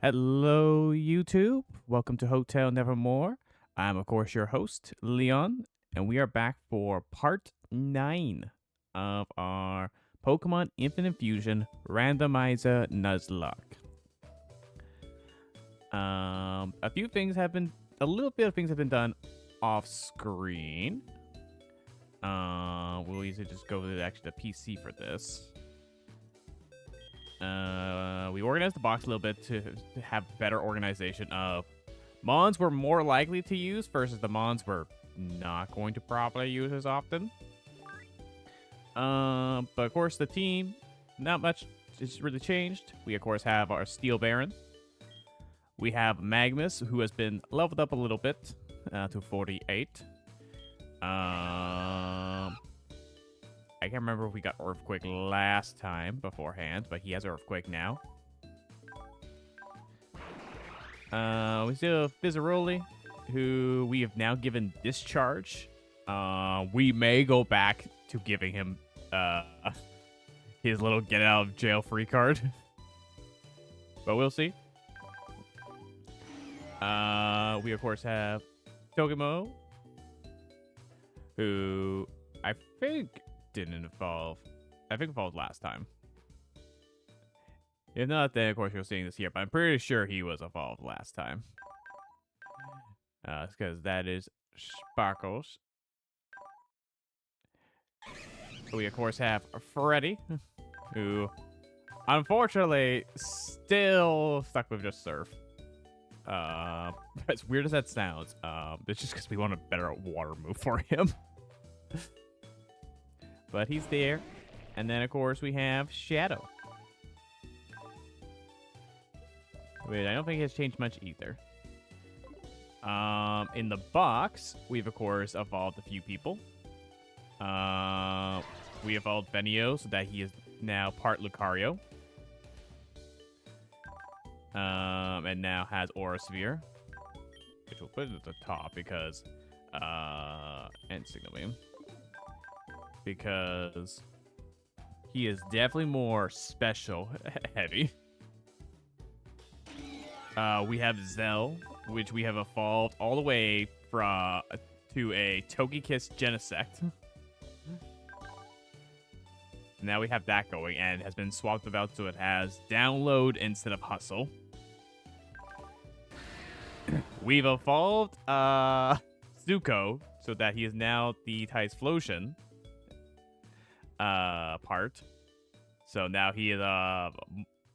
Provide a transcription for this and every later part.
Hello, YouTube. Welcome to Hotel Nevermore. I'm, of course, your host, Leon, and we are back for part 9 of our Pokemon Infinite Fusion Randomizer Nuzlocke. A little bit of things have been done off screen. We'll usually just go to the PC for this. We organized the box a little bit to have better organization of mons we're more likely to use versus the mons we're not going to properly use as often. But of course the team, not much has really changed. We of course have our Steel Baron. We have Magnus, who has been leveled up a little bit to 48. I can't remember if we got Earthquake last time beforehand, but he has Earthquake now. We still have Fizzaroli, who we have now given Discharge. We may go back to giving him his little get out of jail free card. But we'll see. We of course have Togemo, who I think didn't evolve. I think evolved last time. If not, then of course you're seeing this here, but I'm pretty sure he was evolved last time. Because that is Sparkles. We of course have Freddy, who unfortunately still stuck with just Surf. As weird as that sounds, it's just because we want a better water move for him. But he's there. And then, of course, we have Shadow. Wait, I don't think he has changed much either. In the box, we've, of course, evolved a few people. We evolved Benio so that he is now part Lucario. And now has Aura Sphere. Which we'll put it at the top because... and Signal Beam. Because he is definitely more special heavy. We have Zell, which we have evolved all the way from to a Togekiss Genesect. Now we have that going, and it has been swapped about so it has Download instead of Hustle. We've evolved Zuko so that he is now the Typhlosion part. So now he is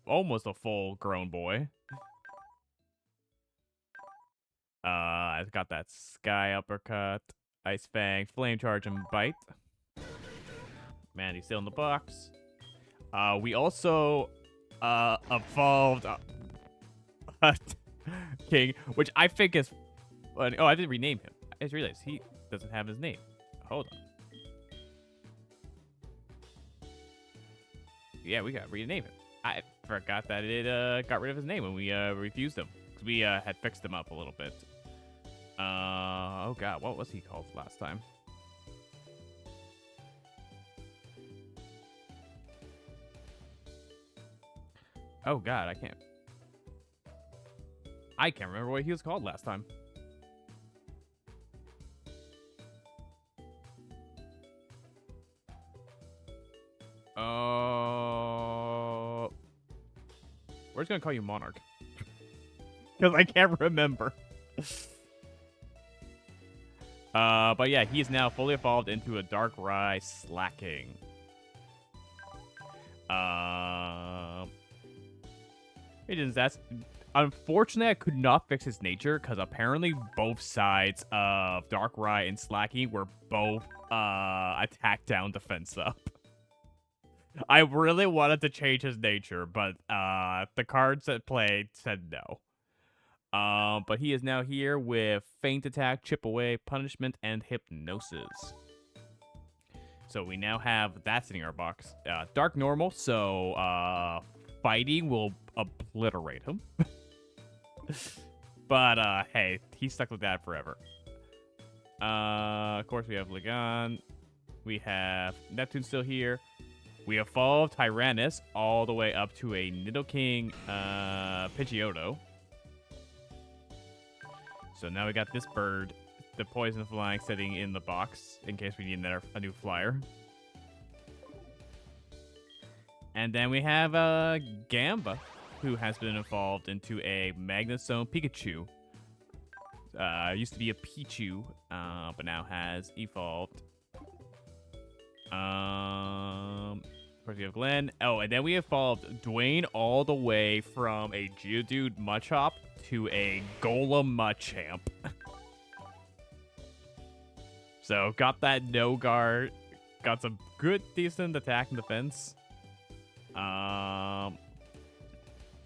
almost a full grown boy. I've got that Sky Uppercut, Ice Fang, Flame Charge, and Bite. Man, he's still in the box. We also evolved King, which I think is funny. Oh, I didn't rename him. I just realized he doesn't have his name. Hold on. Yeah, we got to rename him. I forgot that it got rid of his name when we refused him. Because we had fixed him up a little bit. Oh god, what was he called last time? Oh god, I can't remember what he was called last time. We're just gonna call you Monarch. Because I can't remember. But yeah, he is now fully evolved into a Darkrai Slacking. That's unfortunately I could not fix his nature because apparently both sides of Darkrai and Slacking were both attack down, defense up. I really wanted to change his nature, but the cards that played said no. But he is now here with Feint Attack, Chip Away, Punishment, and Hypnosis. So we now have that sitting in our box. Dark Normal, so Fighting will obliterate him. But hey, he's stuck with that forever. Of course, we have Lagan. We have Neptune still here. We evolved Tyrannus all the way up to a Nidoking Pidgeotto. So now we got this bird, the poison flying, sitting in the box in case we need a new flyer. And then we have Gamba, who has been evolved into a Magnezone Pikachu. Used to be a Pichu, but now has evolved. Of course, we have Glenn. Oh, and then we evolved Dwayne all the way from a Geodude Machop to a Golem Machamp. So, got that no guard. Got some good, decent attack and defense.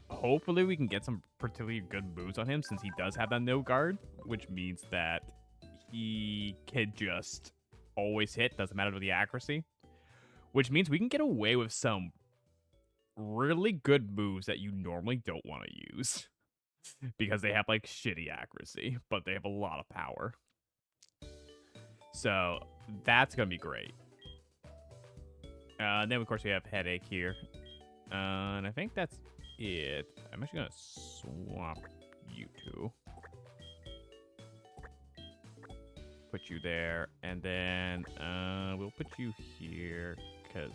Hopefully we can get some particularly good moves on him since he does have that no guard, which means that he can just always hit, doesn't matter with the accuracy. Which means we can get away with some really good moves that you normally don't want to use. Because they have, like, shitty accuracy, but they have a lot of power. So, that's going to be great. Then, of course, we have Headache here. And I think that's it. I'm actually going to swap you two. Put you there. And then we'll put you here because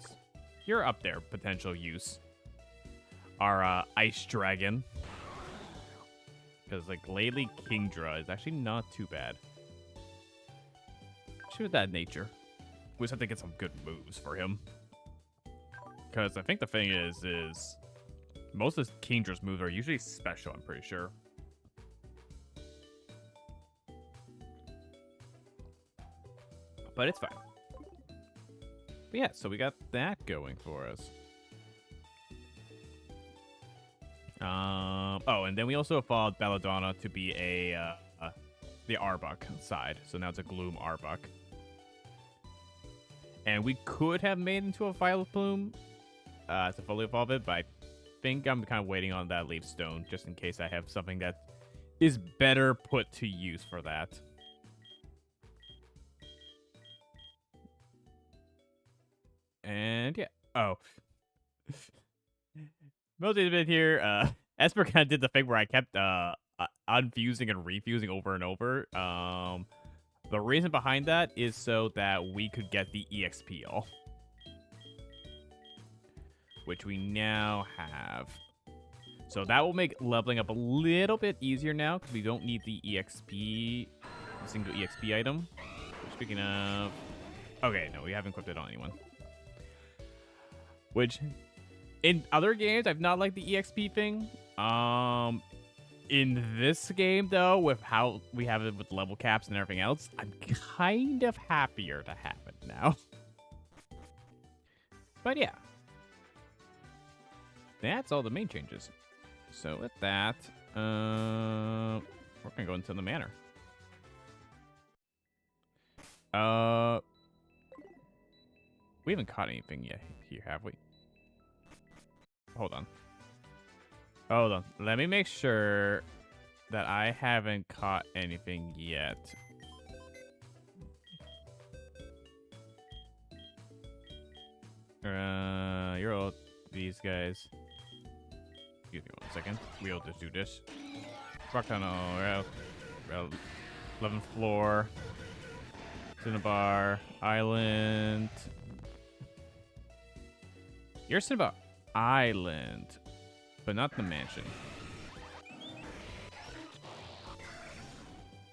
you're up there. Potential use. Our Ice Dragon. Because, like, lately, Kingdra is actually not too bad. Shoot that nature. We just have to get some good moves for him. Because I think the thing is most of Kingdra's moves are usually special, I'm pretty sure. But it's fine. But yeah, so we got that going for us. Oh, and then we also evolved Belladonna to be the Arbok side. So now it's a Gloom Arbok. And we could have made it into a Violet Plume to fully evolve it, but I think I'm kind of waiting on that Leaf Stone just in case I have something that is better put to use for that. And yeah. Oh. Mostly a bit here. Esper kind of did the thing where I kept unfusing and refusing over and over. The reason behind that is so that we could get the EXP all. Which we now have. So that will make leveling up a little bit easier now, because we don't need the EXP, a single EXP item. Speaking of... Okay, no, we haven't equipped it on anyone. Which, in other games, I've not liked the EXP thing. In this game, though, with how we have it with level caps and everything else, I'm kind of happier to have it now. But yeah. That's all the main changes. So with that, we're gonna go into the manor. We haven't caught anything yet here, have we? Hold on. Hold on. Let me make sure that I haven't caught anything yet. You're all these guys. Excuse me 1 second. We'll just do this. Rock tunnel. 11th floor. Cinnabar. Island. You're Cinnabar Island. But not the mansion.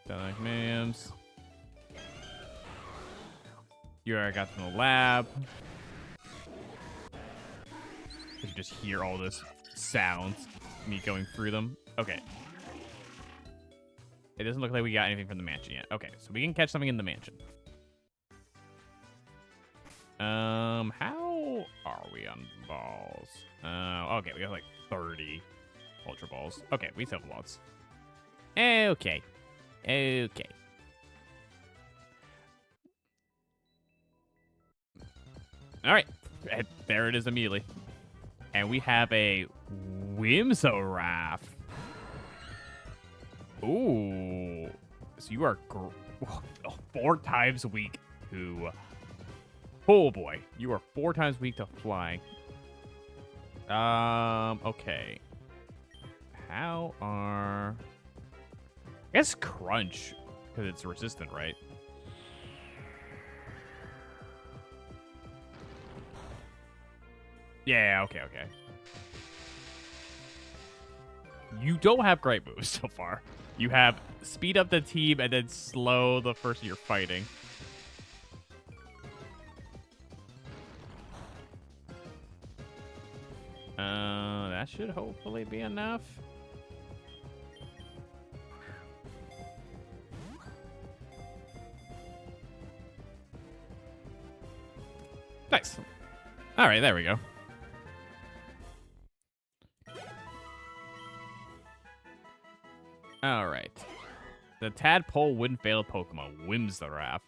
Mams. You already got from the lab. You just hear all this sounds, me going through them. Okay. It doesn't look like we got anything from the mansion yet. Okay, so we can catch something in the mansion. How are we on balls? Okay, we got like 30 Ultra Balls. Okay, we still have lots. Okay. Okay. Alright. There it is immediately. And we have a Whimsiraph. Ooh. So you are 4 times weak to... Oh boy. You are 4 times weak to flying. Okay. how are... I guess Crunch, because it's resistant, right? Yeah, okay. You don't have great moves so far. You have speed up the team and then slow the person you're fighting. That should hopefully be enough. Nice. All right, there we go. All right. The tadpole wouldn't fail a Pokemon. Whims the raft.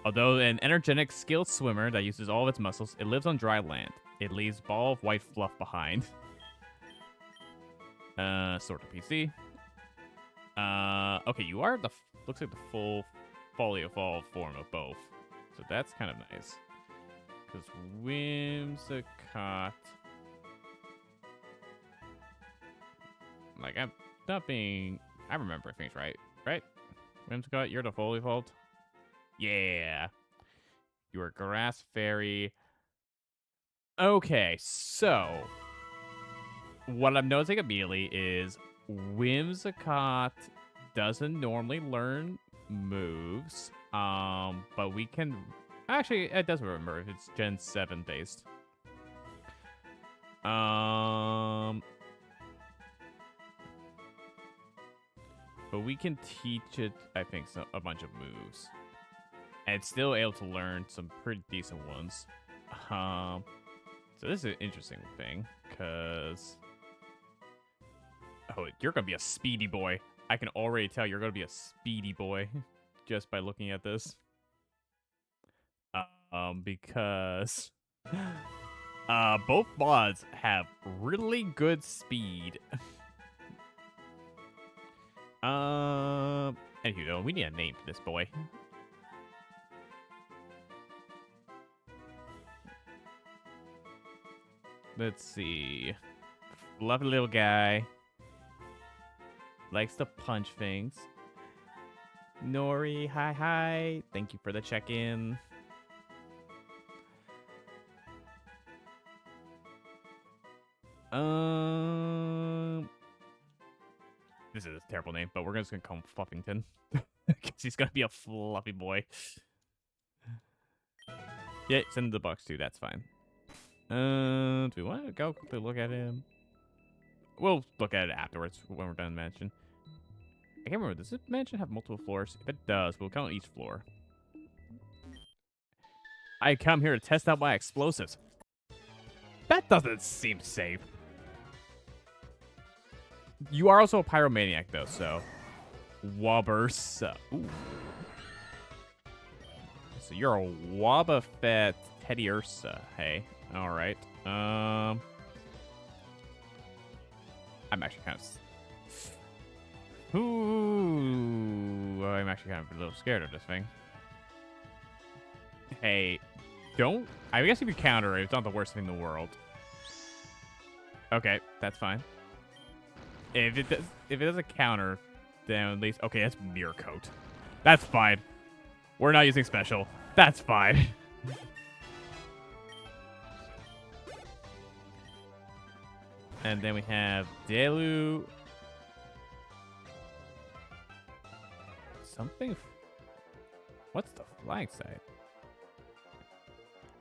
Although an energetic, skilled swimmer that uses all of its muscles, it lives on dry land. It leaves ball of white fluff behind. Sort of PC. Okay, you are the looks like the full fully evolved form of both, so that's kind of nice. Because Whimsicott, like I'm not being, I remember things right? Whimsicott, you're the fully evolved. Yeah, you're a grass fairy. Okay, so what I'm noticing immediately is Whimsicott doesn't normally learn moves, but we can... Actually, it does remember if it's Gen 7 based. But we can teach it, I think, a bunch of moves. And it's still able to learn some pretty decent ones. So this is an interesting thing, because... Oh, you're going to be a speedy boy. I can already tell you're going to be a speedy boy just by looking at this. Because both mods have really good speed. Anywho, though, we need a name for this boy. Let's see. Lovely little guy. Likes to punch things. Nori, hi. Thank you for the check-in. This is a terrible name, but we're just gonna call him Fluffington. Because he's gonna be a fluffy boy. Yeah, send him the box too, that's fine. Do we want to go quickly look at him? We'll look at it afterwards when we're done the mansion. I can't remember, does this mansion have multiple floors? If it does, we'll count each floor. I come here to test out my explosives. That doesn't seem safe. You are also a pyromaniac, though, so... Wobbursa. Ooh. So you're a Wobbuffet Teddy Ursa. Hey, alright. I'm actually kind of... Ooh, I'm actually kind of a little scared of this thing. Hey, don't... I guess if you counter it, it's not the worst thing in the world. Okay, that's fine. If it doesn't counter, then at least... Okay, that's Mirror Coat. That's fine. We're not using special. That's fine. And then we have Delu. Something... What's the flying side?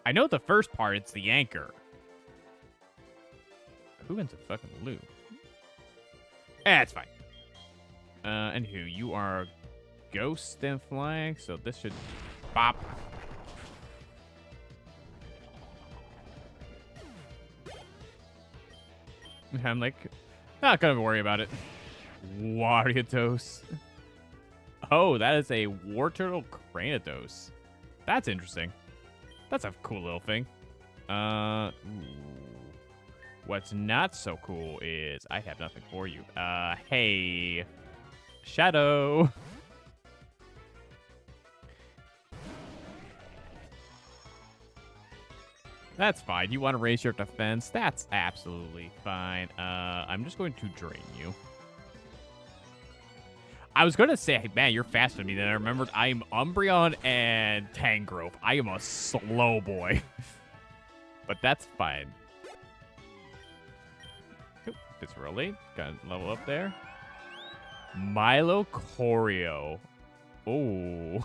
I know the first part, it's the anchor. Who wins a fucking loop? It's fine. Anywho, you are ghost and flying, so this should bop. I'm like, not gonna worry about it. Wariodos. Oh, that is a War Turtle Cranidos. That's interesting. That's a cool little thing. Ooh. What's not so cool is I have nothing for you. Hey, Shadow. That's fine. You want to raise your defense? That's absolutely fine. I'm just going to drain you. I was gonna say, hey, man, you're faster than me. Then I remembered I am Umbreon and Tangrowth. I am a slow boy. But that's fine. It's really got to level up there. Milo Choreo. Oh.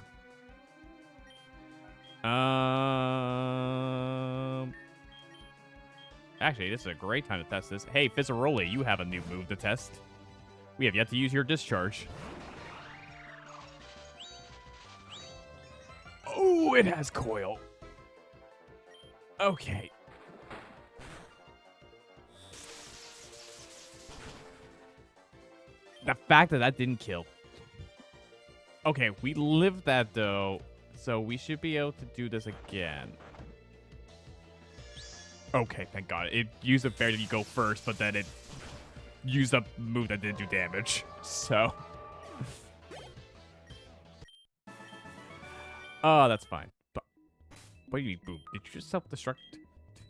Actually, this is a great time to test this. Hey, Fizzaroli, you have a new move to test. We have yet to use your discharge. Oh, it has coil. Okay. The fact that didn't kill. Okay, we lived that, though. So we should be able to do this again. Okay, thank God. It used a bear that you go first, but then it used a move that didn't do damage. So. Oh, that's fine. But what do you mean, boom? Did you just self-destruct?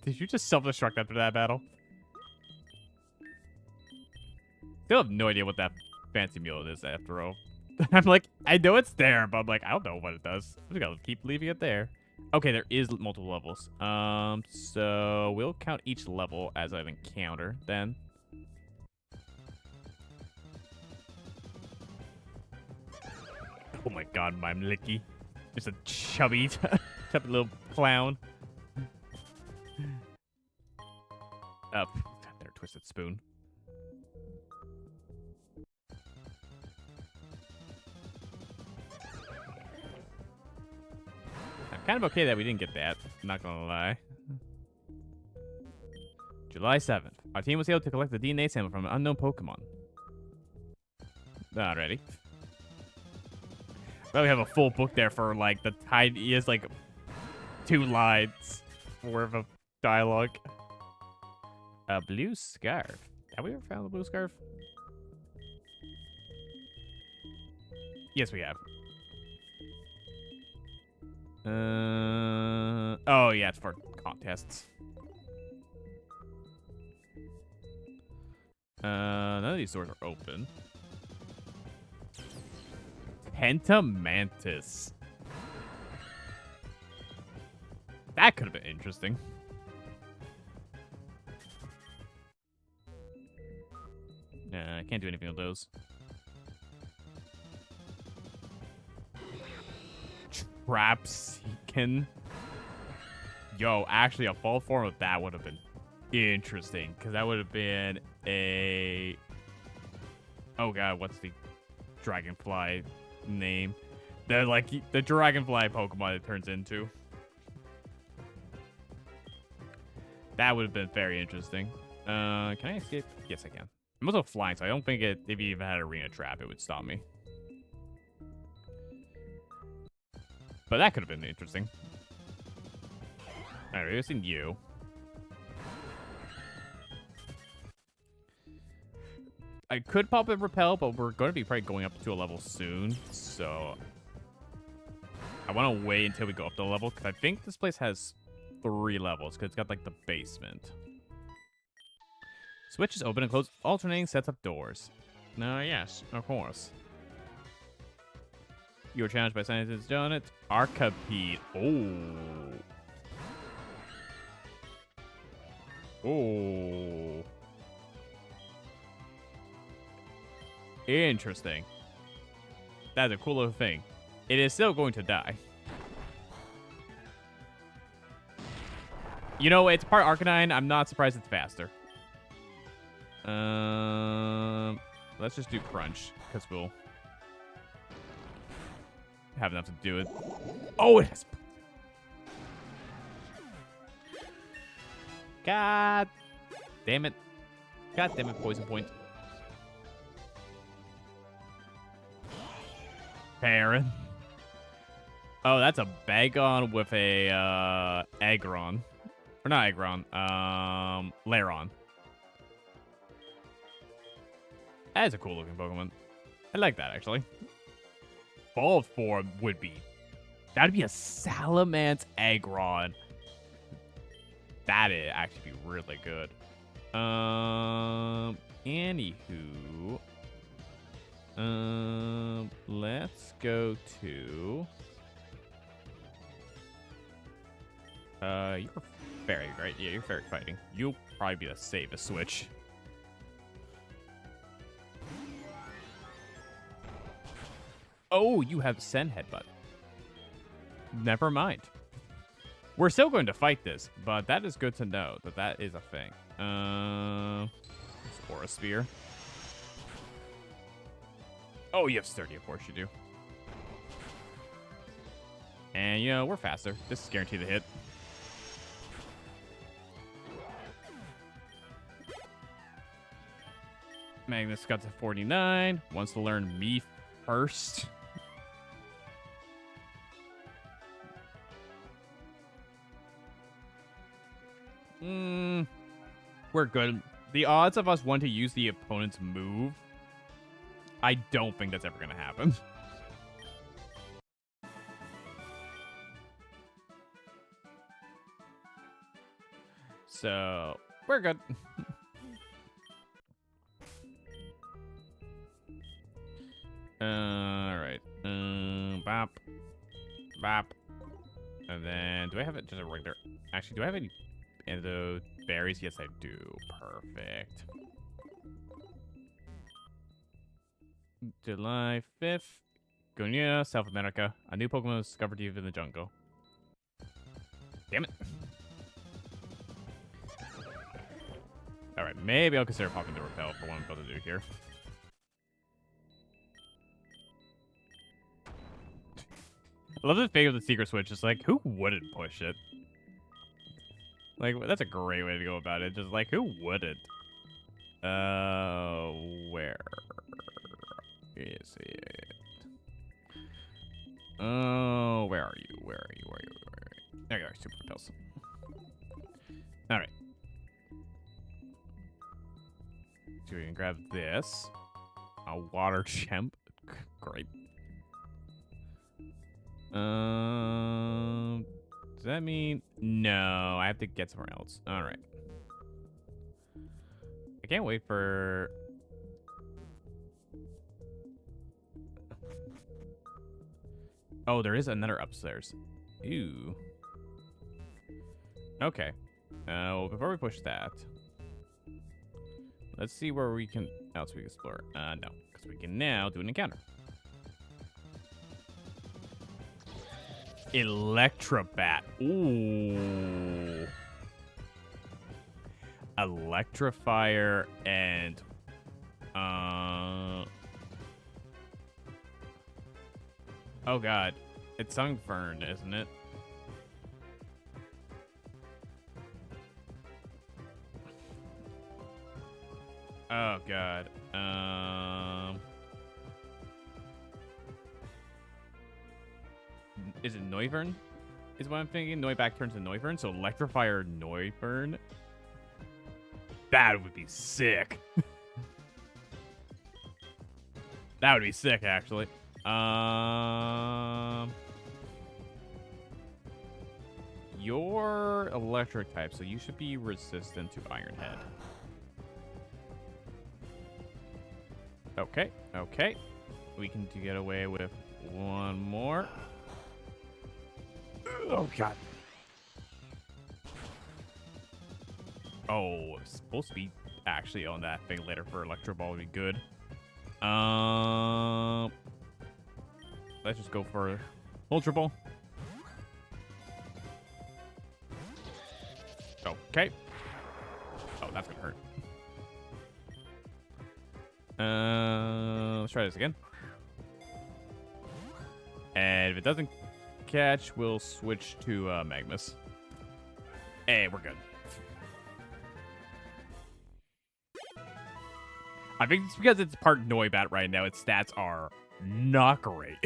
Did you just self-destruct after that battle? Still have no idea what that fancy mule is after all. I'm like, I know it's there, but I'm like, I don't know what it does. I'm just gonna keep leaving it there. Okay, there is multiple levels. So we'll count each level as an encounter then. Oh my God, my Licky. Just a chubby, chubby little clown. Up. There, Twisted Spoon. I'm kind of okay that we didn't get that. I'm not gonna lie. July 7th. Our team was able to collect the DNA sample from an unknown Pokemon. Alrighty. Well, we have a full book there for, like, the tiniest, like, 2 lines worth of dialogue. A blue scarf. Have we ever found a blue scarf? Yes, we have. Oh, yeah, it's for contests. None of these doors are open. Pentamantis. That could have been interesting. I can't do anything with those. Trapseekin. Yo, actually, a fall form of that would have been interesting. Because that would have been a... Oh, God, what's the dragonfly name? The dragonfly Pokemon it turns into. That would have been very interesting. Can I escape? Yes, I can. I'm also flying, so I don't think if you even had Arena Trap, it would stop me. But that could have been interesting. Alright, we're seeing you. I could pop a Repel, but we're going to be probably going up to a level soon, so... I want to wait until we go up the level, because I think this place has 3 levels, because it's got, like, the basement. Switches open and close alternating sets of doors. Yes, of course. You were challenged by scientists doing it. Archipede. Oh. Oh. Interesting. That's a cool little thing. It is still going to die. You know, it's part Arcanine. I'm not surprised it's faster. Let's just do Crunch, because we'll have enough to do it. Oh, it has... God damn it. God damn it, Poison Point. Baron. Oh, that's a Bagon with a Aggron. Or not Aggron. Lairon. That is a cool looking Pokemon. I like that actually. Evolved form would be. That'd be a Salamence Aggron. That'd actually be really good. Anywho. Let's go to... you're fairy, right? Yeah, you're fairy fighting. You'll probably be the safest switch. Oh, you have Sen Headbutt. Never mind. We're still going to fight this, but that is good to know that that is a thing. Aura Sphere. Oh, you have Sturdy, of course you do. And, you know, we're faster. This is guaranteed to hit. Magnus got to 49. Wants to learn me first. We're good. The odds of us wanting to use the opponent's move, I don't think that's ever going to happen. So, we're good. Alright. Bop. Bop. And then, do I have it just a regular... Actually, do I have any endo berries? Yes, I do. Perfect. July 5th. Gunia, South America. A new Pokemon was discovered deep in the jungle. Damn it. Alright, maybe I'll consider popping the repel for what I'm about to do here. I love the thing of the secret switch. It's like, who wouldn't push it? Like, that's a great way to go about it. Just like, who wouldn't? Where is it? Oh, where are you? Where are you? Where are you? Where are you? There you are, super repels. Alright. So we can grab this. A water gem. Great. Does that mean... No, I have to get somewhere else. Alright. I can't wait for... Oh, there is another upstairs. Ew. Okay. Well, before we push that... Let's see where we can... else we can explore. No, because we can now do an encounter. Electrobat. Ooh. Electrifier and... Oh, God. It's Sunfern, isn't it? Oh, God. Is it Noivern? Is what I'm thinking. Noiback turns to Noivern, so Electrifier Noivern. That would be sick. That would be sick, actually. You're electric type, so you should be resistant to Iron Head. Okay, okay. We can get away with one more. Oh, God. Oh, it's supposed to be actually on that thing later for Electro Ball would be good. Let's just go for Ultra Ball. Okay. Oh, that's gonna hurt. Let's try this again. And if it doesn't catch, we'll switch to Magnus. Hey, we're good. I think it's because it's part Noibat right now. Its stats are not great.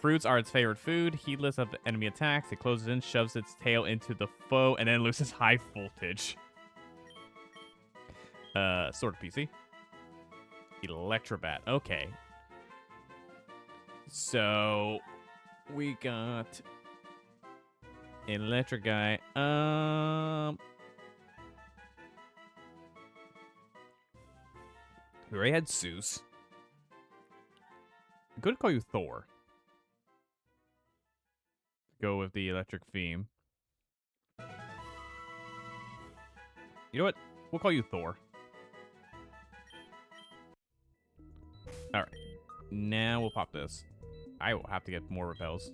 Fruits are its favorite food. Heedless of enemy attacks, it closes in, shoves its tail into the foe, and then loses high voltage. Sort of PC. Electrobat. Okay. So, we got Electric Guy. We already had Zeus. I'm going to call you Thor. Go with the electric theme. You know what? We'll call you Thor. Alright. Now we'll pop this. I will have to get more repels.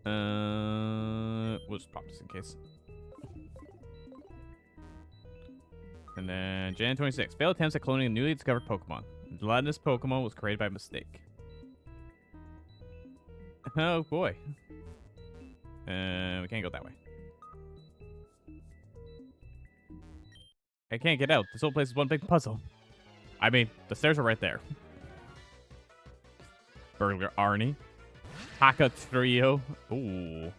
We'll just pop this in case. And then Jan 26. Failed attempts at cloning a newly discovered Pokemon. The Latinus Pokemon was created by mistake. Oh boy. We can't go that way. I can't get out. This whole place is one big puzzle. I mean, the stairs are right there. Burglar Arnie. Haka Trio. Ooh.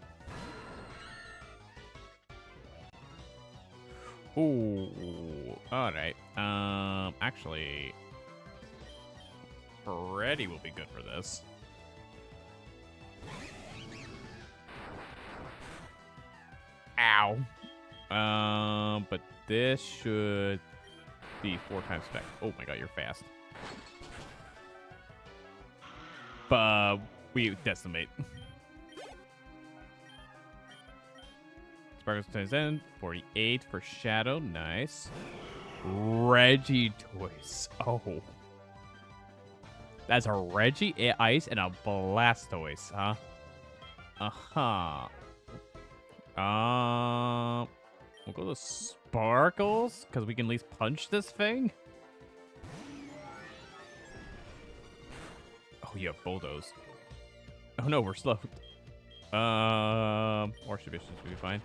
Ooh. Alright. Actually, Freddy will be good for this. Ow. But this should be 4 times spec. Oh my god, you're fast. But we decimate. Sparkles turns in 48 for Shadow. Nice. Reggie toys. Oh. That's a Reggie Ice and a Blastoise, huh? Uh-huh. We'll go to Sparkles, because we can at least punch this thing. Oh, you have Bulldoze. Oh no, we're slow. Or should be fine.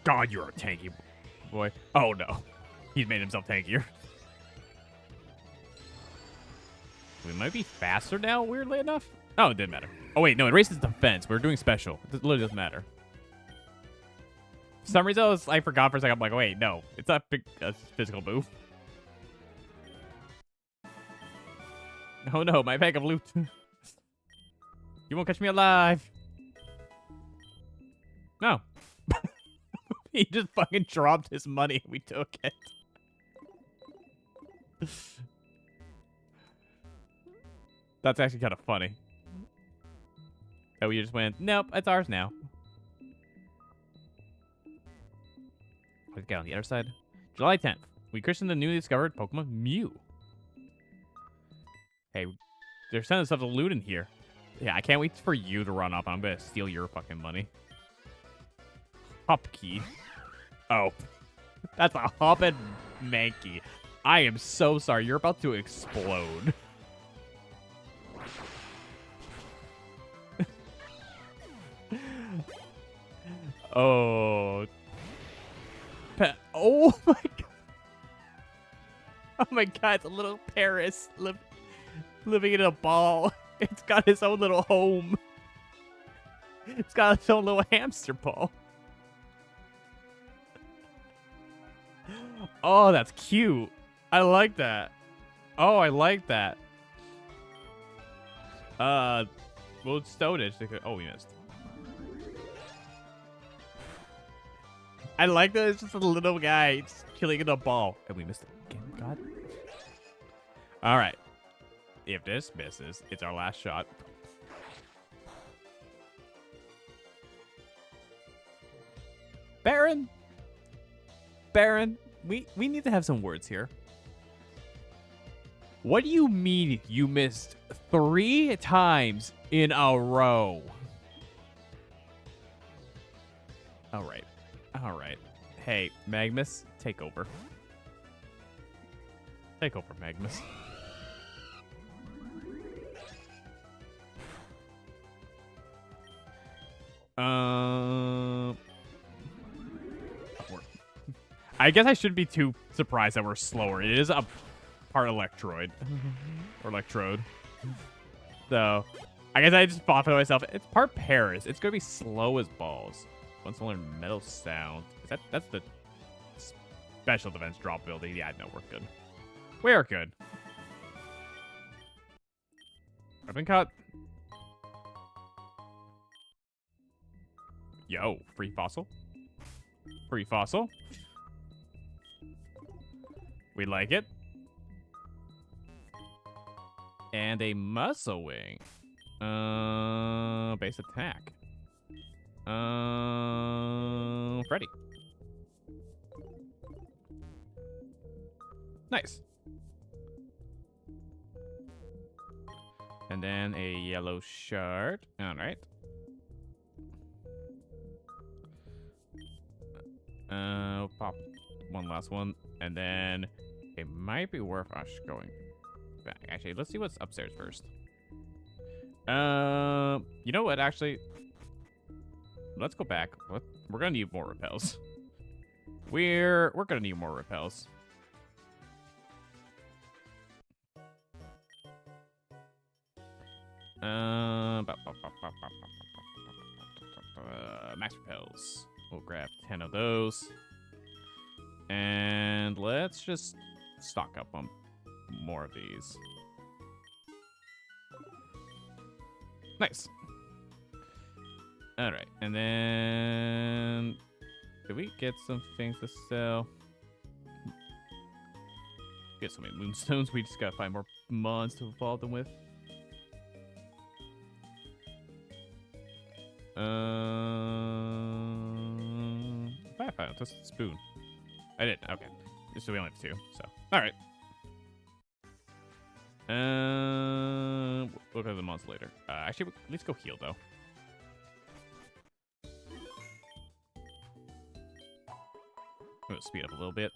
God, you're a tanky boy. Oh no. He's made himself tankier. We might be faster now, weirdly enough. Oh, it didn't matter. Oh, wait, no, it raises defense. We're doing special. It literally doesn't matter. For some reason, I forgot for a second. I'm like, oh, wait, no. It's not a physical move. Oh, no, my bag of loot. You won't catch me alive. No. He just fucking dropped his money and we took it. That's actually kind of funny. That we just went, nope, it's ours now. Let's get on the other side. July 10th. We christened the newly discovered Pokemon Mew. Hey, there's tons of stuff to loot in here. Yeah, I can't wait for you to run up. I'm going to steal your fucking money. Hop key. Oh. That's a hop and Mankey. I am so sorry. You're about to explode. Oh. Oh my god. Oh my god, it's a little Paris living in a ball. It's got its own little home. It's got its own little hamster ball. Oh, that's cute. I like that. Oh, I like that. Well, it's Stonage. Oh, we missed. I like that it's just a little guy just killing in a ball. And we missed it again. God. All right. If this misses, it's our last shot. Baron. Baron, we need to have some words here. What do you mean you missed 3 times in a row? All right. All right. Hey, Magnus, take over. Take over, Magnus. I guess I shouldn't be too surprised that we're slower. It is a part Electroid. Or Electrode. So, I guess I just thought to myself, it's part Paris. It's going to be slow as balls. Once I learn Metal Sound. That's the special defense drop ability. Yeah, no, we're good. We're good. I've been caught. Yo, free fossil. Free fossil. We like it. And a muscle wing. Base attack. Freddy. Nice. And then a yellow shard. All right. Pop one last one, and then it might be worth us going back. Actually, let's see what's upstairs first. You know what? Actually, let's go back. We're gonna need more repels. We're gonna need more repels. Max repels. We'll grab 10 of those. And let's just stock up on more of these. Nice. Alright, and then... Did we get some things to sell? Get so many moonstones, we just gotta find more mons to evolve them with. I found just a spoon. I didn't. Okay. So we only have 2. So, all right. We'll go to the mons later. Actually, let's go heal though. I'm gonna speed up a little bit.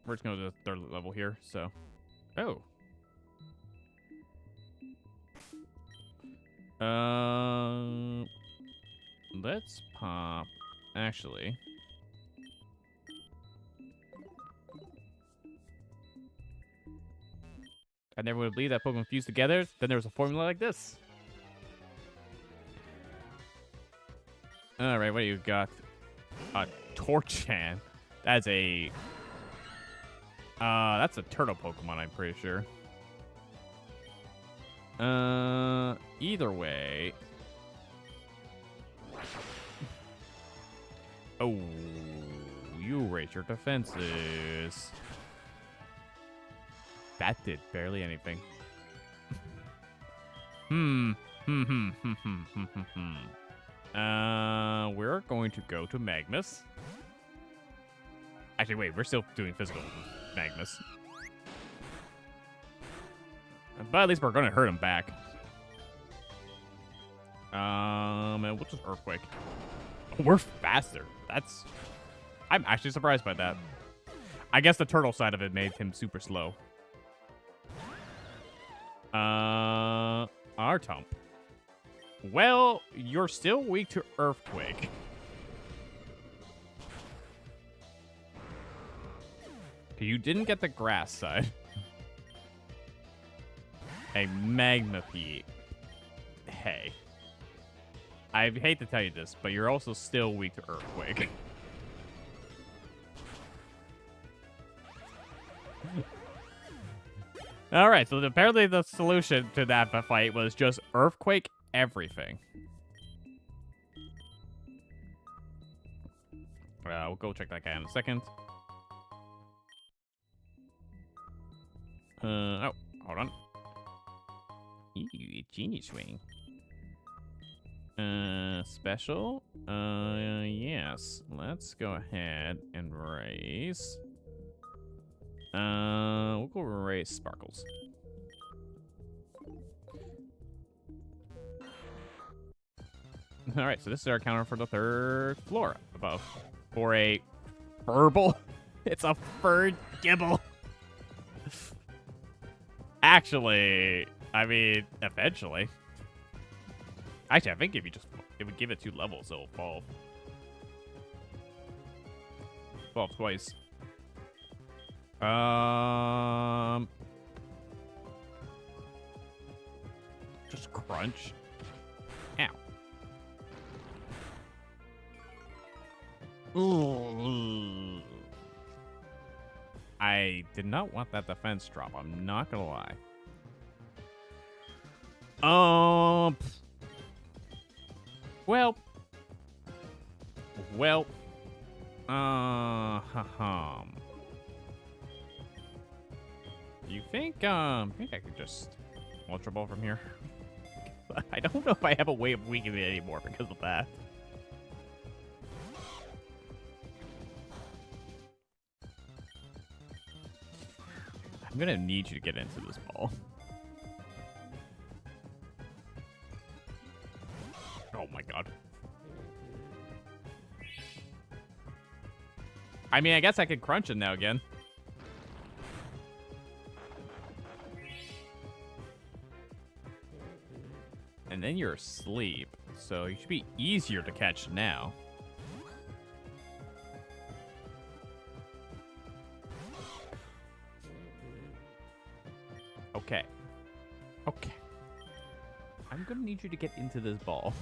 We're just going to the 3rd level here, so. Oh. Let's pop. Actually. I never would believe that Pokemon fused together. Then there was a formula like this. All right, what do you got? Torchan. That's a turtle Pokemon, I'm pretty sure. Either way. Oh, you raise your defenses. That did barely anything. We're going to go to Magnus. Actually, wait, we're still doing physical Magnus. But at least we're going to hurt him back. And we'll just Earthquake. We're faster. I'm actually surprised by that. I guess the turtle side of it made him super slow. Artump. Well, you're still weak to Earthquake. You didn't get the grass side. A Magmapede. Hey. I hate to tell you this, but you're also still weak to Earthquake. Alright, so apparently the solution to that fight was just Earthquake everything. We'll go check that guy in a second. Oh, hold on. Ew, Genius Wing. Special? Yes. Let's go ahead and raise. We'll go raise Sparkles. Alright, so this is our counter for the 3rd floor above. For a Burble. It's a Fur Gibble. Actually, I mean, eventually. Actually, I think if we give it 2 levels, it'll evolve. Evolve twice. Just crunch. Ow. Ooh. I did not want that defense drop. I'm not gonna lie. Well. You think I could just Ultra Ball from here? I don't know if I have a way of weakening it anymore because of that. I'm gonna need you to get into this ball. Oh my god. I mean, I guess I could crunch it now again. And then you're asleep, so you should be easier to catch now. Okay. Okay. I'm gonna need you to get into this ball.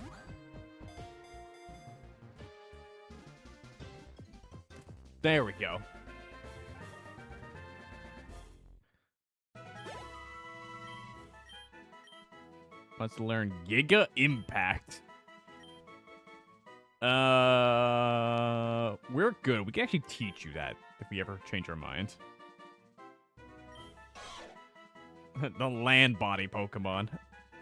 There we go. Let's learn Giga Impact. We're good. We can actually teach you that if we ever change our mind. The land body Pokemon.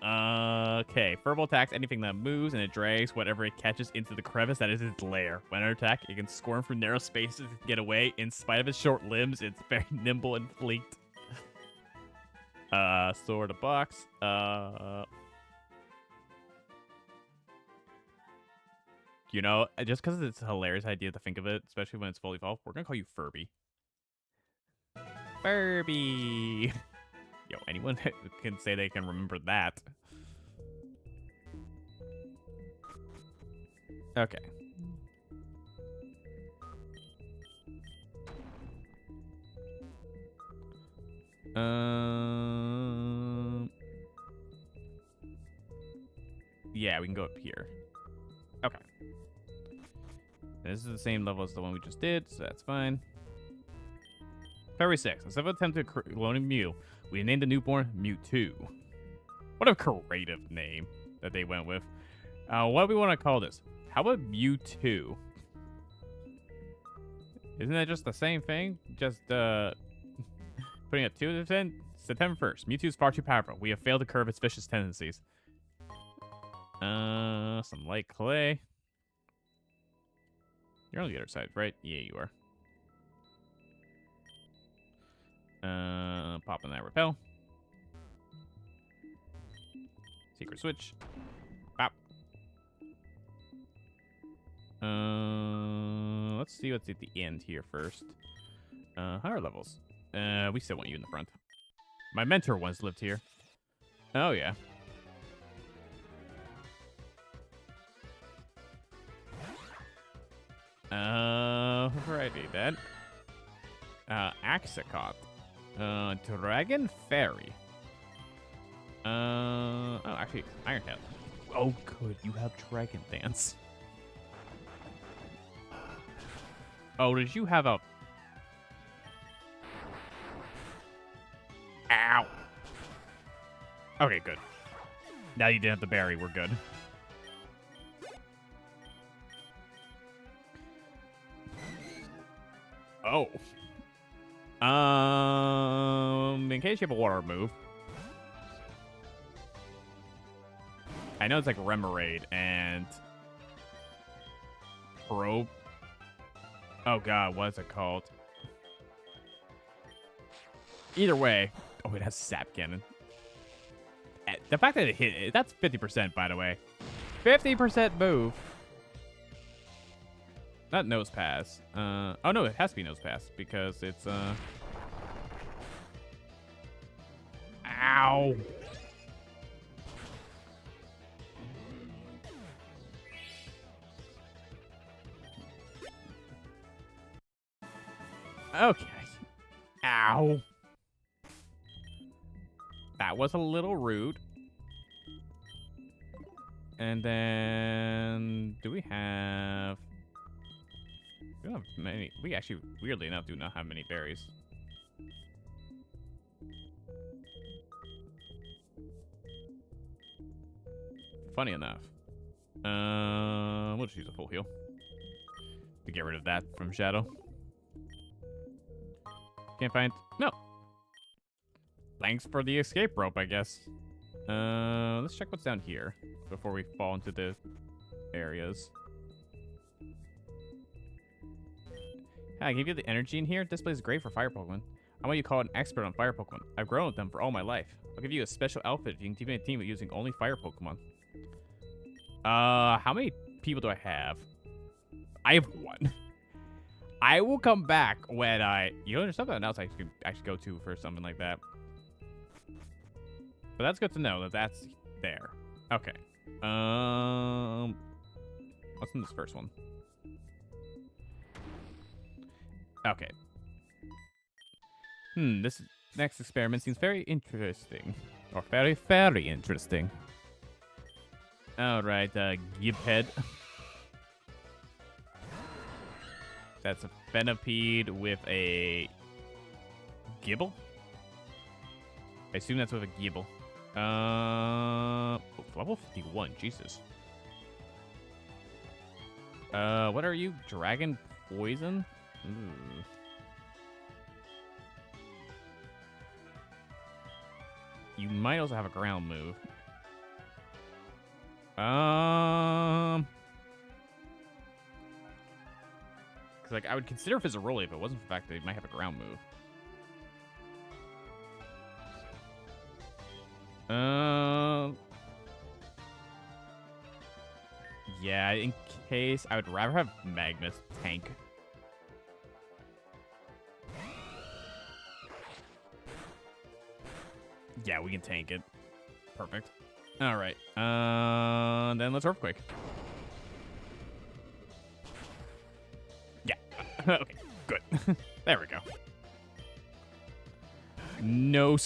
Okay. Verbal attacks anything that moves and it drags whatever it catches into the crevice that is its lair. When under attack, it can squirm through narrow spaces and get away. In spite of its short limbs, it's very nimble and fleet. Sword of box. You know, just because it's a hilarious idea to think of it, especially when it's fully evolved, we're gonna call you Furby. Furby! Yo, anyone can say they can remember that. Okay. Yeah, we can go up here. Okay. This is the same level as the one we just did, so that's fine. February 6th. Instead of attempting to clone a Mew, we named the newborn Mewtwo. What a creative name that they went with. What do we want to call this? How about Mewtwo? Isn't that just the same thing? Just, putting a 2 to 10? September 1st. Mewtwo is far too powerful. We have failed to curb its vicious tendencies. Some light clay. You're on the other side, right? Yeah, you are. Pop in that repel. Secret switch. Pop. Let's see what's at the end here first. Higher levels. We still want you in the front. My mentor once lived here. Oh, yeah. Alrighty then. Axicot. Dragon Fairy. Oh, actually, Iron Tail. Oh, good. You have Dragon Dance. Oh, did you have a... Ow. Okay, good. Now you didn't have the berry. We're good. Oh. In case you have a water move. I know it's like Remoraid and Probe. Oh god, what is it called? Either way. Oh, it has Sap Cannon. The fact that it hit it, that's 50%, by the way. 50% move. Not Nose Pass. Oh no, it has to be Nose Pass because it's Ow. Okay. Ow. That was a little rude. And then do we have... We don't have many. We actually, weirdly enough, do not have many berries. Funny enough. We'll just use a full heal to get rid of that from Shadow. Can't find... No. Thanks for the escape rope, I guess. Let's check what's down here before we fall into the areas. I give you the energy in here. This place is great for fire Pokemon. I want you to call an expert on fire Pokemon. I've grown with them for all my life. I'll give you a special outfit if you can team a team with using only fire Pokemon. How many people do I have? I have one. I will come back when you know, there's something else I should go to for something like that. But that's good to know that that's there. Okay. What's in this first one? Okay. This next experiment seems very interesting. Or very, very interesting. Alright, Gibhead. That's a Venipede with a Gibble? I assume that's with a Gibble. Level 51, Jesus. What are you? Dragon Poison? Ooh. You might also have a ground move. Cause like I would consider Fizzaroli if it wasn't for the fact that he might have a ground move. Yeah, in case I would rather have Magnus tank. Yeah, we can tank it. Perfect. All right. Then let's Earthquake. Yeah. Okay. Good. There we go. No.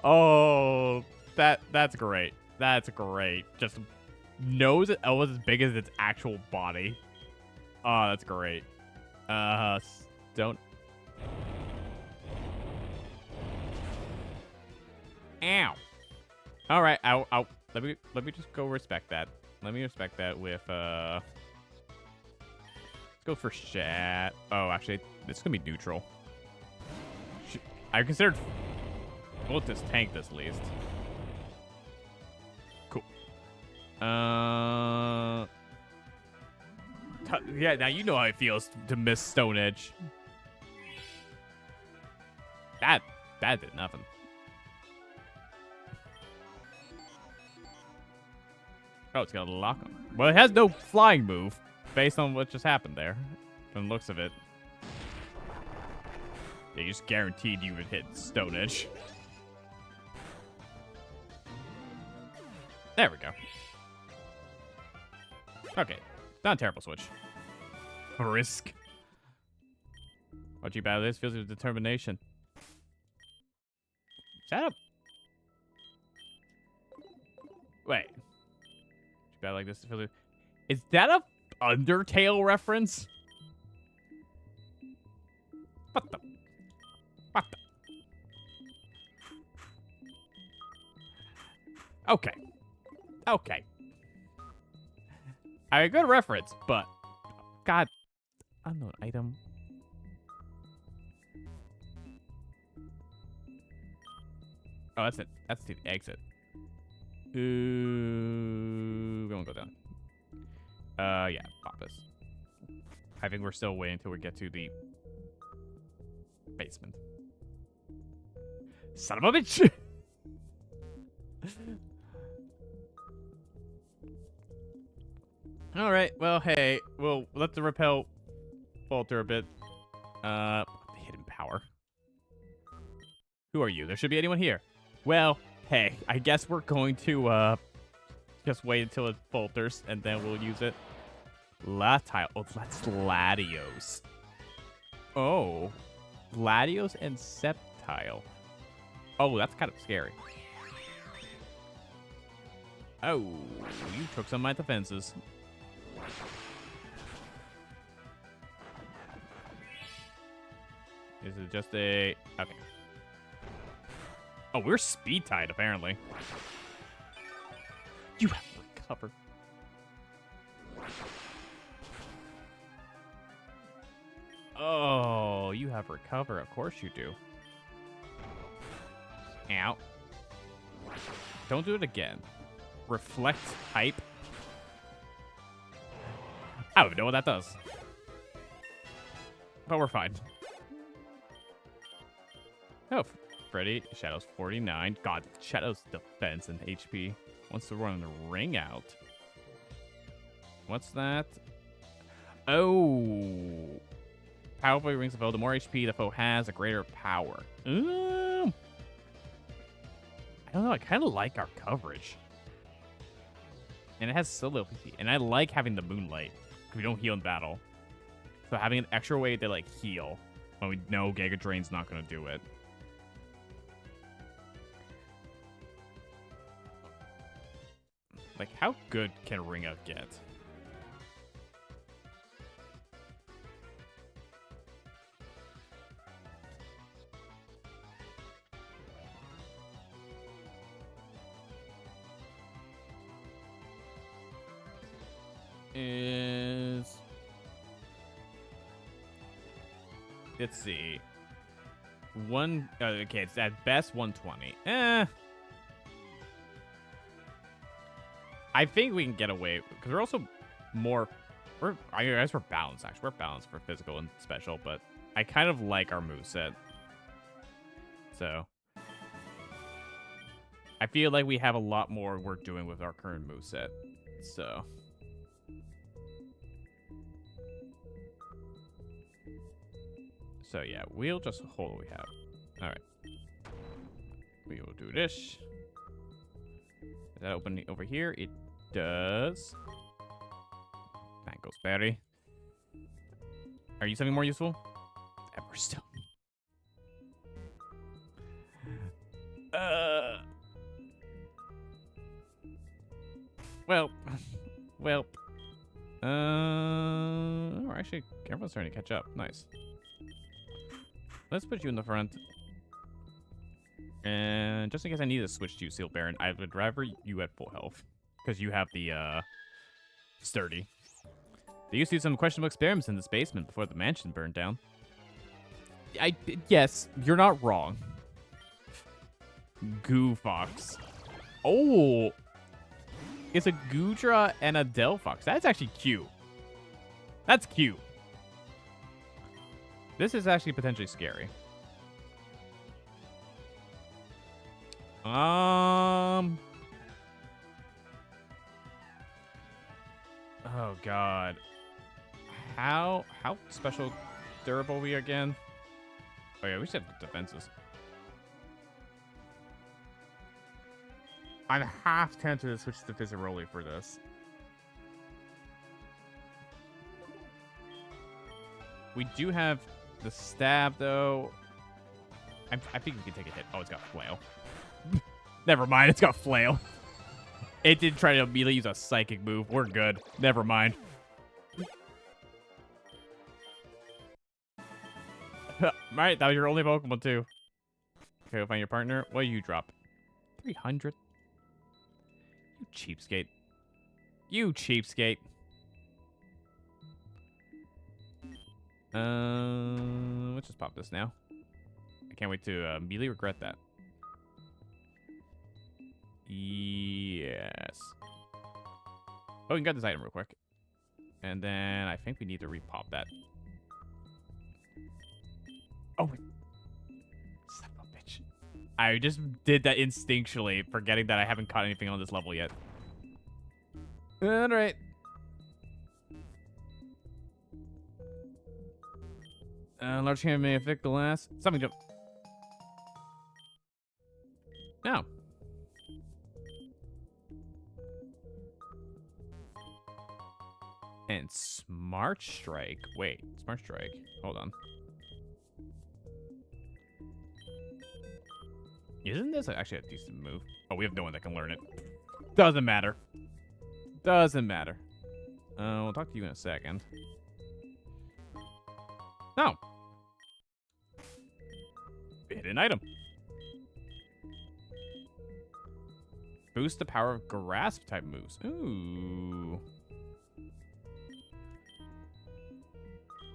Oh, that's great. That's great. Just nose it was as big as its actual body. Oh, that's great. Don't. Ow. All right. I'll let me just go respect that. Let me respect that with let's go for Shat. Oh, actually, this is gonna be neutral. I considered. We'll just tank this at least. Cool. Yeah, now you know how it feels to miss Stone Edge. That did nothing. Oh, it's got a lock on. Well, it has no flying move based on what just happened there. From the looks of it. Yeah, you just guaranteed you would hit Stone Edge. There we go. Okay. Not a terrible switch. Risk. Watching battle this feels with determination. Shut up. Wait. Battle like this feels like... Is that a Undertale reference? What the? What the? Okay. Okay. I mean, good reference, but... God. Unknown item. Oh, that's it. That's the exit. Ooh, we won't go down. Yeah, pop this. I think we're still waiting until we get to the basement. Son of a bitch! All right. Well, hey, we'll let the repel falter a bit. Hidden power. Who are you? There should be anyone here. Well, hey, I guess we're going to just wait until it falters and then we'll use it. Latile. Oh, that's Latios. Oh, Latios and Sceptile. Oh, that's kind of scary. Oh, you took some of my defenses. Is it just a... Okay. Oh, we're speed tied, apparently. You have to recover. Oh, you have recover. Of course you do. Ow. Don't do it again. Reflect type. I don't even know what that does. But we're fine. Oh, Freddy. Shadow's 49. God, Shadow's defense and HP. Wants to run the ring out. What's that? Oh. Powerful rings the foe. The more HP the foe has, the greater power. I don't know. I kind of like our coverage. And it has solo PC. And I like having the moonlight. We don't heal in battle. So having an extra way to, like, heal when we know Giga Drain's not going to do it. Like, how good can Ring Out get? Let's see. Okay, it's at best 120. I think we can get away because we're also more. I guess we're balanced. Actually, we're balanced for physical and special, but I kind of like our moveset. So I feel like we have a lot more we're doing with our current moveset. So yeah, we'll just hold what we have. All right. We will do this. Is that open over here? It does. Thanks, Barry. Are you something more useful? Everstone. Well. Actually, everyone's starting to catch up. Nice. Let's put you in the front. And just in case I need to switch to Seal Baron, I would rather you at full health. Because you have the, sturdy. They used to do some questionable experiments in this basement before the mansion burned down. Yes, you're not wrong. Goo Fox. Oh! It's a Goodra and a Delphox. That's actually cute. That's cute. This is actually potentially scary. Oh, God. How special durable we again? Oh, yeah, we should have defenses. I'm half tempted to switch to Fizzaroli for this. We do have the stab, though. I think we can take a hit. Oh, it's got flail. Never mind, it's got flail. It did try to immediately use a psychic move. We're good. Never mind. Right, that was your only Pokemon, too. Okay, we'll find your partner. What do you drop? 300. You cheapskate. You cheapskate. Let's just pop this now. I can't wait to immediately regret that. Yes. Oh, we can get this item real quick. And then I think we need to repop that. Oh, son of a bitch. I just did that instinctually, forgetting that I haven't caught anything on this level yet. Alright. Large hand may affect the last. Something jump. No. And Smart Strike. Wait, Smart Strike. Hold on. Isn't this actually a decent move? Oh, we have no one that can learn it. Doesn't matter. Doesn't matter. We'll talk to you in a second. No. hidden item. Boost the power of grasp type moves. Ooh.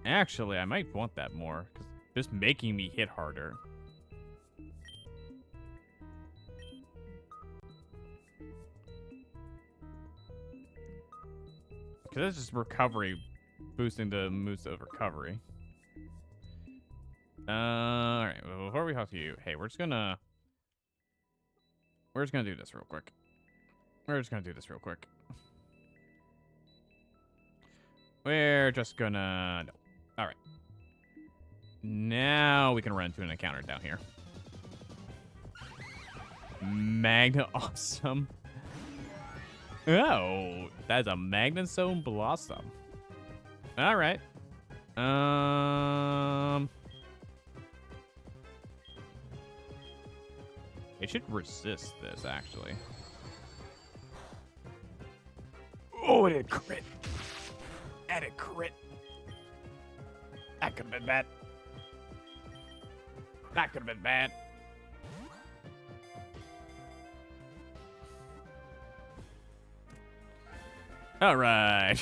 Actually, I might want that more, because just making me hit harder. Because that's just recovery, boosting the moves of recovery. Alright, well, before we talk to you, hey, we're just gonna do this real quick. We're just gonna no. Alright. Now we can run into an encounter down here. Magna Awesome. Oh, that's a Magnezone Blossom. Alright. It should resist this, actually. Oh, it did crit. And it crit. That could have been bad. That could have been bad. All right.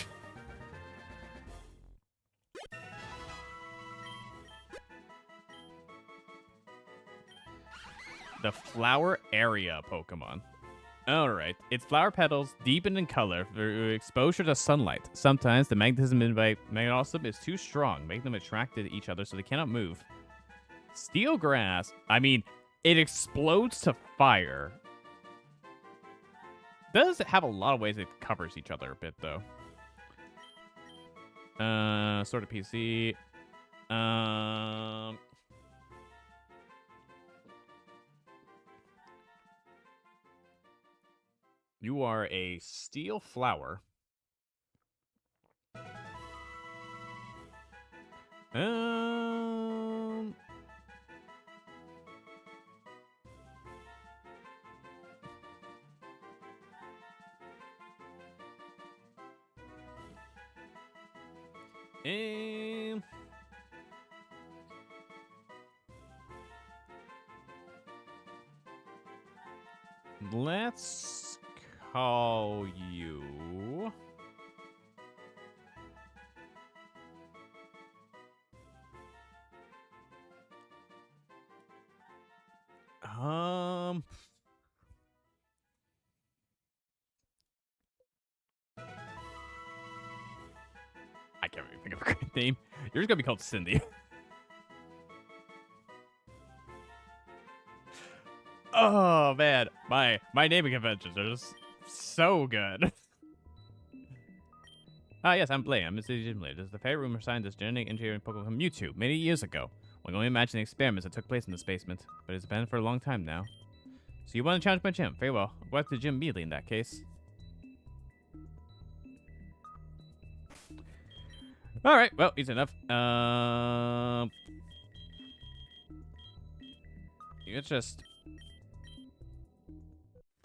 The Flower Area Pokemon. Alright. Its flower petals deepen in color through exposure to sunlight. Sometimes the magnetism in Magnawesome is too strong, making them attracted to each other so they cannot move. Steel Grass. I mean, it explodes to fire. Does have a lot of ways it covers each other a bit, though. Sort of PC. You are a steel flower. Let's call you... I can't really think of a good name. You're just gonna be called Cindy. Oh man, my naming conventions are just so good. Yes, I'm Blaine. I'm a city gym leader. This is the favorite rumor scientist genetic engineering Pokemon from Mewtwo many years ago. We can only imagine the experiments that took place in this basement, but it's been for a long time now. So you want to challenge my gym? Very well. I'll go to the gym immediately in that case. Alright, well, easy enough. Let's just...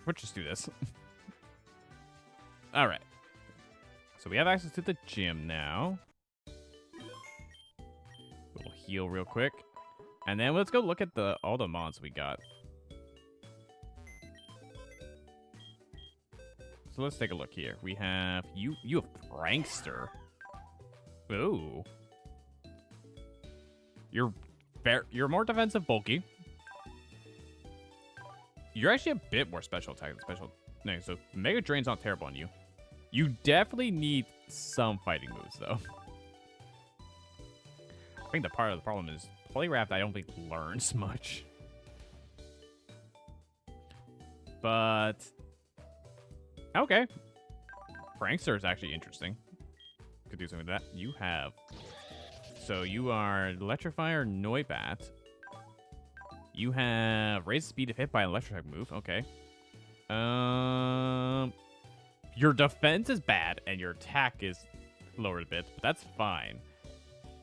We'll just do this. Alright. So we have access to the gym now. We'll heal real quick. And then let's go look at all the mons we got. So let's take a look here. We have... You have Prankster. Ooh. You're more defensive, bulky. You're actually a bit more special attack than special. No, so Mega Drain's not terrible on you. You definitely need some fighting moves, though. I think the part of the problem is Poliwrath, I don't think learns much. But okay. Prankster is actually interesting. Could do something with that. You have... So you are Electrifier Noibat. You have raise speed if hit by an electric move. Okay. Your defense is bad and your attack is lowered a bit, but that's fine.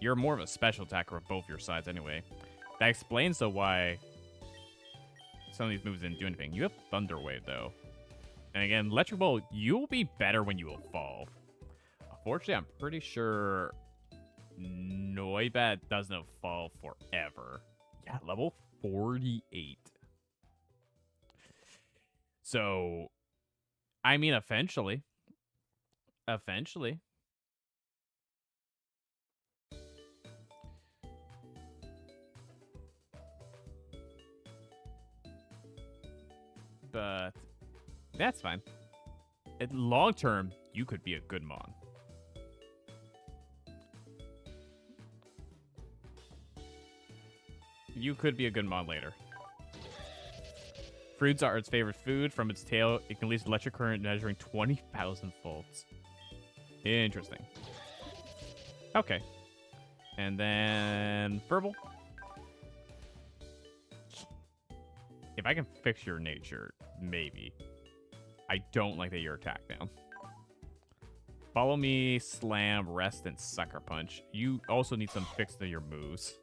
You're more of a special attacker of both your sides anyway. That explains though why some of these moves didn't do anything. You have Thunder Wave though. And again, Electric Ball, you'll be better when you evolve. Unfortunately, I'm pretty sure Noibat doesn't evolve forever. Yeah, level 48. So, I mean, eventually. Eventually. But that's fine. Long term, you could be a good Mon. You could be a good Mon later. Fruits are its favorite food. From its tail, it can release electric current measuring 20,000 volts. Interesting. Okay. And then verbal. If I can fix your nature, maybe. I don't like that you're attack down. Follow me, slam, rest, and sucker punch. You also need some fix to your moves.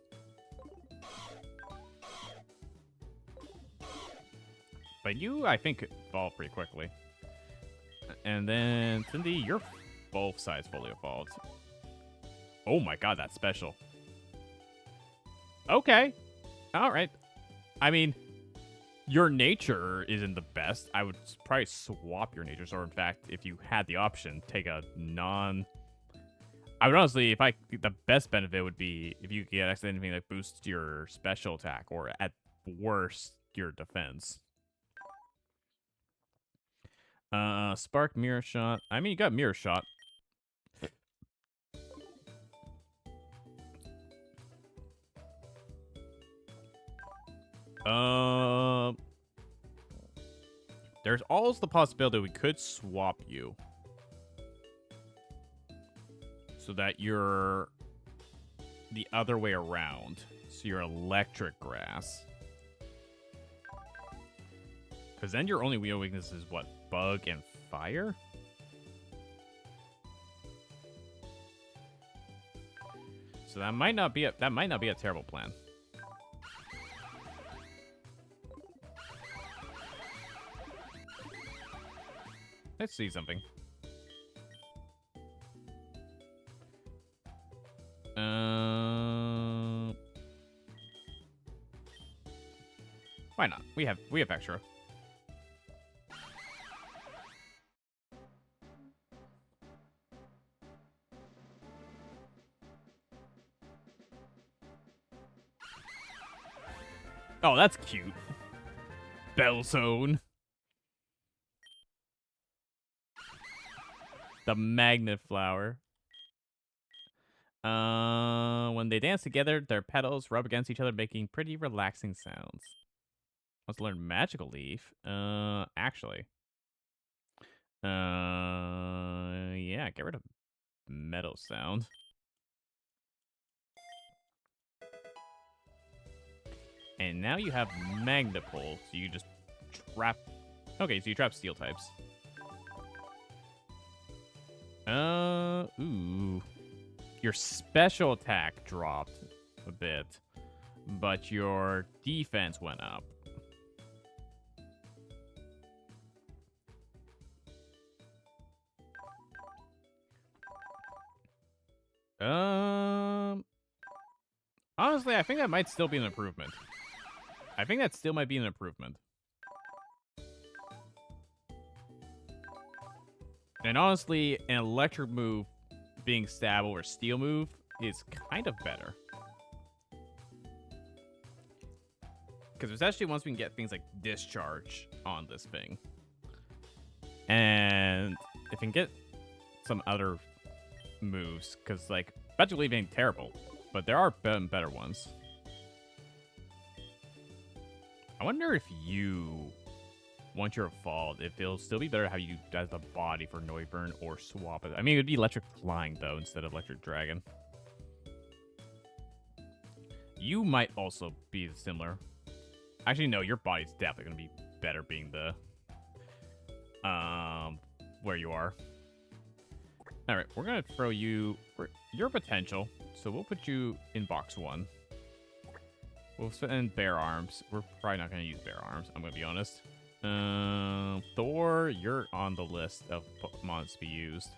But you, I think, could evolve pretty quickly. And then, Cindy, you're both sides fully evolved. Oh my god, that's special. Okay. Alright. I mean, your nature isn't the best. I would probably swap your natures, or in fact, if you had the option, take a non... I would honestly, the best benefit would be if you get anything that boosts your special attack, or at worst, your defense. Spark, mirror shot. I mean, you got mirror shot. There's always the possibility we could swap you. So that you're the other way around. So you're electric grass. Because then your only real weakness is what? Bug and fire? So that might not be a terrible plan. Let's see something. Why not? We have extra. Oh, that's cute. Bell Zone. The magnet flower. When they dance together, their petals rub against each other, making pretty relaxing sounds. Let's learn magical leaf. Actually. Yeah, get rid of metal sound. And now you have Magnapole, so you just trap... Okay, so you trap steel types. Ooh. Your special attack dropped a bit, but your defense went up. Honestly, I think that might still be an improvement. I think that still might be an improvement. And honestly, an electric move being stab or steel move is kind of better. Because especially once we can get things like discharge on this thing. And if we can get some other moves, because like Magic Leaf ain't terrible, but there are better ones. I wonder if you, once you're evolved, if it'll still be better to have you as the body for Noivern or swap it. I mean, it would be Electric Flying, though, instead of Electric Dragon. You might also be similar. Actually, no, your body's definitely going to be better being the... where you are. Alright, we're going to throw you... Your potential, so we'll put you in box 1. We'll spend Bear Arms. We're probably not going to use Bear Arms, I'm going to be honest. Thor, you're on the list of Pokemon to be used.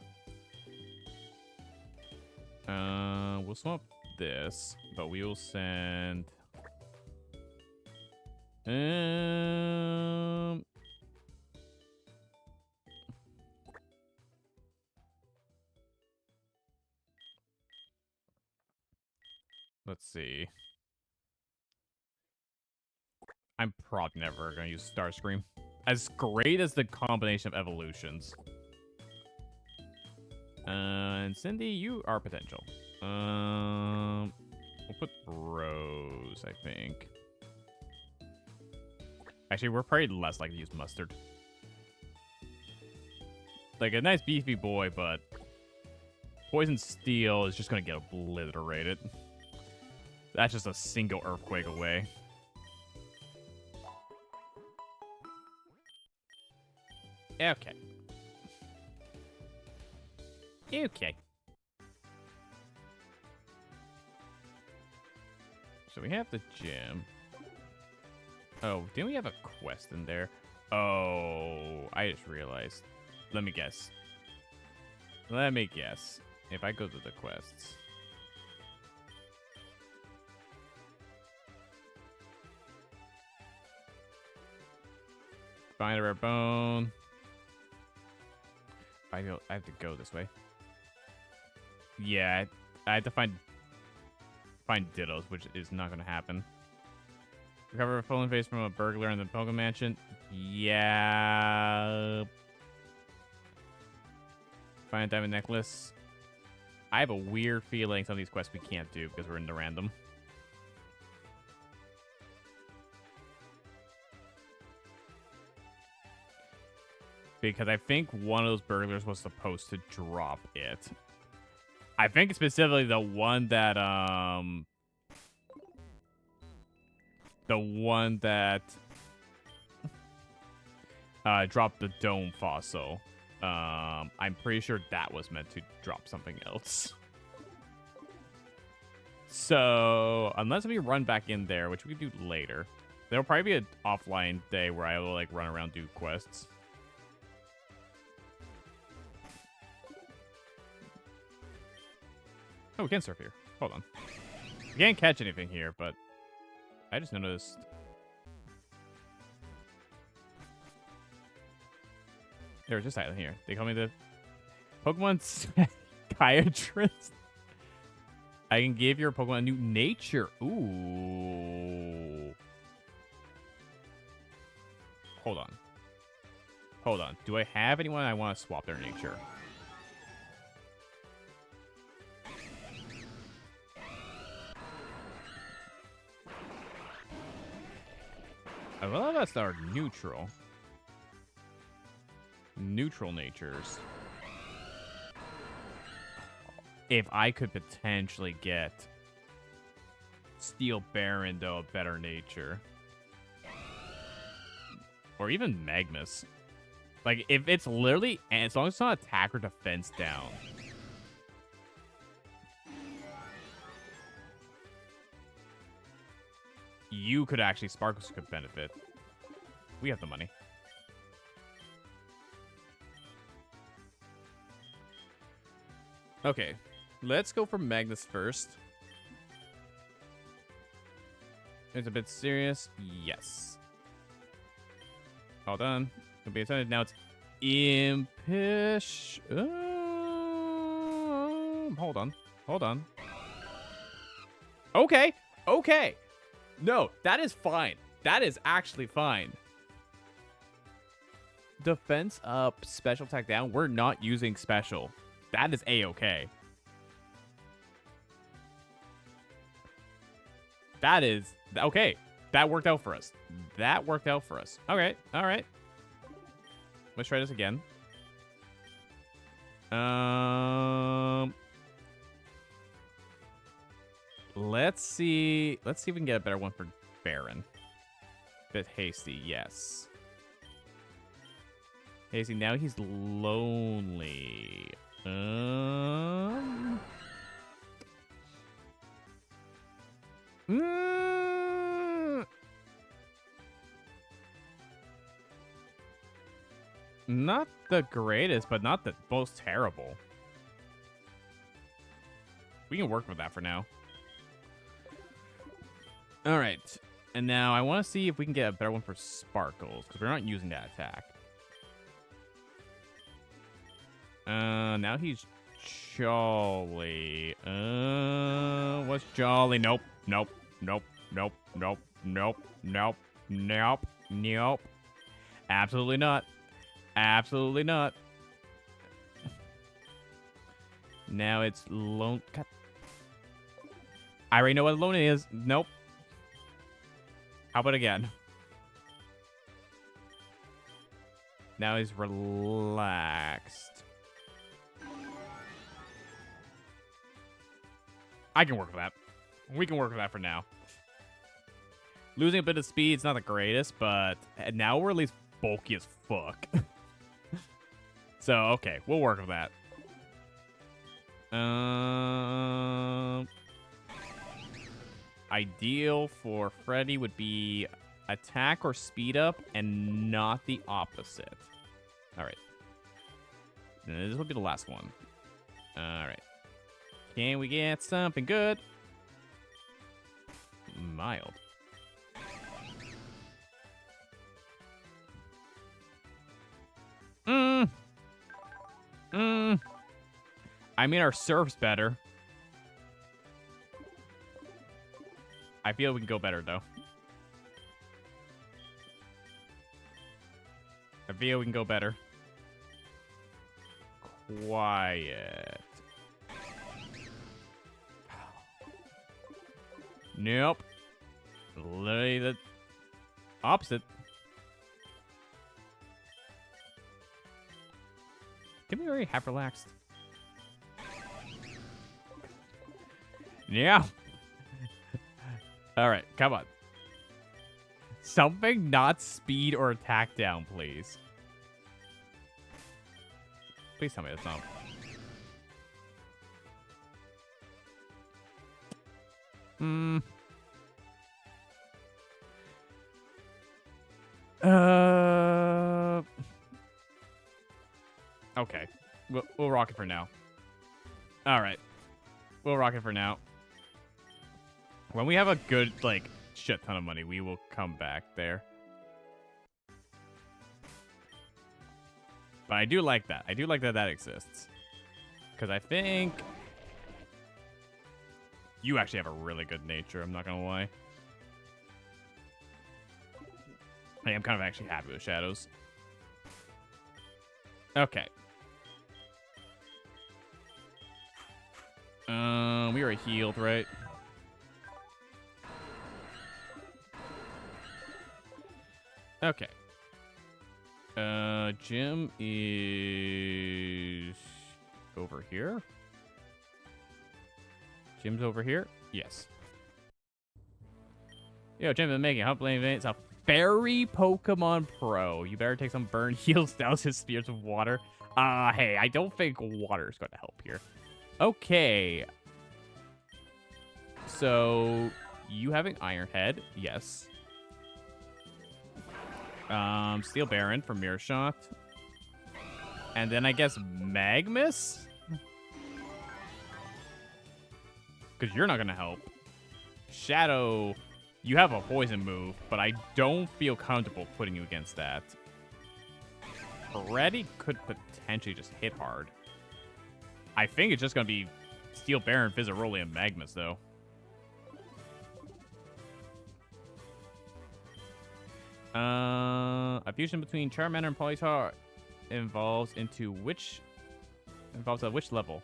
We'll swap this, but we will send... Let's see. I'm probably never going to use Starscream. As great as the combination of evolutions. And Cindy, you are potential. We'll put Rose, I think. Actually, we're probably less likely to use Mustard. Like, a nice beefy boy, but Poison Steel is just going to get obliterated. That's just a single Earthquake away. Okay. Okay. So we have the gym. Oh, didn't we have a quest in there? Oh, I just realized. Let me guess. Let me guess. If I go to the quests. Find a rare bone. I have to go this way. Yeah, I have to find Dittos, which is not going to happen. Recover a fallen face from a burglar in the Pokemon Mansion. Yeah. Find a diamond necklace. I have a weird feeling some of these quests we can't do because we're in the random. Because I think one of those burglars was supposed to drop it. I think specifically the one that, dropped the dome fossil. I'm pretty sure that was meant to drop something else. So, unless we run back in there, which we can do later, there'll probably be an offline day where I will, like, run around do quests. Oh, we can surf here. Hold on. We can't catch anything here, but I just noticed. There's this island here. They call me the Pokemon psychiatrist. I can give your Pokemon a new nature. Ooh. Hold on. Hold on. Do I have anyone I want to swap their nature? I love that's our neutral. Neutral natures. If I could potentially get Steel Baron, though, a better nature. Or even Magnus. Like, if it's literally, and as long as it's not attack or defense down. You could actually, Sparkles could benefit. We have the money. Okay, let's go for Magnus first. It's a bit serious. Yes. All done. Could be attended. Now it's impish. Hold on. Hold on. Okay. Okay. No, that is fine. That is actually fine. Defense up, special attack down. We're not using special. That is A-okay. That is... Okay. That worked out for us. That worked out for us. Okay. All right. Let's try this again. Let's see. Let's see if we can get a better one for Baron. Bit hasty, yes. Hasty, now he's lonely. Not the greatest, but not the most terrible. We can work with that for now. All right. And now I want to see if we can get a better one for Sparkles, because we're not using that attack. Now he's Jolly. What's Jolly? Nope, nope, nope, nope, nope, nope, nope, nope, nope. Absolutely not. Absolutely not. Now it's Lone... God. I already know what Lone is. Nope. How about again? Now he's relaxed. I can work with that. We can work with that for now. Losing a bit of speed is not the greatest, but now we're at least bulky as fuck. So, okay, we'll work with that. Ideal for Freddy would be attack or speed up and not the opposite. All right. This will be the last one. All right. Can we get something good? Mild. I mean, our surf's better. I feel we can go better, though. I feel we can go better. Quiet. Nope. Literally the opposite. Can we already have relaxed? Yeah. All right, come on. Something not speed or attack down, please. Please tell me that's not. Okay. We'll rock it for now. All right. We'll rock it for now. When we have a good, like, shit ton of money, we will come back there. But I do like that. I do like that that exists. Because I think you actually have a really good nature, I'm not going to lie. I am kind of actually happy with Shadows. Okay. We were healed, right? Okay. Jim is over here. Jim's over here? Yes. Yo, Jim been making help Blaine. It's a fairy Pokemon Pro. You better take some burn heals, douse his spears with water. Hey, I don't think water is going to help here. Okay. So, you having Iron Head? Yes. Steel Baron for Mirror Shot. And then I guess Magmus? Because you're not going to help. Shadow, you have a poison move, but I don't feel comfortable putting you against that. Freddy could potentially just hit hard. I think it's just going to be Steel Baron, Fizzaroli, and Magmus, though. A fusion between Charmander and Polytar involves a which level?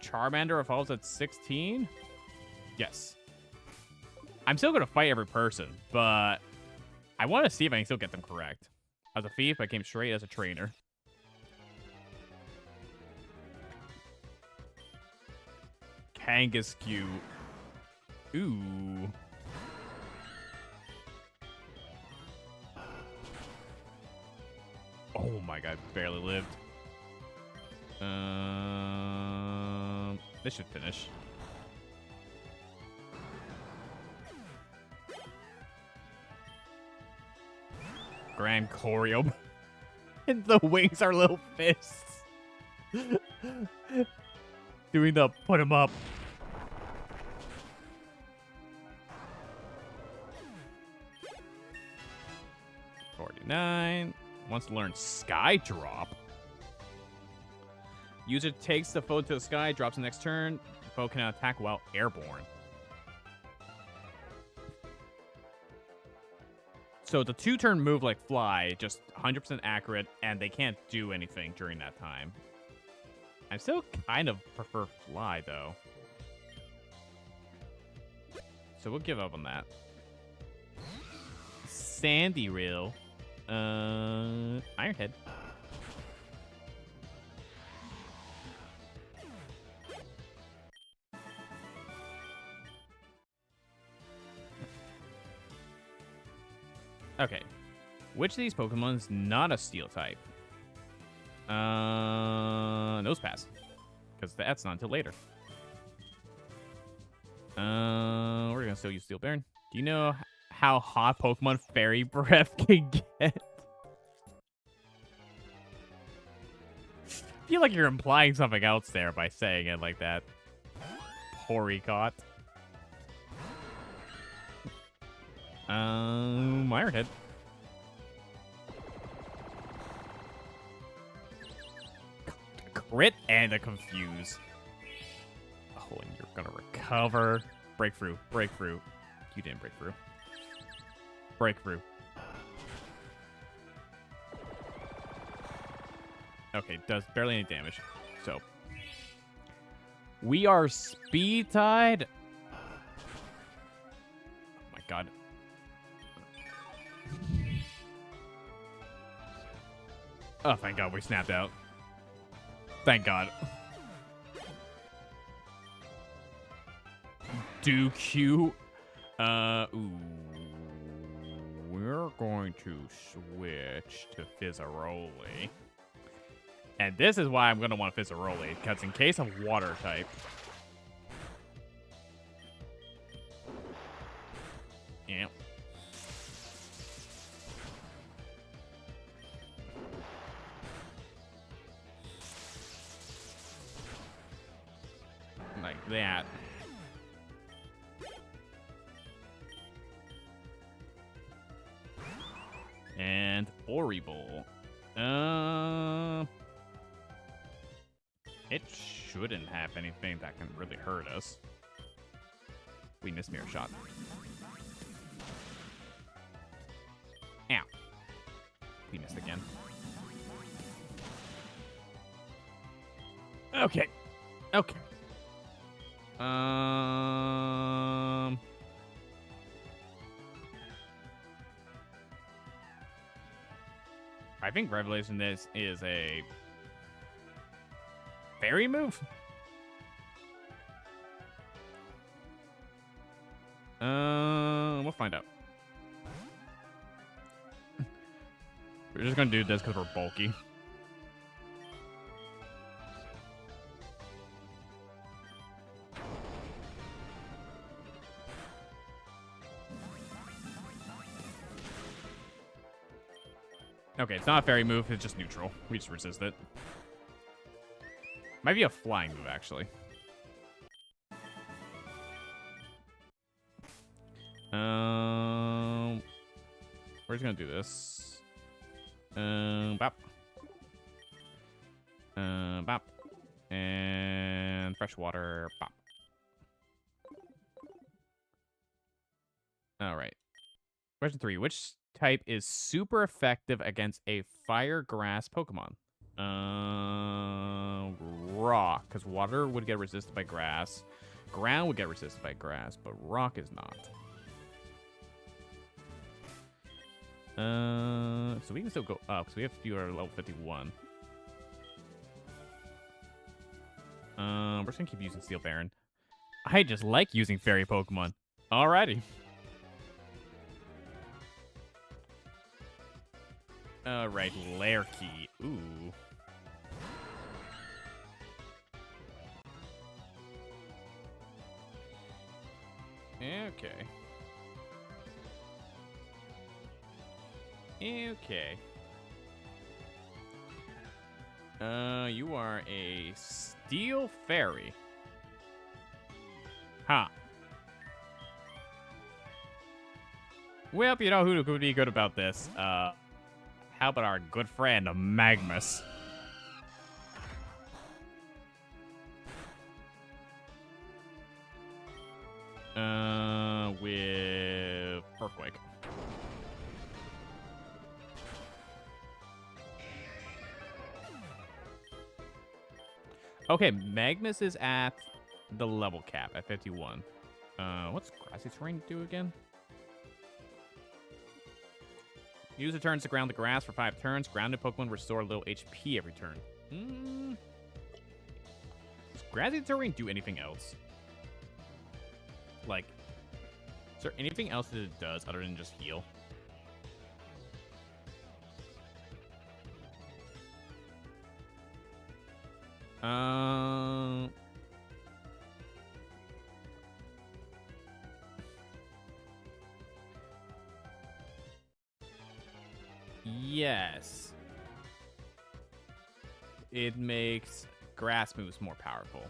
Charmander evolves at 16? Yes. I'm still gonna fight every person, but I want to see if I can still get them correct. As a thief, I came straight as a trainer. Kangaskhu. Ooh. Oh my god, barely lived. This should finish. Grand Choreo. And the wings are little fists. Doing the put him up. $49. Wants to learn Sky Drop. User takes the foe to the sky, drops the next turn. Foe cannot attack while airborne. So the 2-turn move like fly, just 100% accurate, and they can't do anything during that time. I still kind of prefer fly, though. So we'll give up on that. Sandy Reel. Ironhead. Okay. Which of these Pokemon is not a Steel type? Nose Pass. Because that's not until later. We're gonna still use Steel Baron. Do you know how hot Pokemon Fairy Breath can get? I feel like you're implying something else there by saying it like that. Poricott. Ironhead. Crit and a confuse. Oh, and you're gonna recover. Breakthrough. Breakthrough. You didn't break through. Breakthrough. Okay, does barely any damage. So. We are speed tied. Oh my god. Oh, thank god we snapped out. Thank god. Do Q. Ooh. We're going to switch to Fizzaroli. And this is why I'm going to want Fizzaroli, because in case of water type. Yeah. Like that. And Orible. It shouldn't have anything that can really hurt us. We missed Mirror Shot. Ow. We missed again. Okay. Okay. I think Revelation this is a fairy move. We'll find out. We're just gonna do this because we're bulky. Okay, it's not a fairy move, it's just neutral. We just resist it. Might be a flying move, actually. We're just gonna do this. Bop. Bop. And fresh water, bop. Alright. Question 3. Which type is super effective against a fire grass Pokemon? Rock, because water would get resisted by grass. Ground would get resisted by grass, but rock is not. So we can still go up, because we have fewer level 51. We're just gonna keep using Steel Baron. I just like using fairy Pokemon. Alrighty. Alright, Lair Key. Ooh. Okay. Okay. You are a steel fairy. Huh. Well, you know who could be good about this? How about our good friend, Magmus? With Earthquake. Okay, Magmus is at the level cap at 51. What's Grassy Terrain do again? Use the turns to ground the grass for 5 turns. Grounded Pokemon restore a little HP every turn. Does Grassy Terrain do anything else? Like, is there anything else that it does other than just heal? Yes. It makes grass moves more powerful.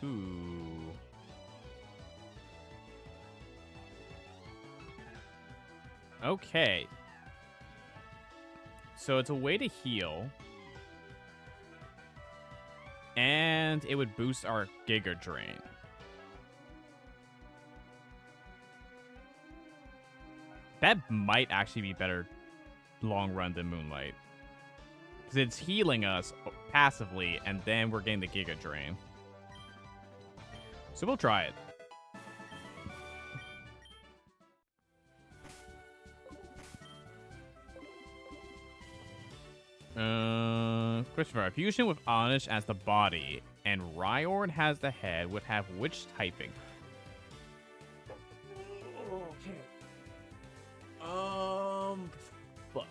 Ooh. Okay. So it's a way to heal. And it would boost our Giga Drain. That might actually be better long run than Moonlight. Because it's healing us passively, and then we're getting the Giga Drain. So we'll try it. Christopher, a fusion with Onish as the body and Rhyhorn has the head would have which typing? Okay. Fuck.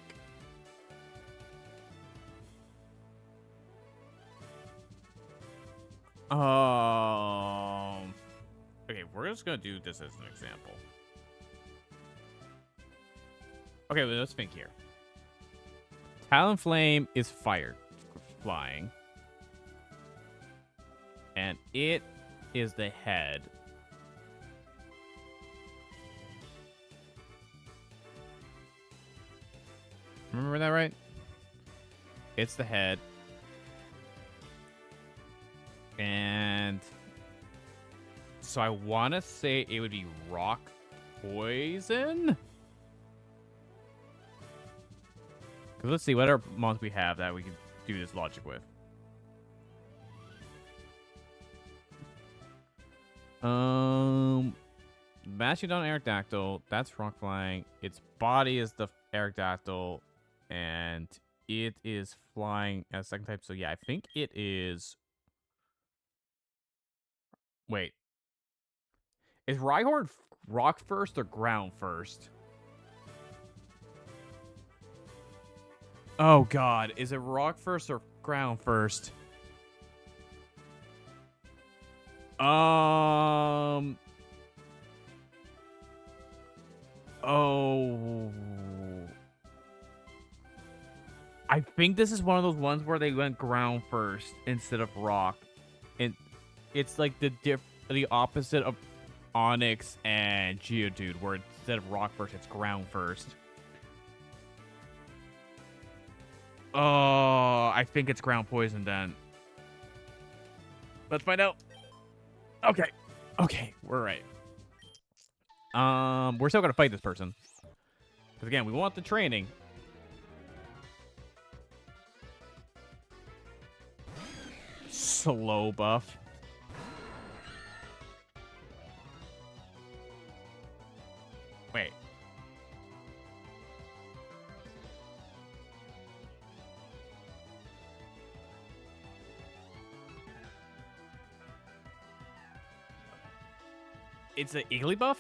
Okay, we're just gonna do this as an example. Okay, well, let's think here. Talonflame is fire flying. And it is the head. Remember that right? It's the head. And so I want to say it would be rock poison. Because let's see what other mons we have that we can do this logic with. Mastodon Aerodactyl, that's rock flying. Its body is the Aerodactyl, and it is flying as second type. So yeah, I think it is. Wait, is Rhyhorn rock first or ground first? Oh god, is it rock first or ground first? Oh. I think this is one of those ones where they went ground first instead of rock. And it's like the opposite of Onyx and Geodude, where instead of rock first, it's ground first. Oh, I think it's ground poison then. Let's find out. Okay. Okay, we're right. We're still gonna fight this person. Because again, we want the training. Slow buff. Wait. It's an Igglybuff?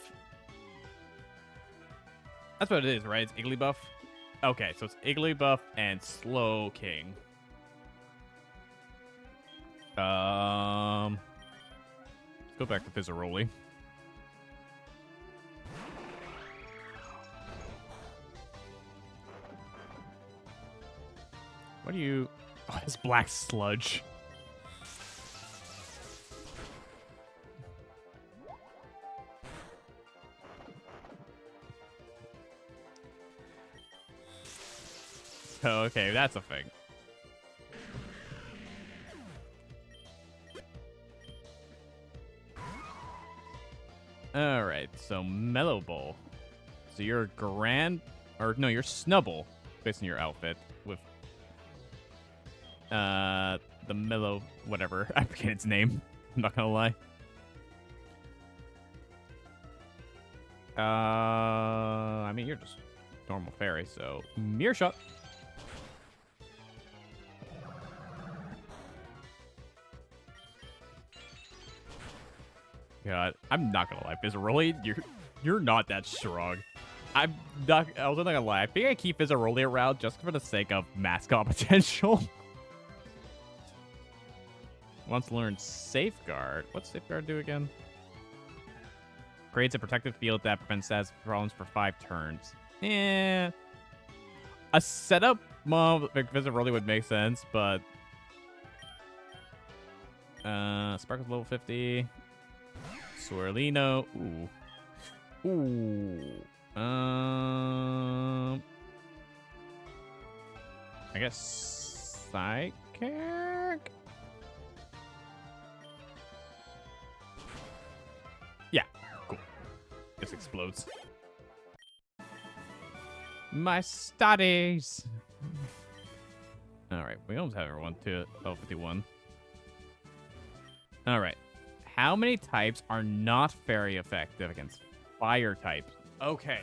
That's what it is, right? It's Igglybuff? Okay, so it's Igglybuff and Slow King. Let's go back to Fizzaroli. What do you... Oh, this black sludge. Oh, okay, that's a thing. Alright, so Mellow Bowl. So you're you're Snubble, based on your outfit, with the Mellow whatever. I forget its name. I'm not gonna lie. I mean, you're just normal fairy, so Mirror Shot. God, I'm not gonna lie, Fizzaroli, you're not that strong. I'm not gonna lie. I think I keep Fizzaroli around just for the sake of mascot potential. Wants to learn Safeguard. What's Safeguard do again? Creates a protective field that prevents status problems for 5 turns. A setup mob like Fizzaroli would make sense, but Sparkle's level 50. Swirlino. Ooh. I guess Psychic? Yeah, cool. This explodes. My studies. Alright, we almost have everyone to level 51. Alright. How many types are not very effective against fire types? Okay.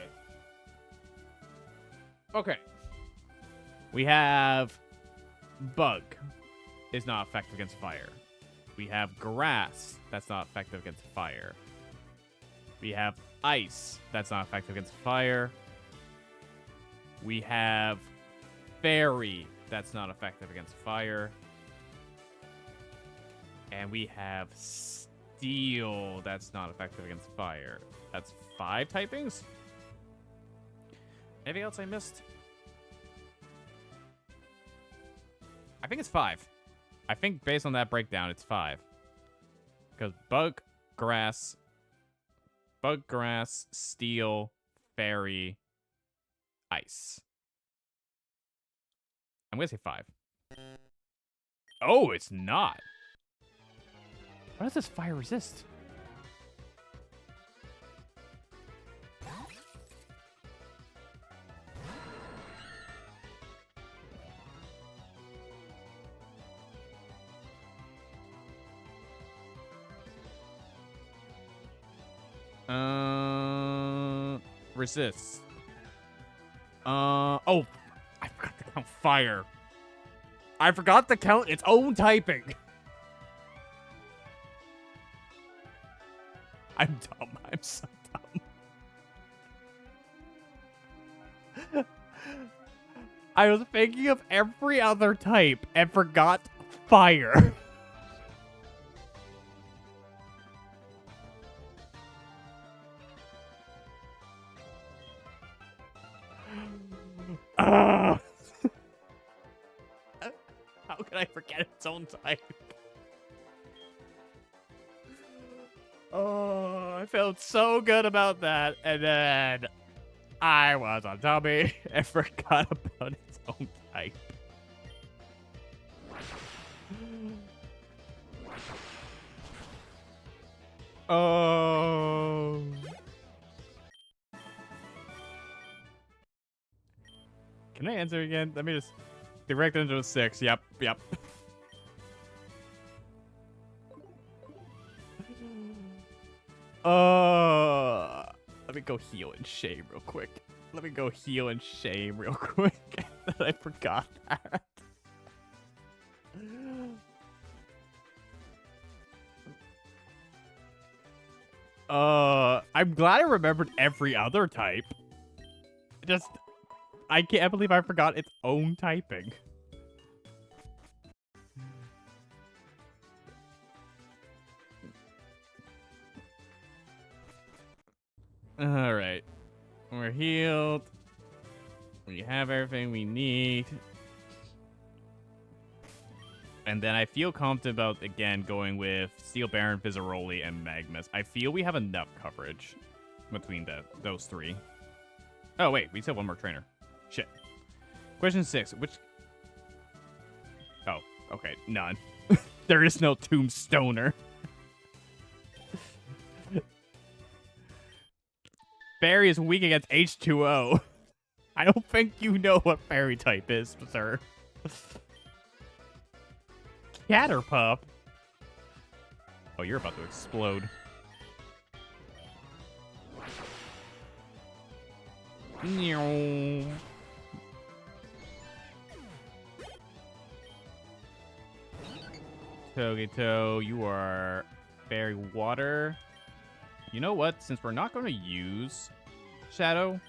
We have Bug. Is not effective against fire. We have Grass. That's not effective against fire. We have Ice. That's not effective against fire. We have Fairy. That's not effective against fire. And we have Steel. That's not effective against fire. That's 5 typings? Anything else I missed? I think it's 5. I think based on that breakdown, it's 5. Because Bug, Grass, Steel, Fairy, Ice. I'm going to say 5. Oh, it's not. What does this fire resist? Resists. Oh, I forgot to count fire. I forgot to count its own typing. I'm dumb. I'm so dumb. I was thinking of every other type and forgot fire. How could I forget its own type? Oh, I felt so good about that, and then I was a dummy and forgot about its own type. Oh. Can I answer again? Let me just... Direct into 6. Yep. Let me go heal in shame real quick. I forgot that. I'm glad I remembered every other type. I can't believe I forgot its own typing. Alright. We're healed. We have everything we need. And then I feel confident about, again, going with Steel Baron, Vizzaroli, and Magmus. I feel we have enough coverage between those three. Oh, wait. We still have one more trainer. Shit. Question 6. Which... Oh, okay. None. There is no Tombstoner. Fairy is weak against H2O. I don't think you know what Fairy type is, sir. Catterpup? Oh, you're about to explode. Togeto, you are Fairy Water. You know what? Since we're not going to use Shadow,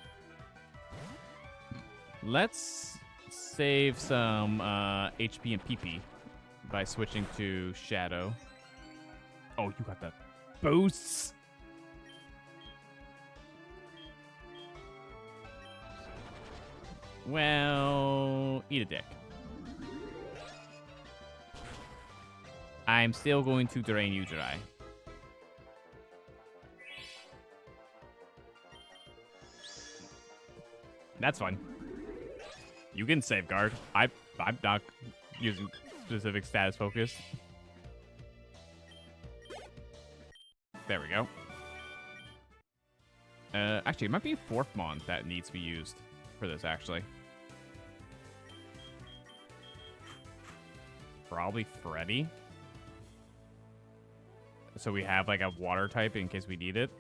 let's save some HP and PP by switching to Shadow. Oh, you got the boosts. Well, eat a dick. I'm still going to drain you dry. That's fine. You can safeguard. I'm not using specific status focus. There we go. Actually, it might be fourth Mon that needs to be used for this, actually. Probably Freddy. So we have, like, a water type in case we need it.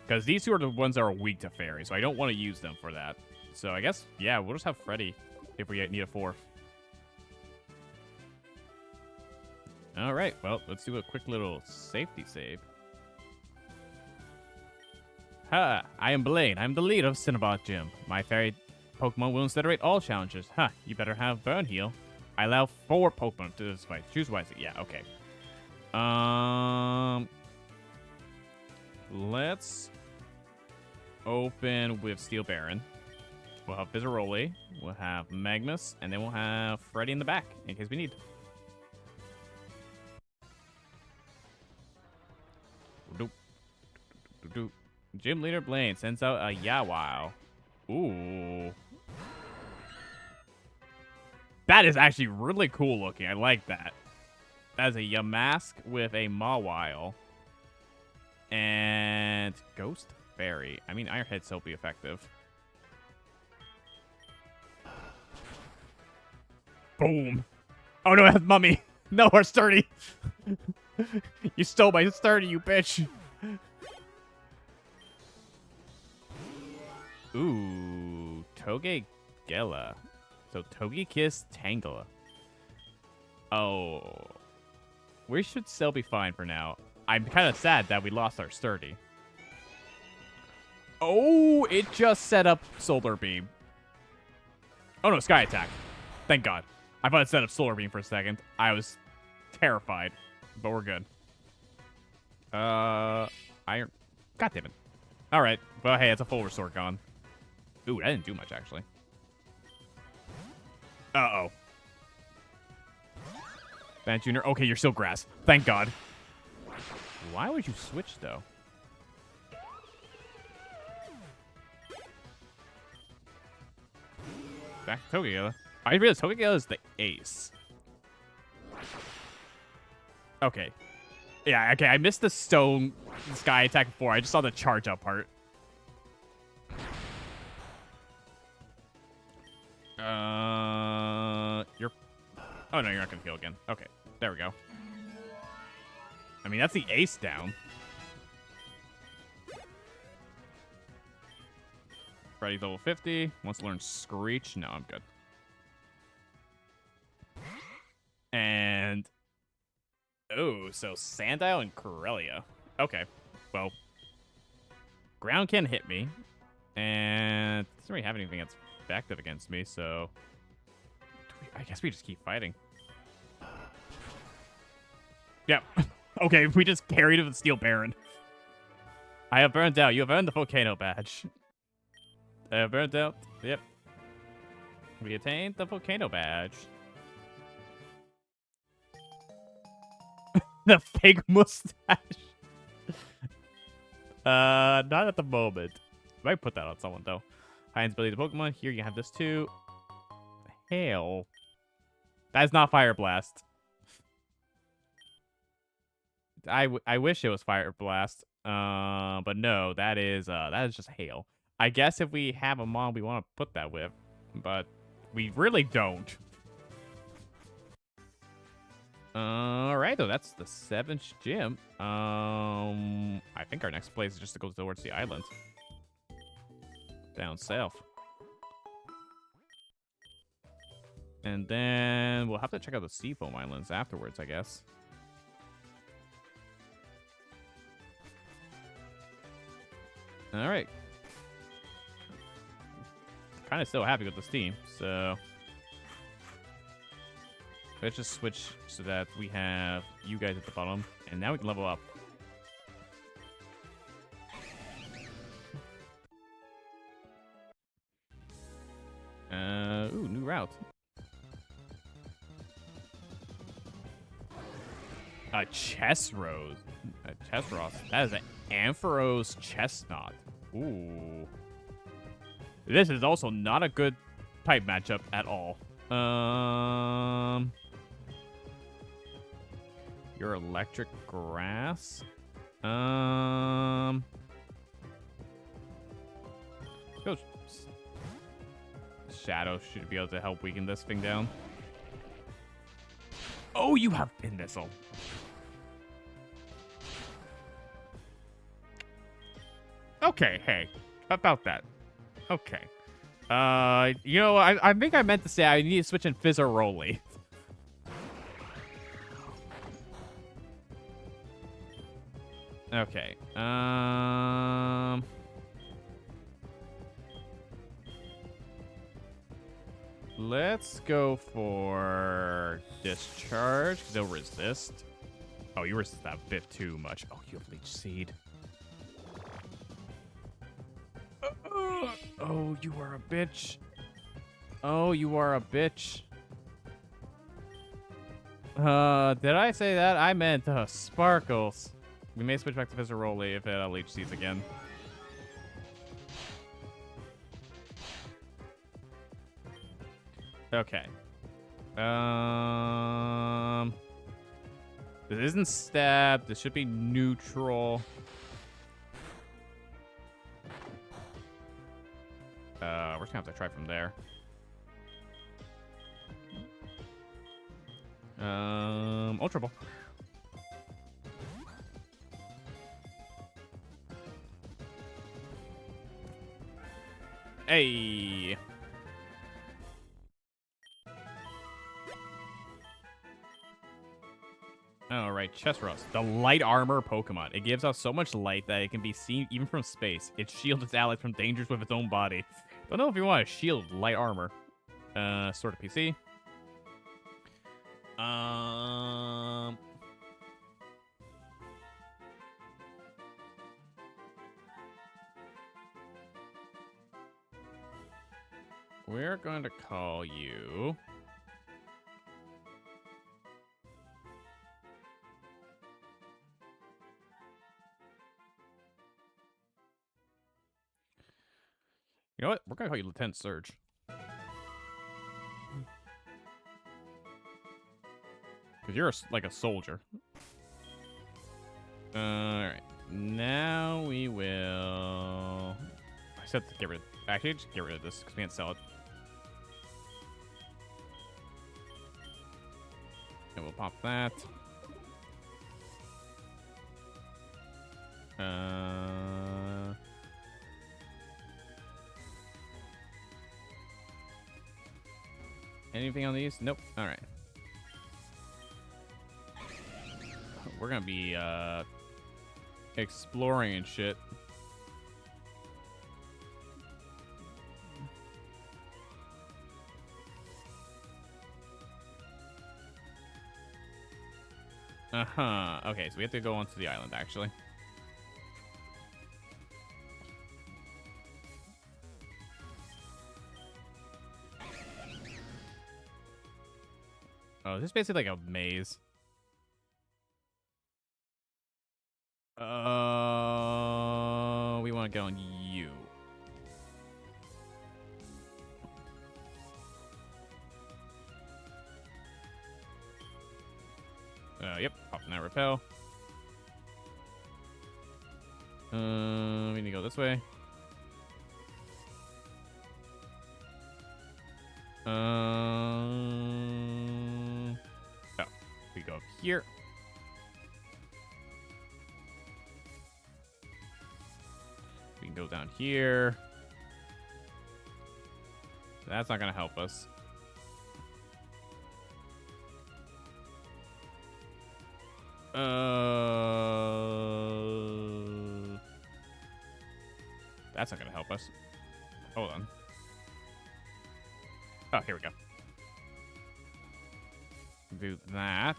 Because these two are the ones that are weak to Fairy, so I don't want to use them for that. So I guess, yeah, we'll just have Freddy if we need a fourth. Alright, well, let's do a quick little safety save. Ha! I am Blaine. I'm the leader of Cinnabon Gym. My Fairy Pokemon will incinerate all challengers. Ha! You better have Burn Heal. I allow 4 Pokemon to this fight. Choose wisely. Yeah, okay. Let's open with Steel Baron. We'll have Vizzaroli. We'll have Magmus. And then we'll have Freddy in the back in case we need. Gym leader Blaine sends out a Yawao. Ooh. That is actually really cool looking. I like that. That's a Yamask with a Mawile. And Ghost Fairy. I mean, Iron Head still be effective. Boom. Oh no, that's Mummy. No, our sturdy. You stole my sturdy, you bitch. Ooh, Togegela. So Togekiss Tangela. Oh. We should still be fine for now. I'm kind of sad that we lost our sturdy. Oh, it just set up Solar Beam. Oh no, Sky Attack. Thank God. I thought it set up Solar Beam for a second. I was terrified, but we're good. Iron. God damn it. All right. Well, hey, it's a full restore gone. Ooh, that didn't do much, actually. Uh-oh. Bant Jr. Okay, you're still grass. Thank God. Why would you switch, though? Back to Togegela. I realized Togegela is the ace. Okay. Yeah, okay, I missed the stone sky attack before. I just saw the charge up part. You're... Oh, no, you're not going to heal again. Okay, there we go. I mean, that's the ace down. Freddy's level 50. Wants to learn Screech. No, I'm good. And... Oh, so Sandile and Corellia. Okay, well... Ground can hit me. And... doesn't really have anything that's effective against me, so... I guess we just keep fighting. Yep. Okay, we just carried him with Steel Baron. I have burned out. You have earned the Volcano Badge. I have burned out. Yep. We attained the Volcano Badge. The fake mustache. Not at the moment. I might put that on someone though. High ability to Pokemon. Here you have this too. Hail. That's not Fire Blast. I wish it was Fire Blast. But no, that is just Hail. I guess if we have a mon we want to put that with, but we really don't. Alright, though, that's the 7th gym. I think our next place is just to go towards the island. Down south. And then we'll have to check out the Seafoam Islands afterwards, I guess. Alright. Kind of still happy with this team, so... Let's just switch so that we have you guys at the bottom. And now we can level up. Ooh, new route. A chest rose. A chest rose. That is an Ampharos chestnut. Ooh. This is also not a good type matchup at all. Your electric grass. Go. Shadow should be able to help weaken this thing down. Oh, you have Pin Missile. Okay, hey, about that. Okay. You know, I think I meant to say I need to switch in Fizzaroli. Okay. Let's go for Discharge, because they'll resist. Oh, you resist that a bit too much. Oh, you have Leech Seed. Oh, you are a bitch. Oh, you are a bitch. Did I say that? I meant Sparkles. We may switch back to Fizzaroli if it Leech Seeds again. Okay. This isn't stab. This should be neutral. We're just gonna have to try from there. Ultra Ball. Hey. Alright, Chest Rust. The light armor Pokemon. It gives out so much light that it can be seen even from space. It shields its allies from dangers with its own body. Don't know if you want to shield light armor. Sort of PC. We're going to call you... You know what? We're going to call you Lieutenant Surge. Because you're like a soldier. Alright. Now we will... I said to get rid of... Actually, just get rid of this because we can't sell it. And we'll pop that. Anything on these? Nope. All right. We're gonna be exploring and shit. Okay, so we have to go onto the island, actually. Oh, this is basically like a maze. We want to get on you. Yep, popping that repel. We need to go this way. Oh, we go up here. We can go down here. That's not gonna help us. That's not gonna help us. Hold on. Oh, here we go. Do that.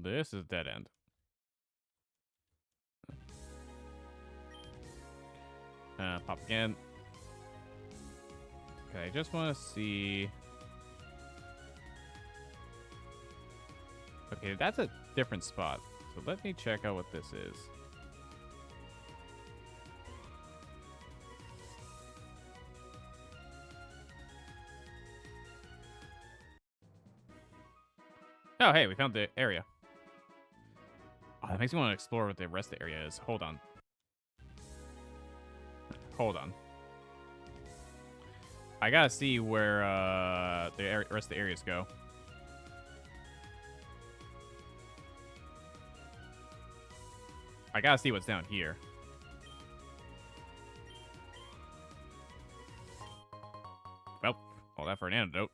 This is dead end. Pop again. Okay, I just want to see. Okay, that's a different spot. So let me check out what this is. Oh, hey, we found the area. Oh, that makes me want to explore what the rest of the area is. Hold on. Hold on. I gotta see where the rest of the areas go. I gotta see what's down here. Well, all that for an antidote.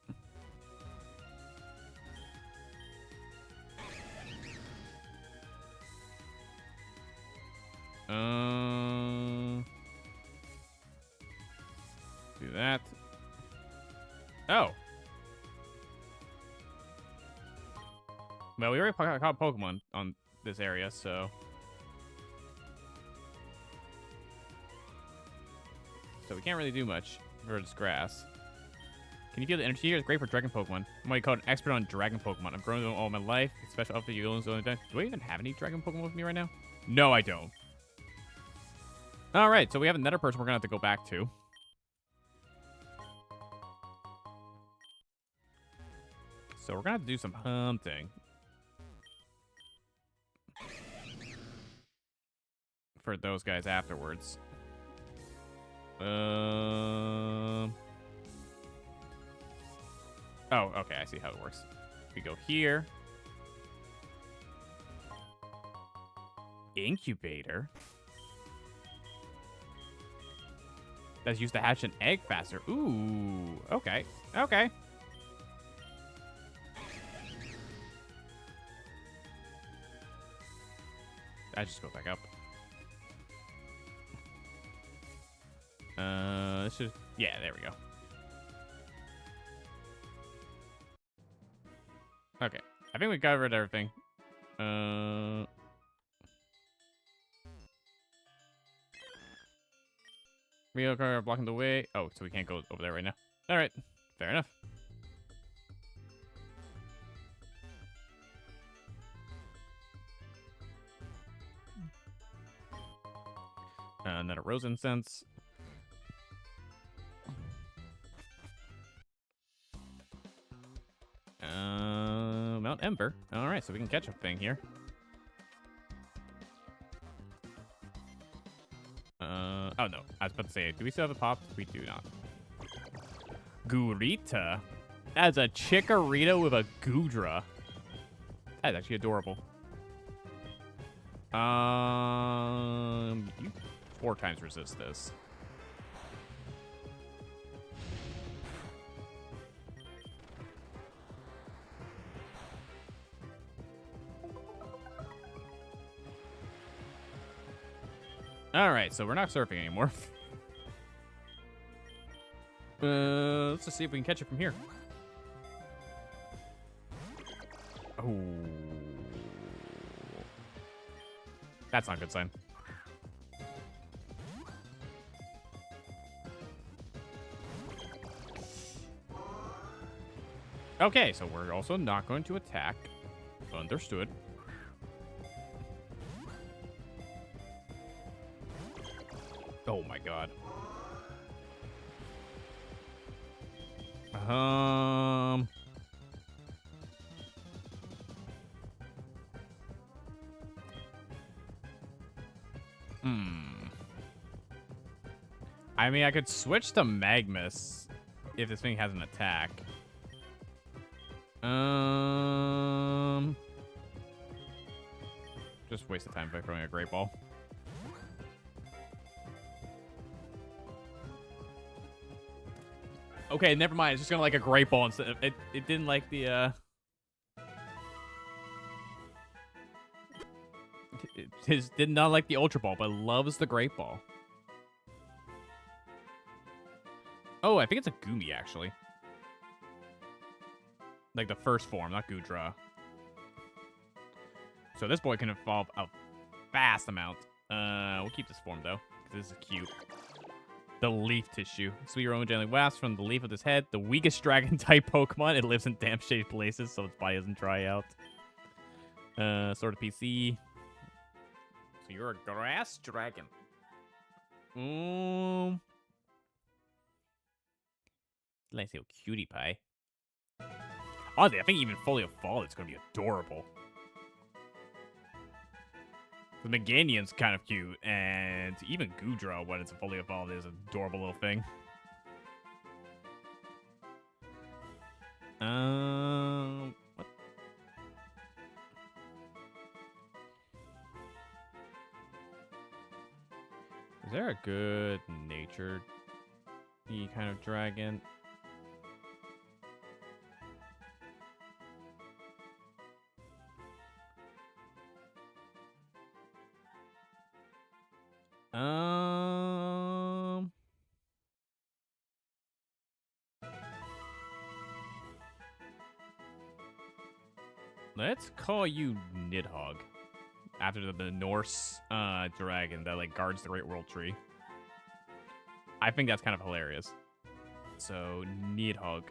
Do that. Oh. Well, we already caught Pokemon on this area, so. So we can't really do much for this grass. Can you feel the energy here? It's great for dragon Pokemon. I'm what you call an expert on dragon Pokemon. I've grown them all my life. Special update you only time. Do I even have any dragon Pokemon with me right now? No, I don't. All right, so we have another person we're gonna have to go back to. So we're gonna have to do some hunting for those guys afterwards. Oh, okay, I see how it works. We go here. Incubator. That's used to hatch an egg faster. Ooh, okay, okay. I just go back up. This should, yeah, there we go. Okay, I think we covered everything. Real car blocking the way. Oh, so we can't go over there right now. All right, fair enough. Another rose incense. Mount Ember. All right, so we can catch a thing here. Oh no, I was about to say, do we still have a pop? We do not. Gurita. That's a Chikorita with a Goodra. That's actually adorable. You 4 times resist this. All right, so we're not surfing anymore. Let's just see if we can catch it from here. Oh, that's not a good sign. Okay, so we're also not going to attack. Understood. Oh my god. I mean, I could switch to Magmus if this thing has an attack. Just waste of time by throwing a Great Ball. Okay, never mind. It's just gonna like a Great Ball instead of, it didn't like the it did not like the Ultra Ball, but loves the Great Ball. Oh, I think it's a Goomy, actually. Like the first form, not Goodra. So this boy can evolve a vast amount. We'll keep this form, though, because this is cute. The Leaf Tissue. Sweet aroma gently wafts from the leaf of this head. The weakest Dragon-type Pokemon. It lives in damp-shaded places, so its body doesn't dry out. Sort of PC. So you're a grass dragon. Nice little cutie pie. Honestly, I think even fully evolved, it's going to be adorable. The Meganium's kind of cute, and even Goodra, when it's fully evolved, is an adorable little thing. What? Is there a good natured kind of dragon? Let's call you Nidhogg. After the Norse dragon that like guards the Great World Tree. I think that's kind of hilarious. So, Nidhogg.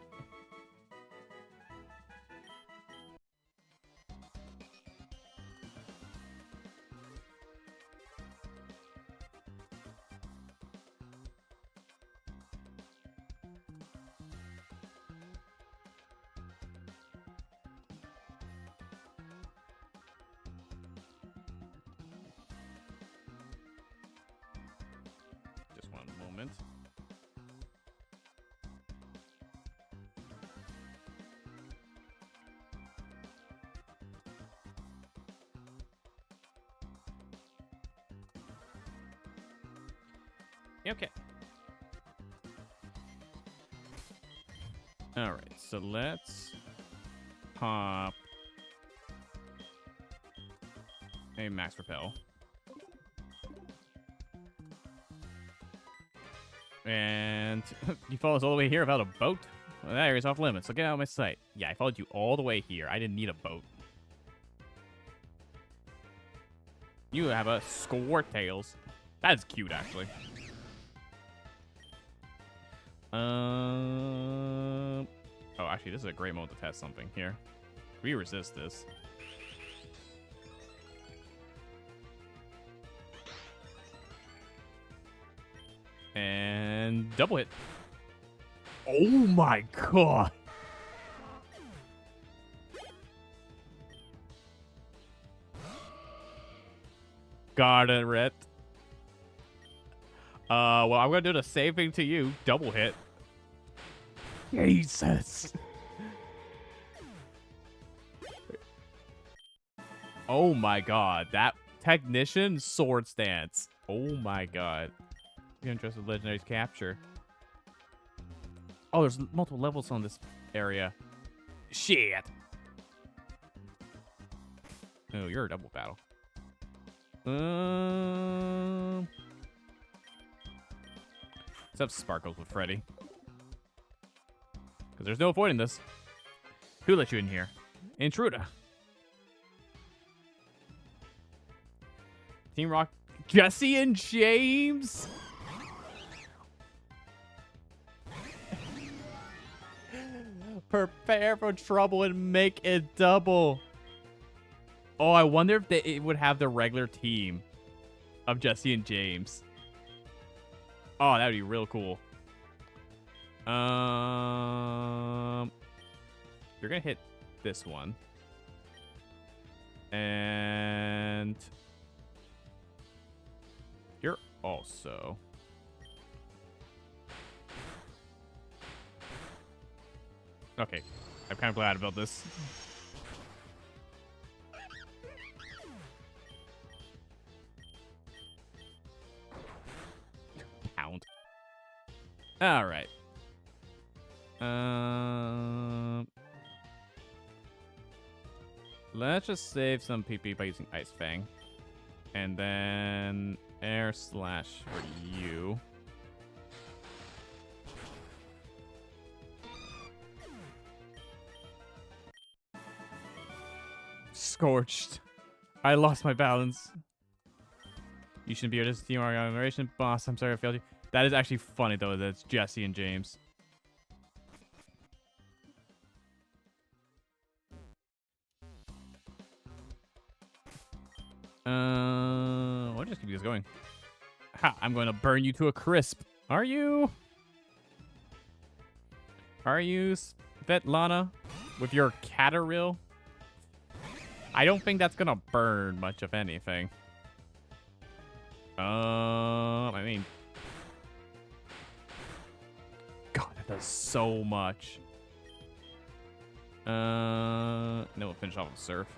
Moment. Okay. All right, so let's pop a Max Repel. And you followed us all the way here without a boat? Well, that area's off limits, so get out of my sight. Yeah, I followed you all the way here. I didn't need a boat. You have a Squirtails. That's cute, actually. Oh, actually, this is a great moment to test something here. We resist this. And double hit. Oh my god. Got it, Ret. Well, I'm gonna do the same thing to you. Double hit. Jesus. Oh my god. That Technician Sword Stance. Oh my god. You're interested in Legendary's capture. Oh, there's multiple levels on this area. Shit. Oh, you're a double battle. Let's have Sparkles with Freddy. Because there's no avoiding this. Who let you in here? Intruder. Team Rock. Jesse and James? Prepare for trouble and make it double. Oh, I wonder if it would have the regular team of Jesse and James. Oh, that would be real cool. You're gonna hit this one. And you're also... Okay, I'm kind of glad about this. Pound. All right. Let's just save some PP by using Ice Fang. And then Air Slash for you. Scorched. I lost my balance. You shouldn't be here. This is team organization. Boss, I'm sorry I failed you. That is actually funny, though. That's Jesse and James. We'll just keep this going. Ha! I'm going to burn you to a crisp. Are you? Are you, Svetlana? With your Cataril? I don't think that's gonna burn much of anything. I mean... God, that does so much. No, we'll finish off with Surf.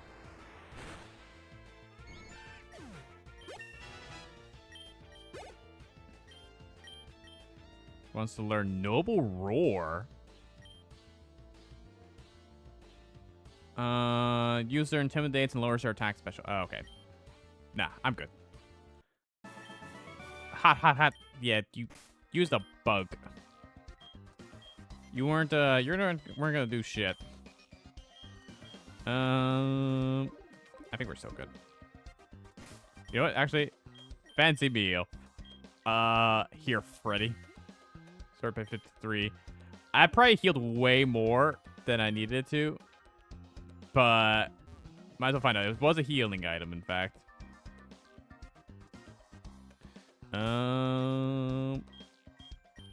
Wants to learn Noble Roar. User intimidates and lowers your attack special. Oh, okay. Nah, I'm good. Hot, hot, hot. Yeah, you used a bug. You weren't weren't gonna do shit. I think we're so good. You know what? Actually, fancy meal. Here, Freddy. Sword pay 53. I probably healed way more than I needed to. But might as well find out. It was a healing item, in fact.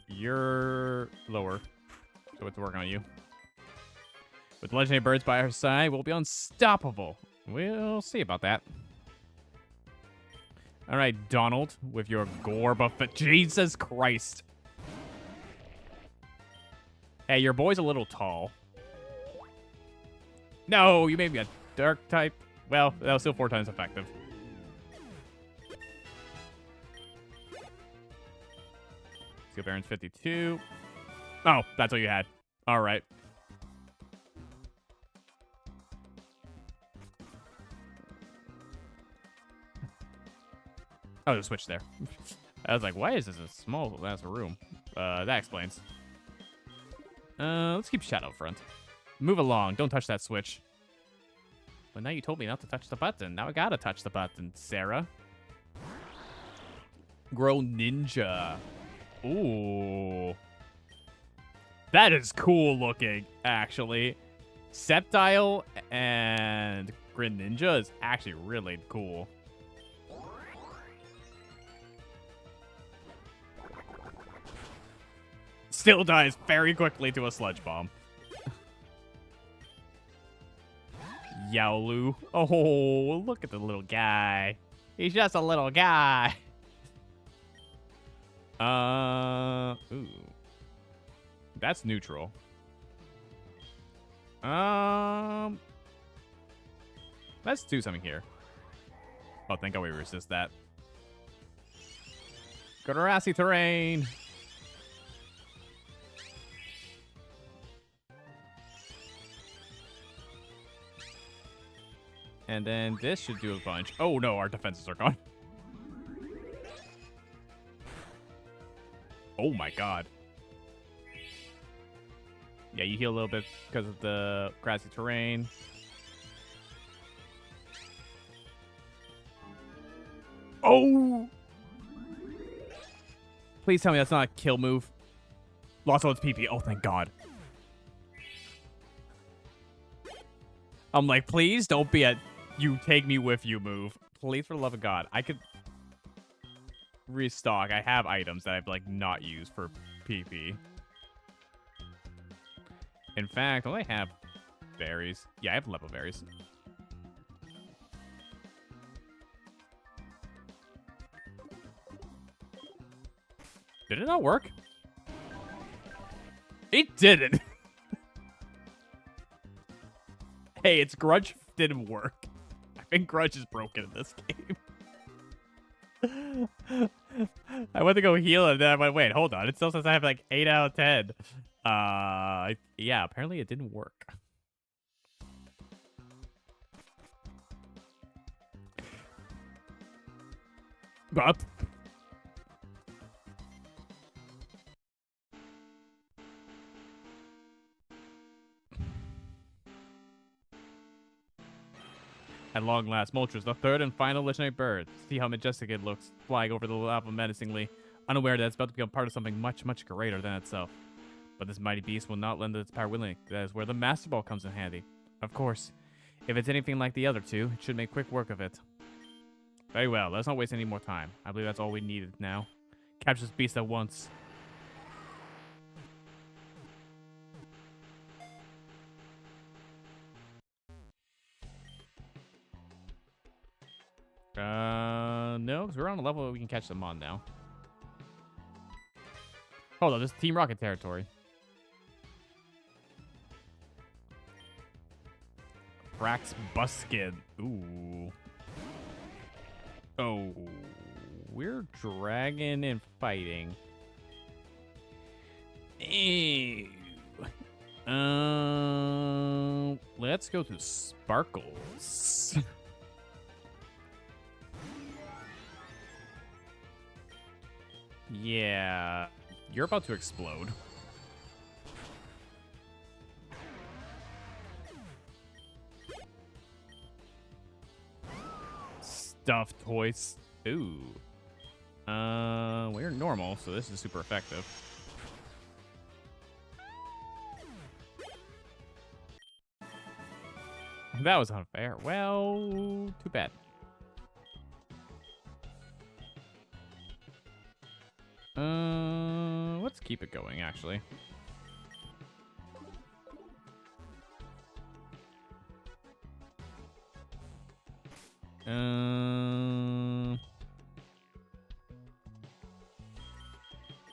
You're lower. So it's working on you. With legendary birds by our side, we'll be unstoppable. We'll see about that. All right, Donald, with your gore buffet. Jesus Christ. Hey, your boy's a little tall. No, you made me a dark type. Well, that was still 4 times effective. Skill Baron's 52. Oh, that's what you had. All right. Oh, there's a switch there. I was like, why is this a small ass room? That explains. Let's keep Shadow front. Move along. Don't touch that switch. But now you told me not to touch the button. Now I gotta touch the button, Sarah. Grow Ninja. Ooh. That is cool looking, actually. Sceptile and Greninja is actually really cool. Still dies very quickly to a Sludge Bomb. Yaolu. Oh, look at the little guy. He's just a little guy. Ooh. That's neutral. Let's do something here. Oh, thank God we resist that. Grassy terrain. And then this should do a bunch. Oh no, our defenses are gone. Oh my God. Yeah, you heal a little bit because of the grassy terrain. Oh! Please tell me that's not a kill move. Lost all its PP. Oh, thank God. I'm like, please don't be a you take me with you move. Please, for the love of God. I could restock. I have items that I've, like, not used for PP. In fact, don't I have berries? Yeah, I have level berries. Did it not work? It didn't. Hey, its grudge didn't work. I think grudge is broken in this game. I went to go heal it, and then I went, wait, hold on. It still says I have like 8 out of 10. Yeah, apparently it didn't work. But at long last, Moltres, the third and final legendary bird. See how majestic it looks, flying over the lava menacingly, unaware that it's about to become part of something much, much greater than itself. But this mighty beast will not lend its power willingly. That is where the Master Ball comes in handy. Of course, if it's anything like the other two, it should make quick work of it. Very well, let's not waste any more time. I believe that's all we needed now. Capture this beast at once. No, because we're on a level where we can catch them on now. Hold on, this is Team Rocket territory. Brax Buskin. Ooh. Oh. We're dragging and fighting. Ew. Let's go to Sparkles. Yeah. You're about to explode. Stuffed toys. Ooh. We're normal, so this is super effective. That was unfair. Well, too bad. Let's keep it going, actually.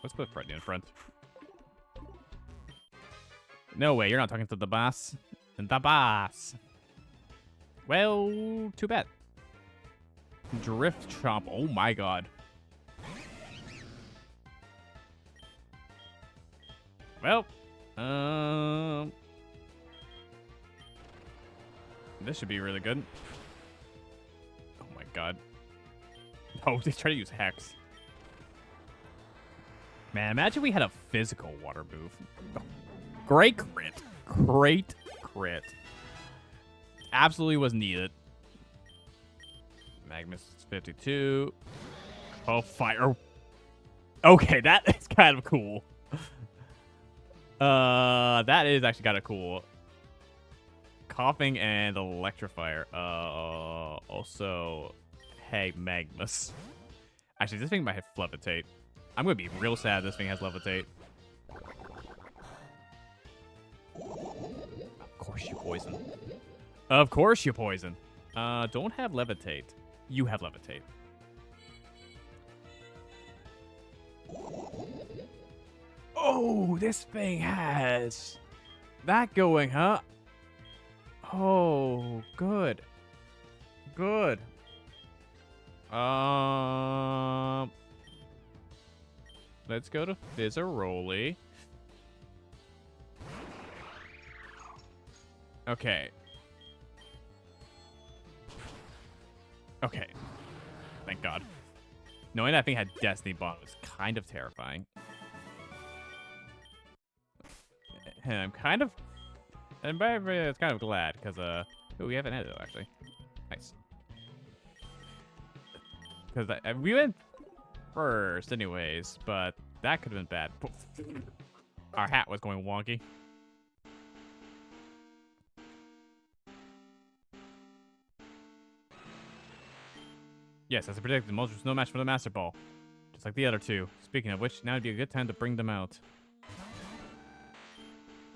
Let's put Freddy in front. No way, you're not talking to the boss. The boss. Well, too bad. Drift Chomp. Oh my god. Well, this should be really good. Oh my god. Oh, they try to use Hex. Man, imagine we had a physical water move. Oh, great crit. Great crit. Absolutely was needed. Magnus 52. Oh, fire. Okay, that is kind of cool. That is actually kind of cool. Coughing and Electrifier. Also, hey, Magnus. Actually, this thing might have Levitate. I'm gonna be real sad this thing has Levitate. Of course you poison. Of course you poison. Don't have Levitate. You have Levitate. Oh, this thing has that going, huh? Oh, good. Good. Let's go to Fizzaroli. Okay. Okay. Thank God. Knowing that thing had Destiny Bond was kind of terrifying. And I'm kind of... And by the way, it's kind of glad, because, oh, we have an edit, actually. Nice. Because we went first anyways, but that could have been bad. Our hat was going wonky. Yes, as I predicted, the Moltres was no match for the Master Ball. Just like the other two. Speaking of which, now would be a good time to bring them out.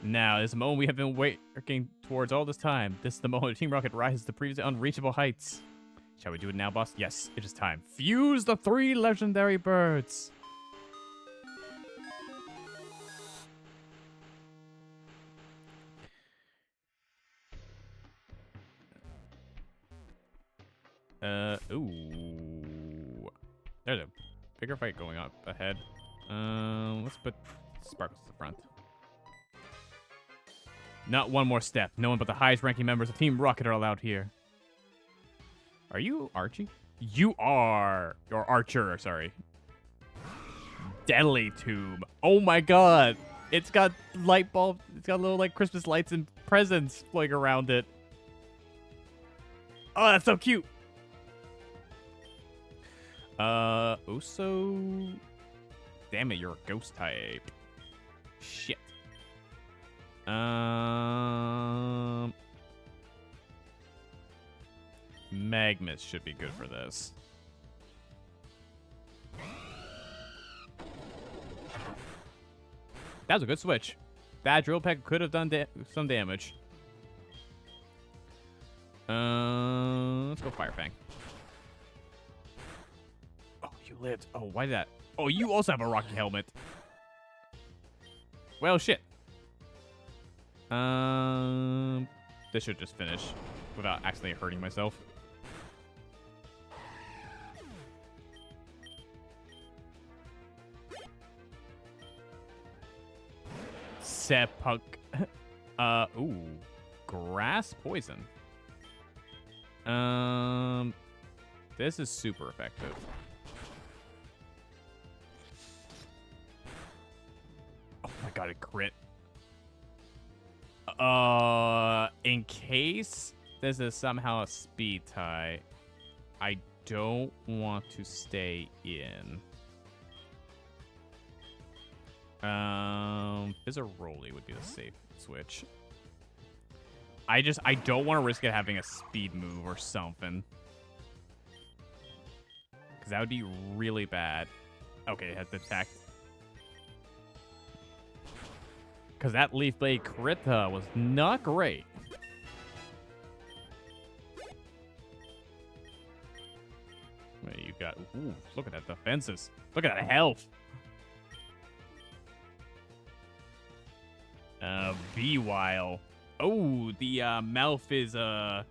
Now, this is the moment we have been working towards all this time. This is the moment Team Rocket rises to previously unreachable heights. Shall we do it now, boss? Yes, it is time. Fuse the 3 legendary birds! Ooh. There's a bigger fight going up ahead. Let's put Sparkles to the front. Not one more step. No one but the highest ranking members of Team Rocket are allowed here. Are you Archie? You are. You're Archer, sorry. Deadly Tube. Oh my god. It's got light bulb. It's got little like Christmas lights and presents floating around it. Oh, that's so cute. Also, damn it, you're a ghost type. Shit. Magmus should be good for this. That was a good switch. That drill peck could have done some damage. Let's go Fire Fang. Oh, you lived. Oh, why did that? Oh, you also have a Rocky helmet. Well, shit. This should just finish without accidentally hurting myself. Sepunk. Ooh. Grass poison. This is super effective. Oh my god, it crit. In case this is somehow a speed tie, I don't want to stay in. Fizzaroli would be the safe switch. I don't want to risk it having a speed move or something. Because that would be really bad. Okay, it has to attack. Because that Leaf Blade crit was not great. Wait, you got... Ooh, look at that defenses. Look at that health. Beewile. Oh, the mouth is that's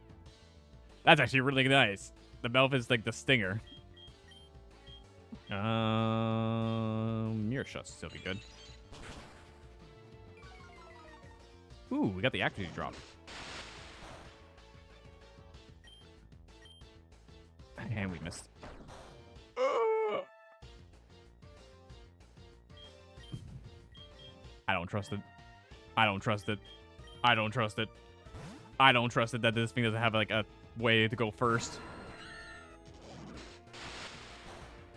actually really nice. The mouth is like the stinger. Mirror Shot still be good. Ooh, we got the accuracy drop. And we missed. I don't trust it. I don't trust it. I don't trust it. I don't trust it that this thing doesn't have like a way to go first.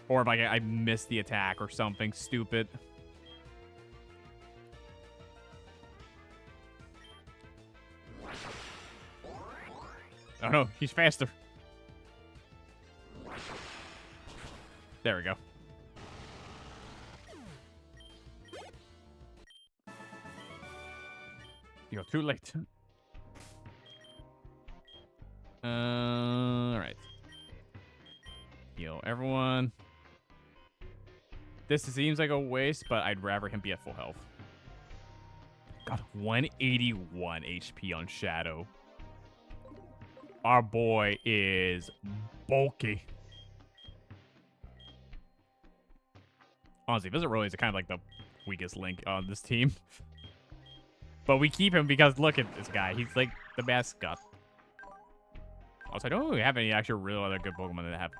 Or if I missed the attack or something stupid. Oh no, he's faster. There we go. You're too late. Alright. Heal everyone. This seems like a waste, but I'd rather him be at full health. Got 181 HP on Shadow. Our boy is bulky. Honestly, Fizzaroli is kind of like the weakest link on this team. But we keep him because look at this guy. He's like the mascot. Also, I don't really have any actual real other good Pokemon that have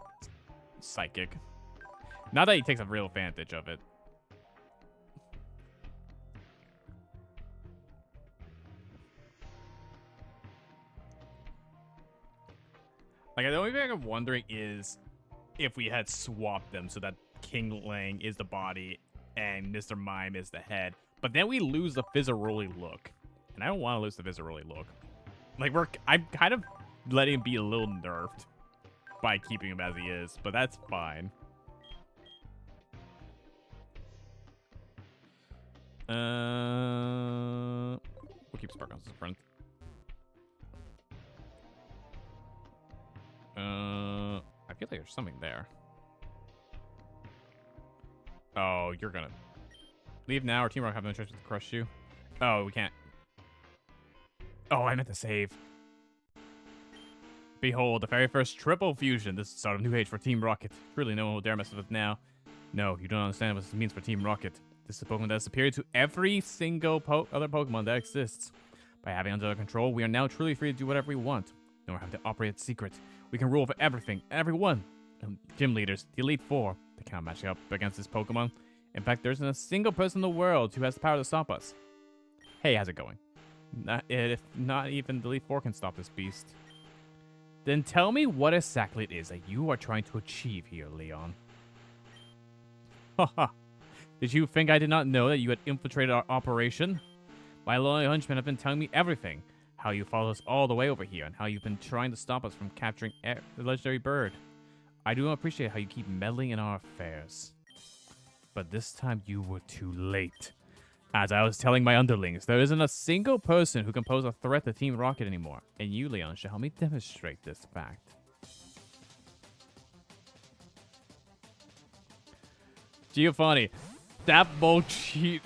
Psychic. Not that he takes a real advantage of it. Like, the only thing I'm wondering is if we had swapped them so that King Lang is the body and Mr. Mime is the head. But then we lose the Fizzaroli look. And I don't want to lose the Fizzaroli look. Like, I'm kind of letting him be a little nerfed. by keeping him as he is, but that's fine. We'll keep Sparkles in front. I feel like there's something there. Oh, you're gonna leave now, or Team Rocket have no choice but to crush you. Oh, we can't. Oh, I meant to save. Behold, the very first triple fusion. This is the start of a new age for Team Rocket. Truly, no one will dare mess with it now. No, you don't understand what this means for Team Rocket. This is a Pokemon that is superior to every single other Pokemon that exists. By having under control, we are now truly free to do whatever we want. No more having to operate in secret. We can rule over everything, everyone. Gym leaders, the Elite Four, they cannot match up against this Pokemon. In fact, there isn't a single person in the world who has the power to stop us. Hey, how's it going? If not even the Elite Four can stop this beast. Then tell me what exactly it is that you are trying to achieve here, Leon. Haha. Did you think I did not know that you had infiltrated our operation? My loyal henchmen have been telling me everything. How you followed us all the way over here, and how you've been trying to stop us from capturing the legendary bird. I do appreciate how you keep meddling in our affairs. But this time you were too late. As I was telling my underlings, there isn't a single person who can pose a threat to Team Rocket anymore. And you, Leon, should help me demonstrate this fact. Giovanni, that bullshit.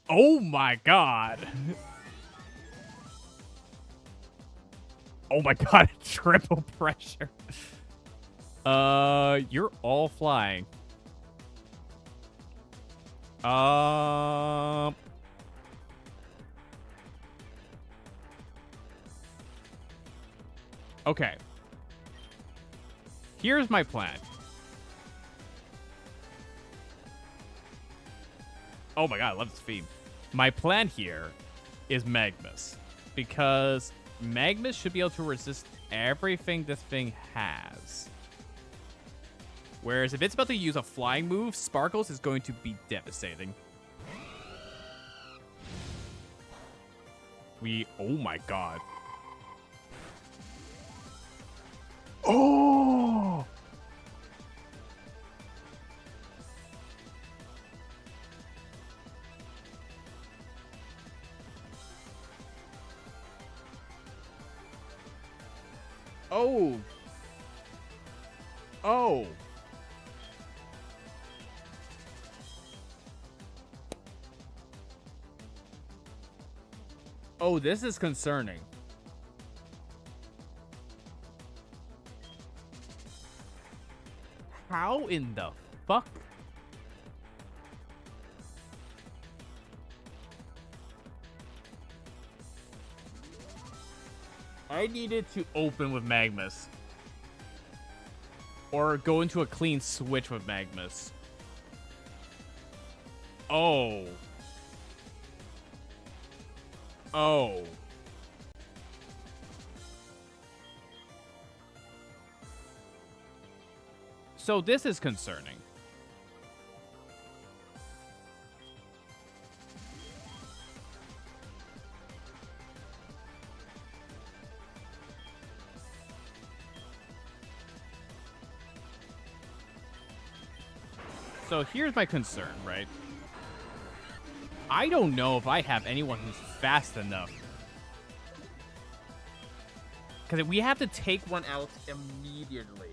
Oh my god. Oh my god, triple pressure. You're all flying. Okay. Here's my plan. Oh my god, I love this theme. My plan here is Magmus. Because Magmus should be able to resist everything this thing has. Whereas if it's about to use a flying move, Sparkles is going to be devastating. Oh my god. Oh! Oh! Oh! Oh, this is concerning. How in the fuck? I needed to open with Magmus. Or go into a clean switch with Magmus. Oh. Oh. So this is concerning. So here's my concern, right? I don't know if I have anyone who's fast enough. Because we have to take one out immediately.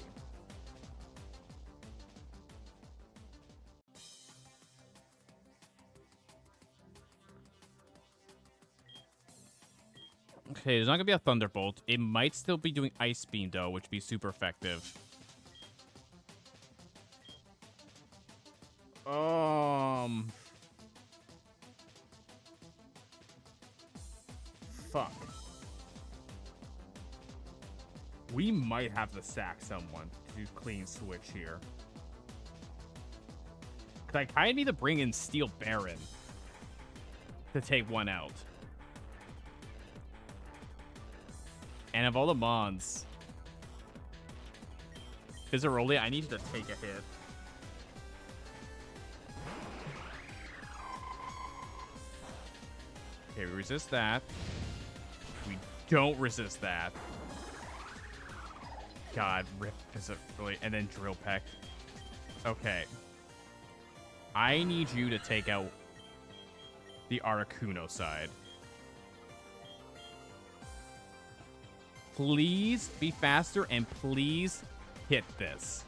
Okay, there's not going to be a Thunderbolt. It might still be doing Ice Beam, though, which would be super effective. Fuck. We might have to sack someone to clean switch here. Because I kind of need to bring in Steel Baron to take one out. And of all the Mons, Fizzaroli, I need to take a hit. Okay, we resist that. We don't resist that. God, Rip is a really... And then Drill Peck. Okay. I need you to take out the Articuno side. Please be faster and please hit this.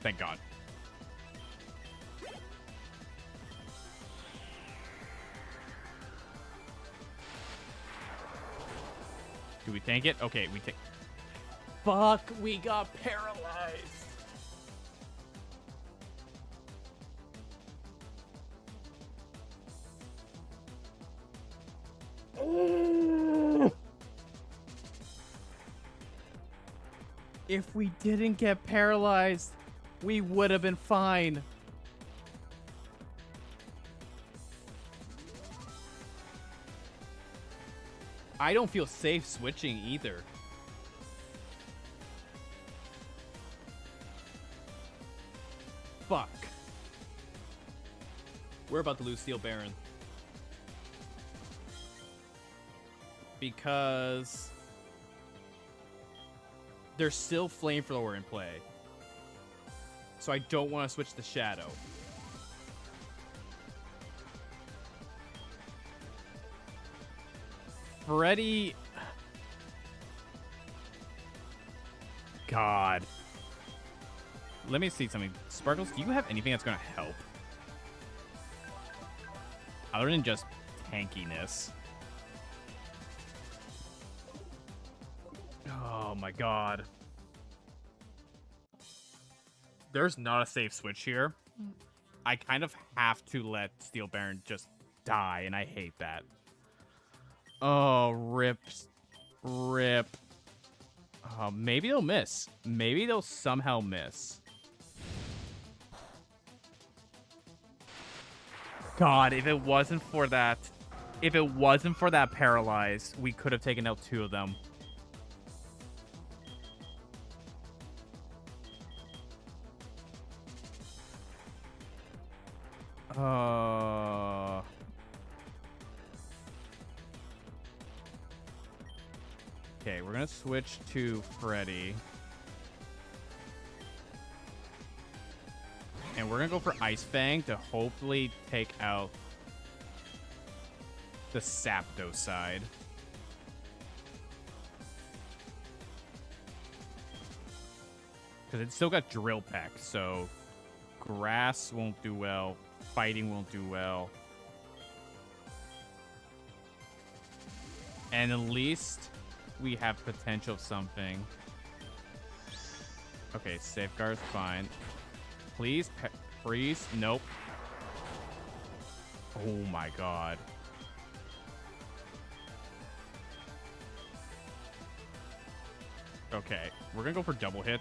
Thank God. Do we tank it? Okay, we take... Fuck, we got paralyzed. If we didn't get paralyzed, we would have been fine. I don't feel safe switching either. Fuck. We're about to lose Steel Baron. Because there's still Flamethrower in play. So I don't want to switch to Shadow. Freddy... God. Let me see something. Sparkles, do you have anything that's going to help? Other than just tankiness. Oh my God. There's not a safe switch here. I kind of have to let Steel Baron just die, and I hate that. Oh, rip. Rip. Maybe they'll miss. Maybe they'll somehow miss. God, if it wasn't for that... If it wasn't for that paralyze, we could have taken out 2 of them. Okay, we're gonna switch to Freddy. And we're gonna go for Ice Fang to hopefully take out the Zapdos side. Because it's still got Drill Peck, so Grass won't do well. Fighting won't do well. And at least we have potential of something. Okay, Safeguard's fine. Please, freeze. Nope. Oh my God. Okay, we're gonna go for double hit.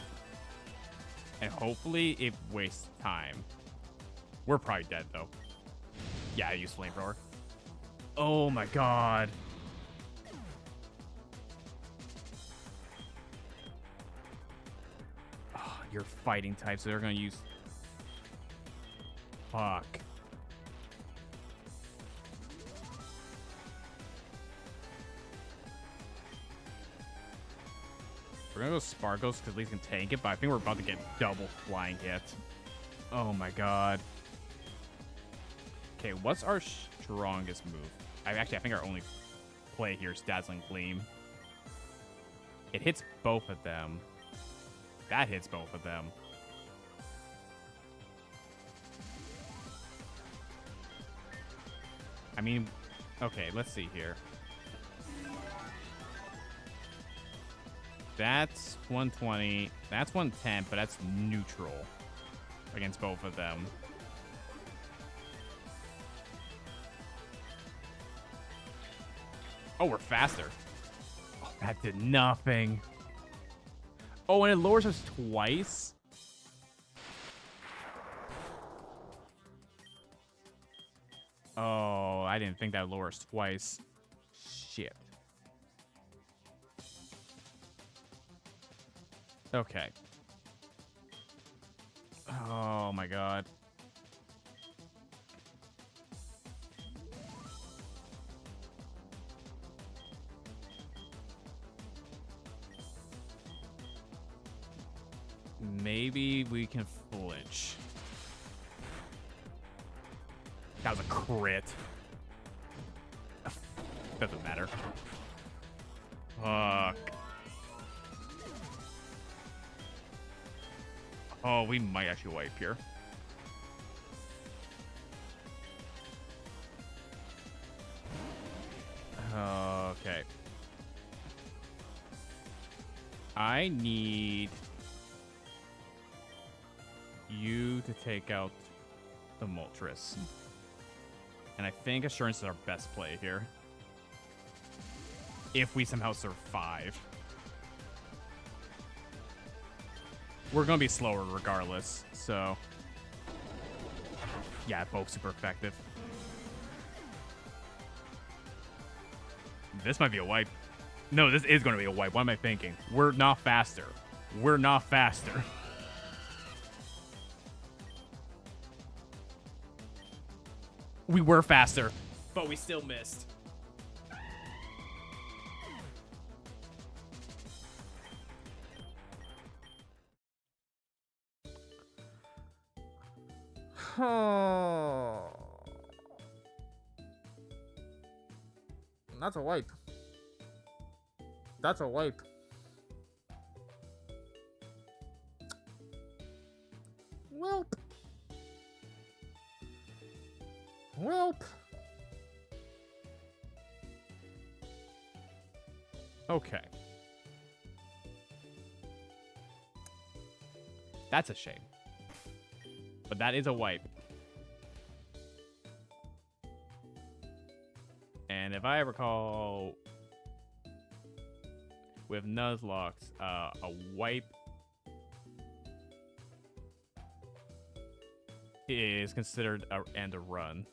And hopefully it wastes time. We're probably dead, though. Yeah, I used Flamethrower. Oh, my God. Oh, you're fighting types, so they're going to use... Fuck. We're going to go Sparkles, because at least we can tank it, but I think we're about to get double flying hit. Oh, my God. Okay, what's our strongest move? I think our only play here is Dazzling Gleam. It hits both of them. That hits both of them. I mean, okay, let's see here. That's 120. That's 110, but that's neutral against both of them. Oh, we're faster. Oh, that did nothing. Oh, and it lowers us twice? Oh, I didn't think that would lower us twice. Shit. Okay. Oh, my God. Maybe we can flinch. That was a crit. Doesn't matter. Fuck. Oh, we might actually wipe here. Okay. I need you to take out the Moltres. And I think Assurance is our best play here. If we somehow survive. We're going to be slower regardless, so... Yeah, both super effective. This might be a wipe. No, this is going to be a wipe. What am I thinking? We're not faster. We're not faster. We were faster, but we still missed. That's a wipe. That's a wipe. Welp. Welp. Okay. That's a shame. But that is a wipe. And if I recall, with Nuzlocke, a wipe is considered a end of run.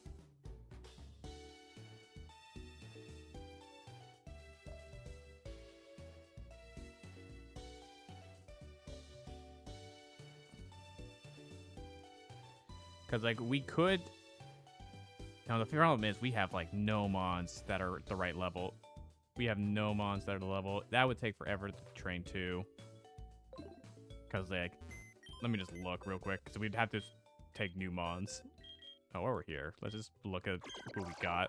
Because, like, we could... Now, the problem is we have, like, no mons that are at the right level. We have no mons that are the level. That would take forever to train, too. Because, like... Let me just look real quick. So we'd have to take new mons. Oh, while we're here, let's just look at who we got.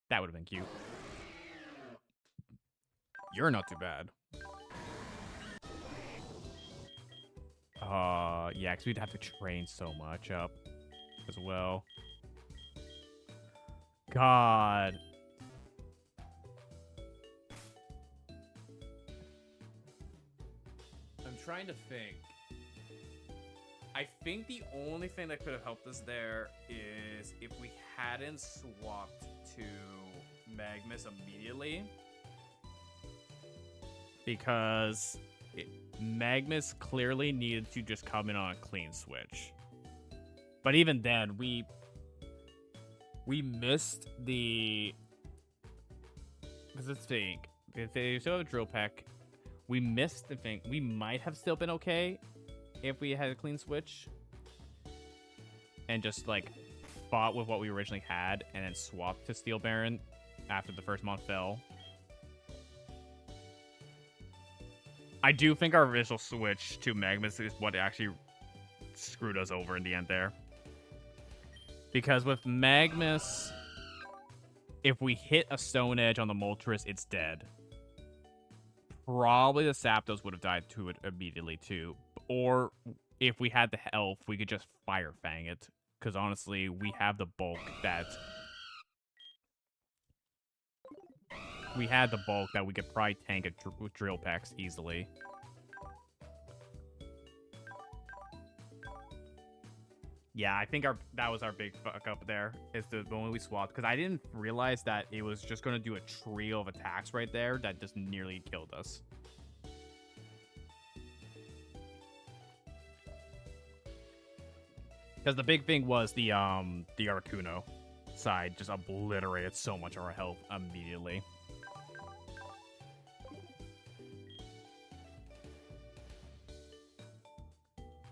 That would have been cute. You're not too bad. Yeah, because we'd have to train so much up as well. God. I'm trying to think. I think the only thing that could have helped us there is if we hadn't swapped to Magmus immediately. Because... Magmus clearly needed to just come in on a clean switch. But even then, we missed the... Because let's think. If they still have a drill pack, we missed the thing. We might have still been okay if we had a clean switch. And just, like, fought with what we originally had and then swapped to Steel Baron after the first month fell. I do think our initial switch to Magmus is what actually screwed us over in the end there. Because with Magmus, if we hit a Stone Edge on the Moltres, it's dead. Probably the Zapdos would have died to it immediately too. Or if we had the health, we could just Fire Fang it. Because honestly, we have the bulk that... We had the bulk that we could probably tank it with drill packs easily. Yeah, I think that was our big fuck up there, is the moment we swapped. Because I didn't realize that it was just going to do a trio of attacks right there that just nearly killed us. Because the big thing was the Articuno side just obliterated so much of our health immediately.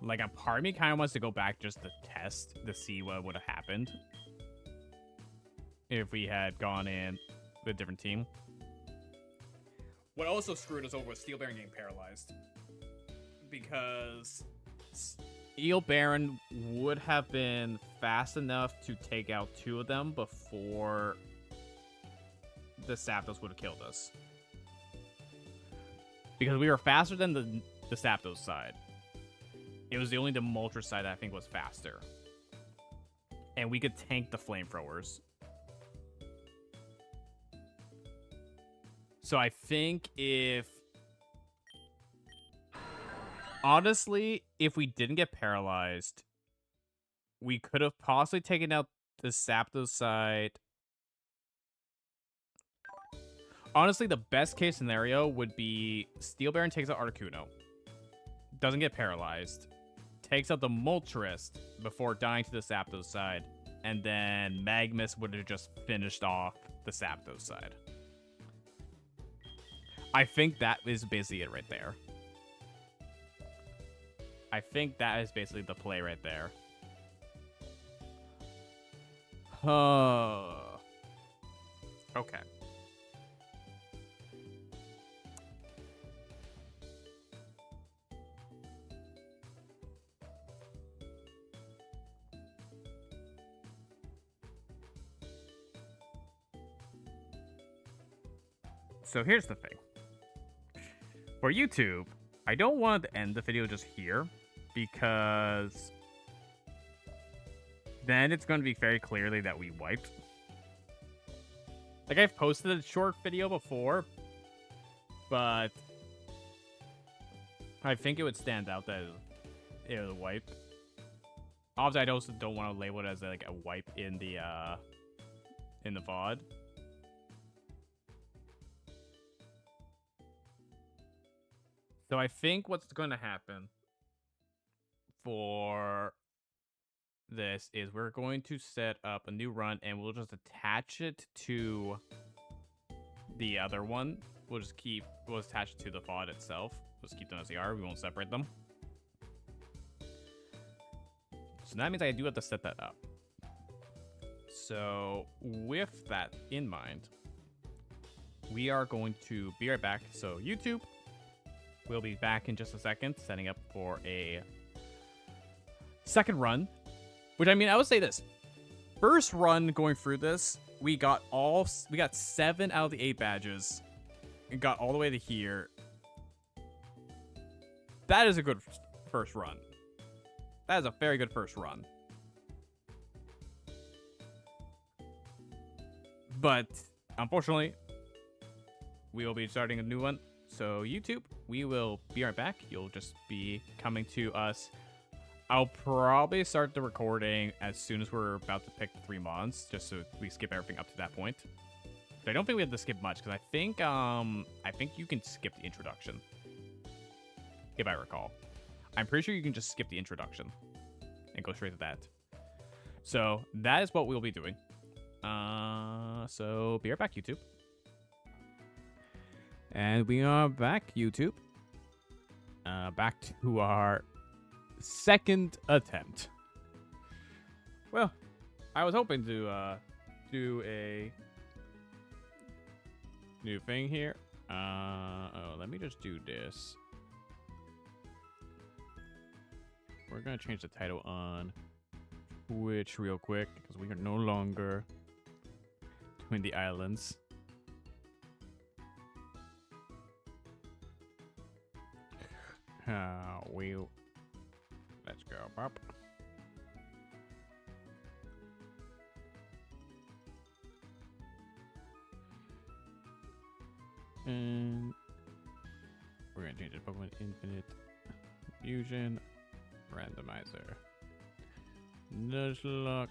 Like, a part of me kind of wants to go back just to test to see what would have happened if we had gone in with a different team. What also screwed us over was Steel Baron getting paralyzed. Because Steel Baron would have been fast enough to take out 2 of them before the Zapdos would have killed us. Because we were faster than the Zapdos side. It was the Moltres side that I think was faster. And we could tank the flamethrowers. So I think honestly, if we didn't get paralyzed, we could have possibly taken out the Zapdos side. Honestly, the best case scenario would be Steel Baron takes out Articuno. Doesn't get paralyzed. Takes out the Moltres before dying to the Zapdos side. And then Magmus would have just finished off the Zapdos side. I think that is basically it right there. I think that is basically the play right there. Okay. So here's the thing. For YouTube, I don't want to end the video just here, because then it's going to be very clearly that we wiped. Like, I've posted a short video before, but I think it would stand out that it was a wipe. Obviously, I also don't want to label it as like a wipe in the VOD. So I think what's going to happen for this is we're going to set up a new run and we'll just attach it to the other one. We'll attach it to the VOD itself. We'll just keep them as they are. We won't separate them. So that means I do have to set that up. So with that in mind, we are going to be right back. So YouTube, we'll be back in just a second, setting up for a second run. Which, I mean, I would say this. First run going through this, we got 7 out of the 8 badges. And got all the way to here. That is a good first run. That is a very good first run. But, unfortunately, we will be starting a new one. So, YouTube, we will be right back. You'll just be coming to us. I'll probably start the recording as soon as we're about to pick 3 mons, just so we skip everything up to that point. But I don't think we have to skip much, because I think you can skip the introduction. If I recall. I'm pretty sure you can just skip the introduction and go straight to that. So, that is what we'll be doing. So, be right back, YouTube. And we are back, YouTube. Back to our second attempt. Well, I was hoping to do a new thing here. Let me just do this. We're gonna change the title on Twitch real quick because we are no longer doing the islands. Let's go, Pop. And we're gonna change it Pokemon Infinite Fusion Randomizer Nuzlocke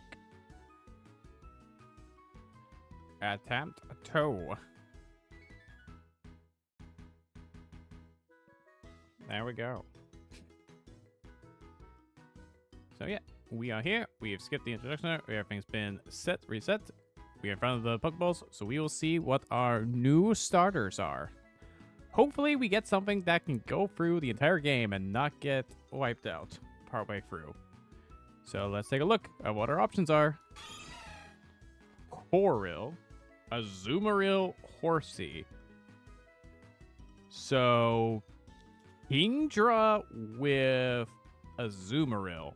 Attempt 2. There we go. So yeah, we are here. We have skipped the introduction. Everything's been reset. We are in front of the Pokeballs, so we will see what our new starters are. Hopefully we get something that can go through the entire game and not get wiped out partway through. So let's take a look at what our options are. Coril, Azumarill, Horsey, So, Kingdra with Azumarill.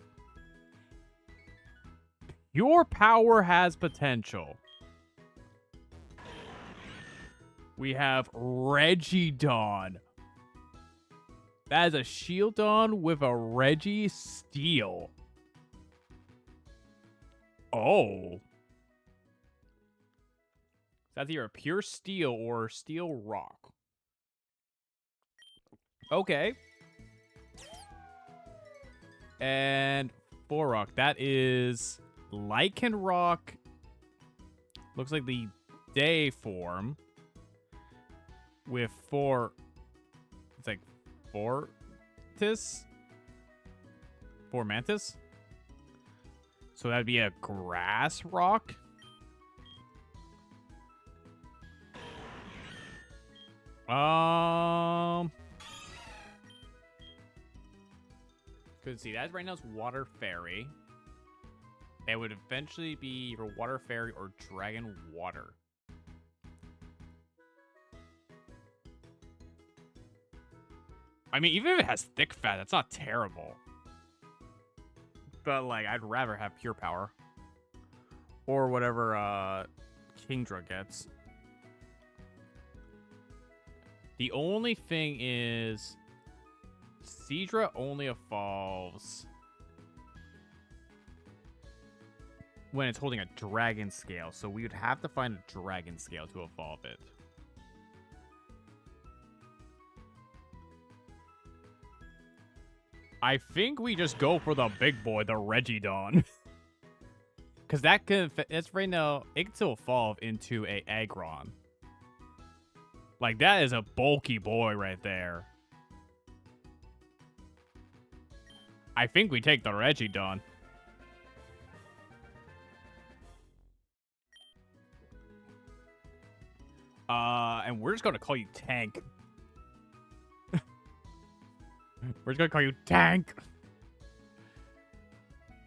Your power has potential. We have Regidon. That is a Shieldon with a Registeel. Oh. That's either a pure steel or steel rock. Okay. And Rock. That is Lycanroc. Looks like the day form. With it's like Mantis. So that'd be a grass rock. Couldn't see that right now. It's Water Fairy. It would eventually be either Water Fairy or Dragon Water. I mean, even if it has thick fat, that's not terrible. But, like, I'd rather have pure power. Or whatever, Kingdra gets. The only thing is... Seadra only evolves... when it's holding a dragon scale. So we would have to find a dragon scale to evolve it. I think we just go for the big boy, the Regidon. Because that's right now, it can still evolve into a Aggron. Like, that is a bulky boy right there. I think we take the Regidon. And we're just going to call you Tank. We're just going to call you Tank.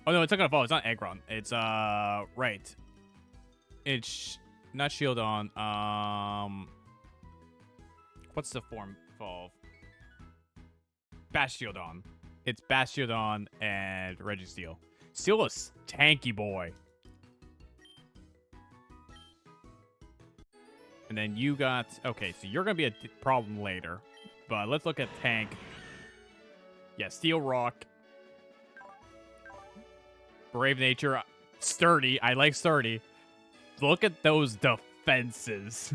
Oh, no, it's not going to fall. It's not Aggron. It's, right. It's not Shieldon. What's the form evolve? Bastiodon. It's Bastiodon and Registeel. Steel is tanky boy. And then you got... Okay, so you're going to be a problem later. But let's look at Tank. Yeah, Steel Rock. Brave Nature. Sturdy. I like Sturdy. Look at those defenses.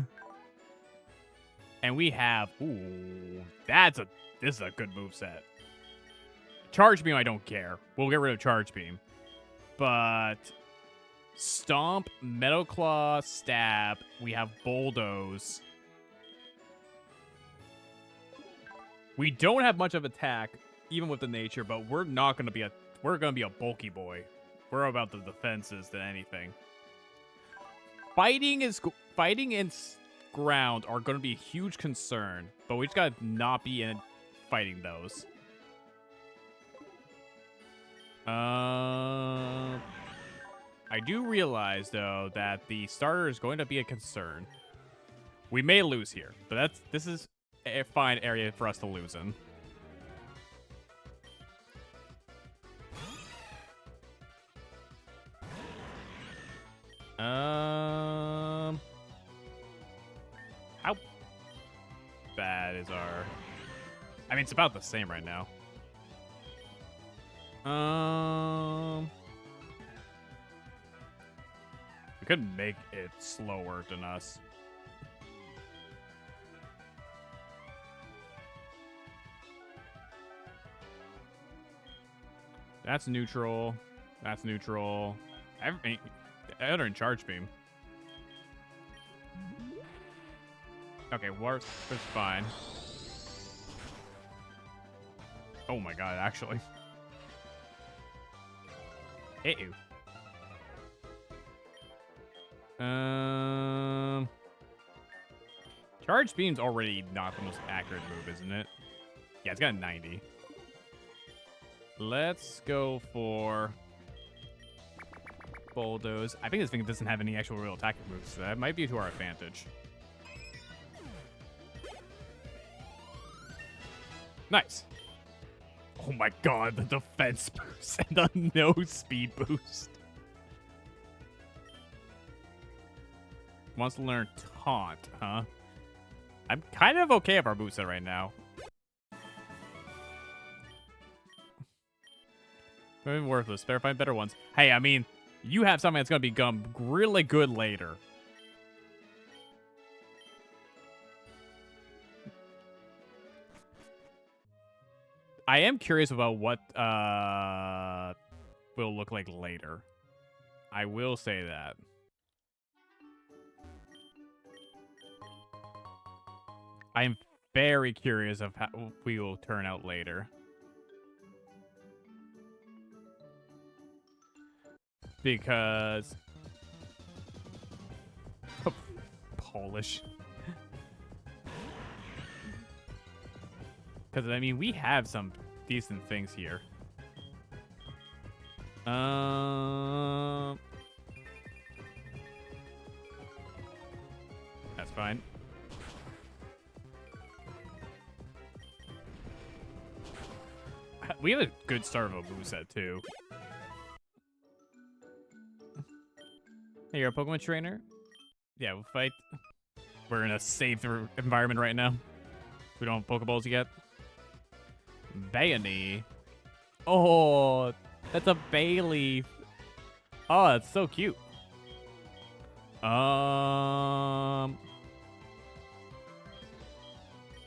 And we have... Ooh, this is a good moveset. Charge Beam, I don't care. We'll get rid of Charge Beam. But... Stomp, Metal Claw, Stab. We have Bulldoze. We don't have much of attack, even with the nature, but we're not gonna be a bulky boy. We're about the defenses than anything. Fighting and ground are gonna be a huge concern, but we just gotta not be in fighting those. I do realize, though, that the starter is going to be a concern. We may lose here, but this is a fine area for us to lose in. How bad is our... I mean, it's about the same right now. We could make it slower than us. That's neutral. That's neutral. Other than Charge Beam. Okay, Warp's fine. Oh my god, actually. Hit you. Charge Beam's already not the most accurate move, isn't it? Yeah, it's got a 90. Let's go for Bulldoze. I think this thing doesn't have any actual real attacking moves, so that might be to our advantage. Nice. Oh my god, the defense boost and the no speed boost. Wants to learn taunt, huh? I'm kind of okay with our moveset right now. Maybe worthless. Better find better ones. Hey, I mean, you have something that's going to become really good later. I am curious about what will look like later. I will say that. I'm very curious of how we will turn out later. Because... Polish. Because, I mean, we have some decent things here. That's fine. We have a good start of a moveset, too. Hey, you're a Pokemon trainer? Yeah, we'll fight. We're in a safe environment right now. We don't have Pokeballs yet. Bayonee. Oh, that's a Bayleaf. Oh, that's so cute.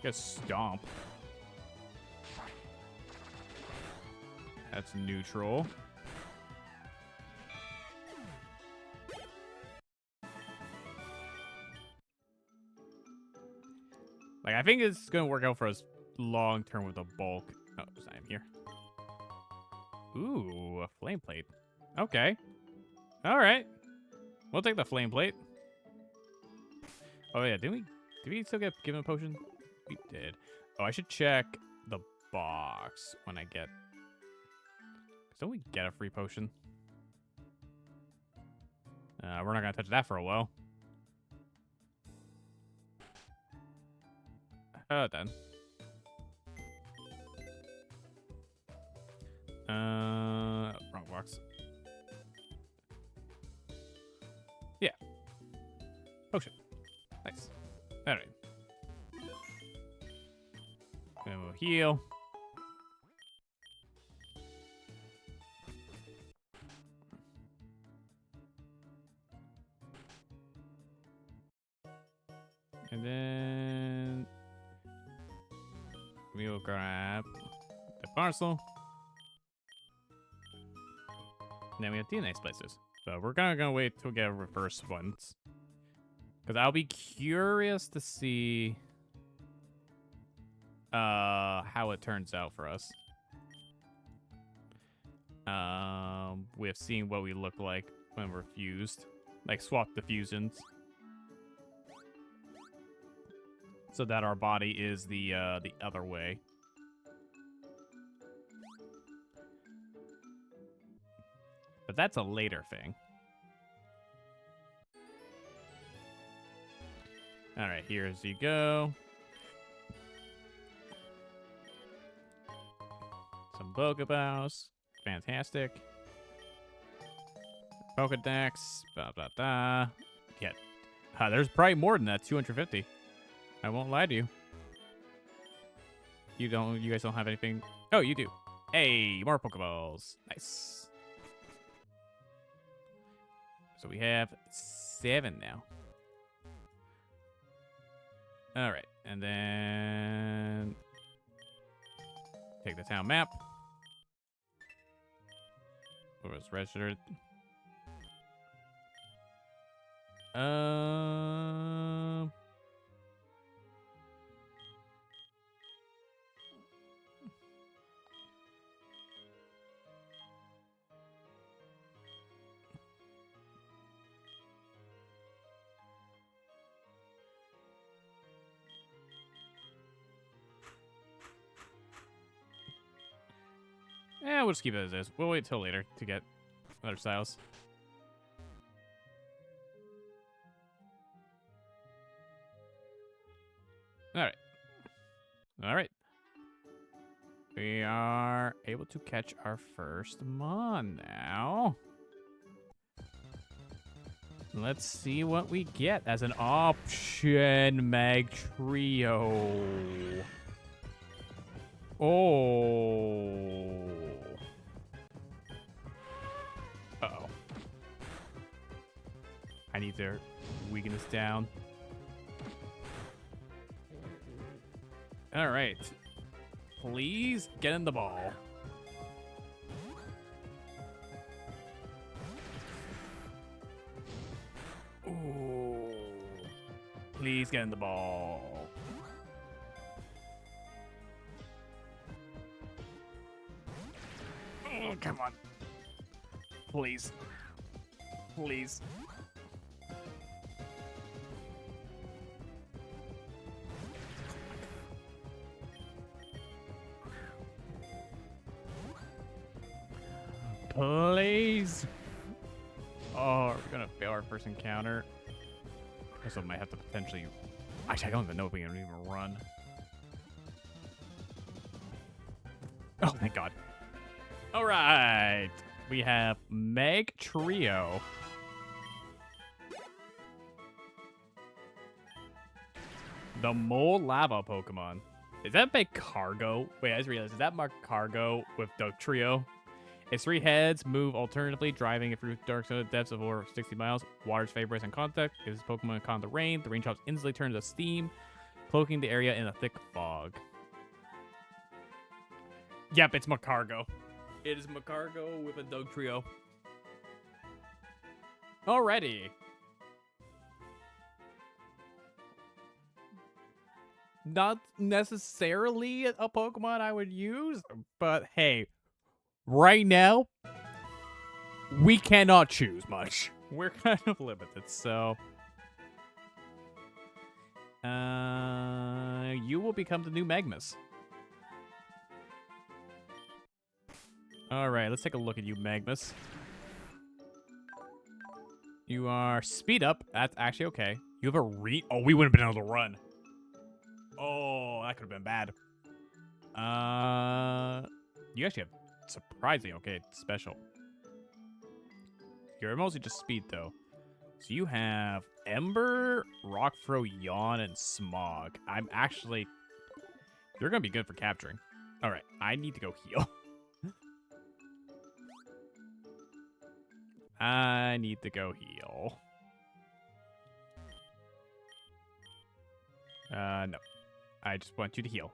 Get Stomp. That's neutral. Like, I think it's gonna work out for us long term with a bulk. Oh, I'm here. Ooh, a flame plate. Okay. All right. We'll take the flame plate. Oh yeah, did we still get given a potion? We did. Oh, I should check the box when I get. Don't we get a free potion? We're not gonna touch that for a while. Then. Wrong box. Yeah. Potion. Nice. Alright. Then we'll heal. And then we'll grab the parcel. And then we have DNA splicers. So we're gonna wait till we get reverse ones. Because I'll be curious to see how it turns out for us. With seeing what we look like when we're fused. Like swap the fusions. So that our body is the other way. But that's a later thing. All right, here's you go. Some Pokeballs. Fantastic. Pokedex. Blah, blah, blah. Yeah. There's probably more than that. 250. I won't lie to you. You guys don't have anything. Oh, you do. Hey, more Pokeballs. Nice. So we have 7 now. All right, and then take the town map. What was registered? Yeah, we'll just keep it as is. We'll wait till later to get other styles. All right. All right. We are able to catch our first mon now. Let's see what we get as an option. Mag Trio. Oh. Uh-oh. I need to weaken this down. All right. Please get in the ball. Ooh. Please get in the ball. Oh, come on. Please. Please. Please. Oh, we're gonna fail our first encounter. So might have to potentially. Actually, I don't even know if we can even run. Oh, thank God. All right, we have Meg Trio. The Mole Lava Pokemon. Is that Meg Cargo? Wait, I just realized. Is that Mark Cargo with the Trio? Its 3 heads move alternatively, driving it through dark zone depths of over 60 miles. Water's favorite in contact. Gives Pokemon con the rain. The rain drops instantly turns to steam, cloaking the area in a thick fog. Yep, it's Macargo. It is Macargo with a Dog Trio. Alrighty. Not necessarily a Pokemon I would use, but hey. Right now, we cannot choose much. We're kind of limited, so... you will become the new Magmus. Alright, let's take a look at you, Magmus. You are speed up. That's actually okay. You have a Oh, we wouldn't have been able to run. Oh, that could have been bad. You actually have... surprisingly okay special. You're mostly just speed though. So you have Ember, Rock Throw, Yawn, and Smog. I'm actually... You're gonna be good for capturing. Alright, I need to go heal. I need to go heal. No. I just want you to heal.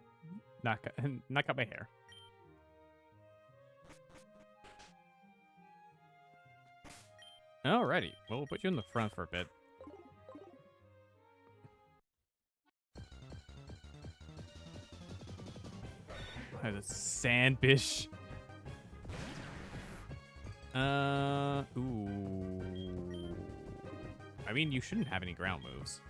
Not cut my hair. Alrighty, well, we'll put you in the front for a bit. There's a Sandbish. Ooh. I mean, you shouldn't have any ground moves.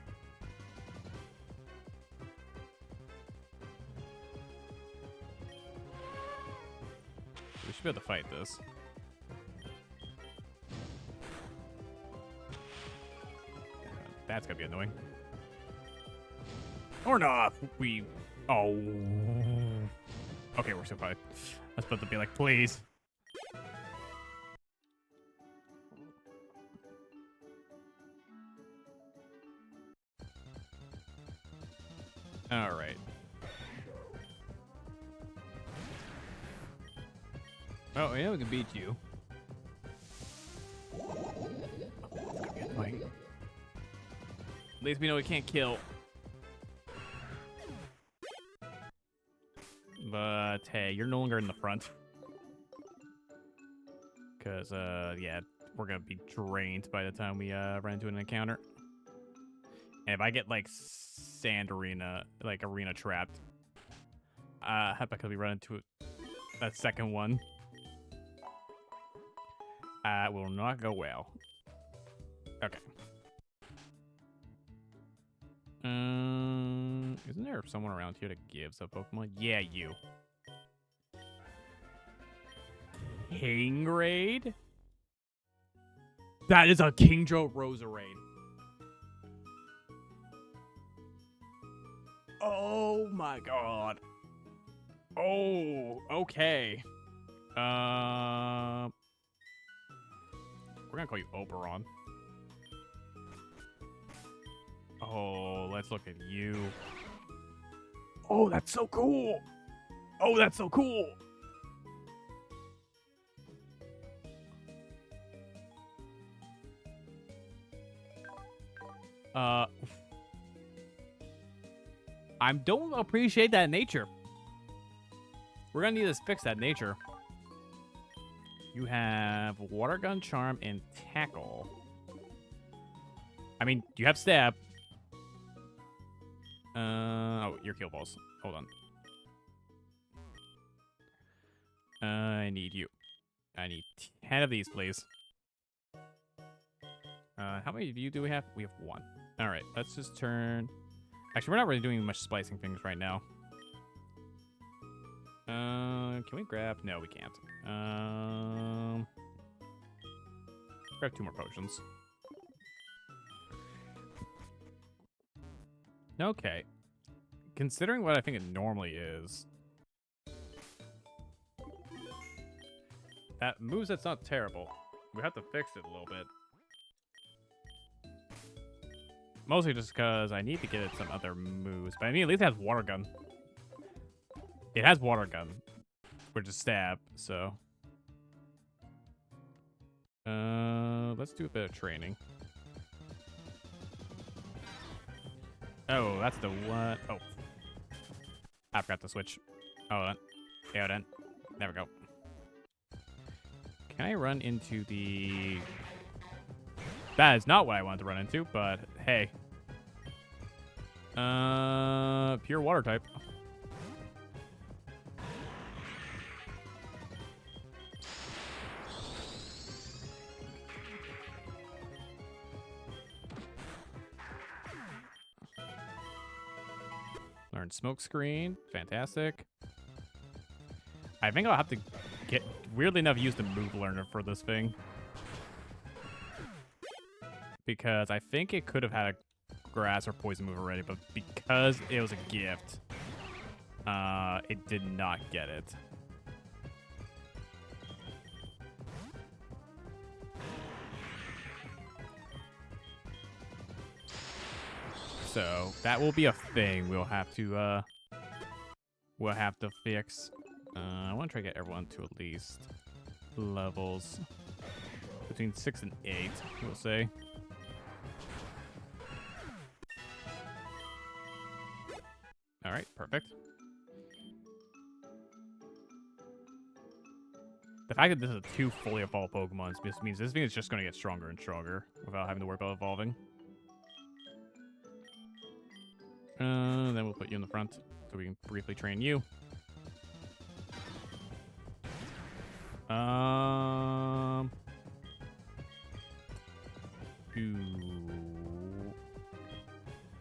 We should be able to fight this. That's gonna be annoying. Or not. Oh. Okay, we're still fine. I was about to be like, please. Alright. Oh, yeah, we can beat you. At least we know we can't kill. But hey, you're no longer in the front. Because, yeah, we're gonna be drained by the time we run into an encounter. And if I get, like, sand arena, like, arena trapped, because we run into that second one, will not go well. Okay. Isn't there someone around here that gives a Pokemon? Yeah, you. Kingraid? That is a Kingdra Roserade. Oh my god. Oh, okay. We're gonna call you Oberon. Oh, let's look at you. Oh, that's so cool. Oh, that's so cool. I don't appreciate that nature. We're gonna need to fix that nature. You have Water Gun, Charm, and Tackle. I mean, you have Stab. Oh, your Kill Balls. Hold on. I need you. I need 10 of these, please. How many of you do we have? We have 1. All right, let's just turn... Actually, we're not really doing much splicing things right now. Can we grab? No, we can't. Grab 2 more potions. Okay. Considering what I think it normally is, that moveset's not terrible. We have to fix it a little bit. Mostly just because I need to get it some other moves. But I mean, at least it has Water Gun. It has Water Gun, which is Stab, so... let's do a bit of training. Oh, that's the one. Oh. I forgot to switch. Hold on. Hold on. There we go. Can I run into the... That is not what I wanted to run into, but hey. Pure water type. Learn smoke screen. Fantastic. I think I'll have to get, weirdly enough, use the move learner for this thing. Because I think it could have had a grass or poison move already, but because it was a gift, it did not get it. So that will be a thing we'll have to fix. I want to try to get everyone to at least levels between 6 and 8, we'll say. All right, perfect. The fact that this is 2 fully evolved Pokemon means this thing is just going to get stronger and stronger without having to worry about evolving. Then we'll put you in the front so we can briefly train you.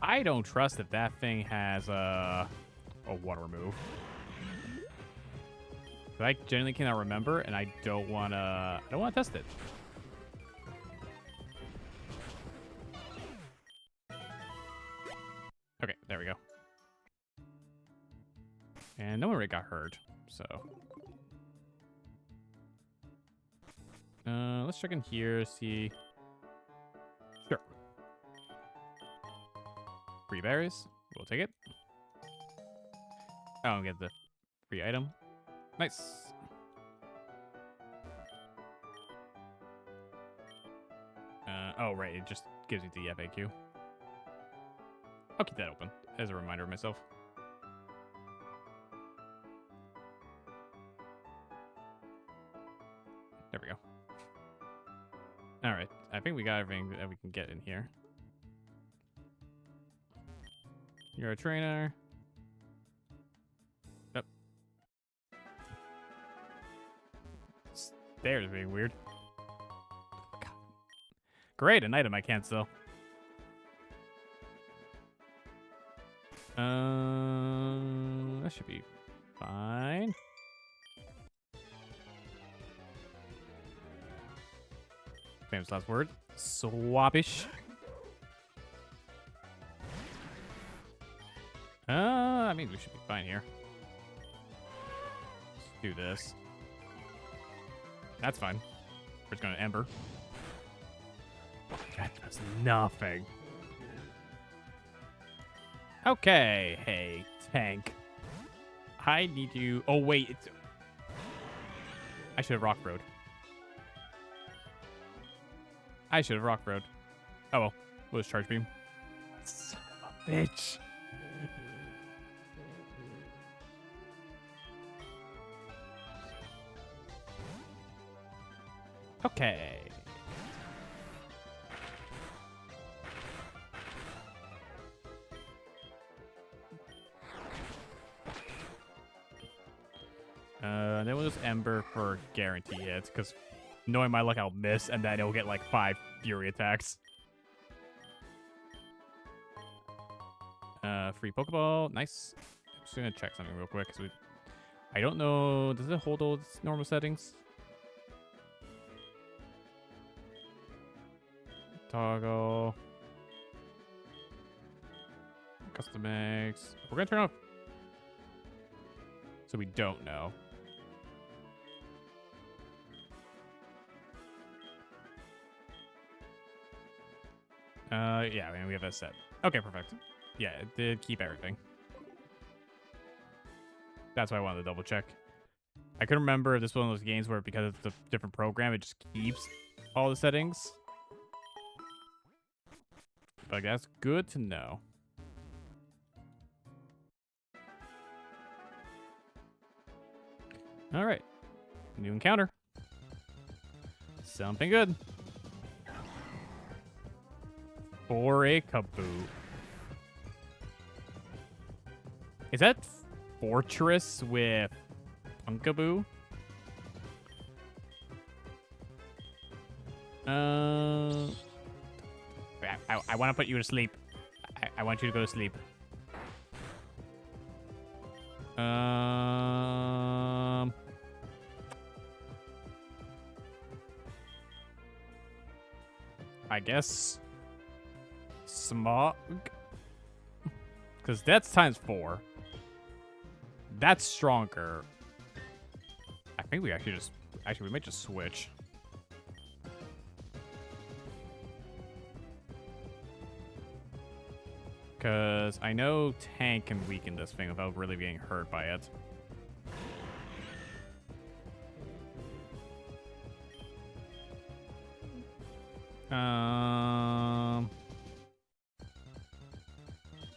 I don't trust that that thing has a water move. I genuinely cannot remember, and I don't wanna test it. Okay, there we go. And no one really got hurt, so. Let's check in here, see. Sure. Free berries. We'll take it. Oh, I'll get the free item. Nice. Oh, right. It just gives you the FAQ. I'll keep that open as a reminder of myself. There we go. All right. I think we got everything that we can get in here. You're a trainer. Yep. Stairs being weird. God. Great, an item I can't sell. That should be fine. Famous last word. Swappish. I mean, we should be fine here. do this. That's fine. We're just gonna Ember. That does nothing. Okay, hey, tank. I need you. Oh, wait. I should have Rock Road. I should have Rock Road. Oh, well. We'll just Charge Beam. Son of a bitch. Okay. Then we'll just Ember for guarantee hits, because knowing my luck, I'll miss, and then it'll get like 5 Fury attacks. Free Pokeball. Nice. I'm just gonna check something real quick, because I don't know. Does it hold all its normal settings? Toggle. Custom X. We're gonna turn off. So we don't know. Yeah, I mean, we have that set. Okay, perfect. Yeah, it did keep everything. That's why I wanted to double check. I couldn't remember if this was one of those games where because it's a different program, it just keeps all the settings. But that's good to know. All right. New encounter. Something good. For a Kaboot. Is that Fortress with Punkaboo? I want to put you to sleep. I want you to go to sleep. I guess Smog, because that's times 4. That's stronger. I think we actually we might just switch. Because I know Tank can weaken this thing without really getting hurt by it.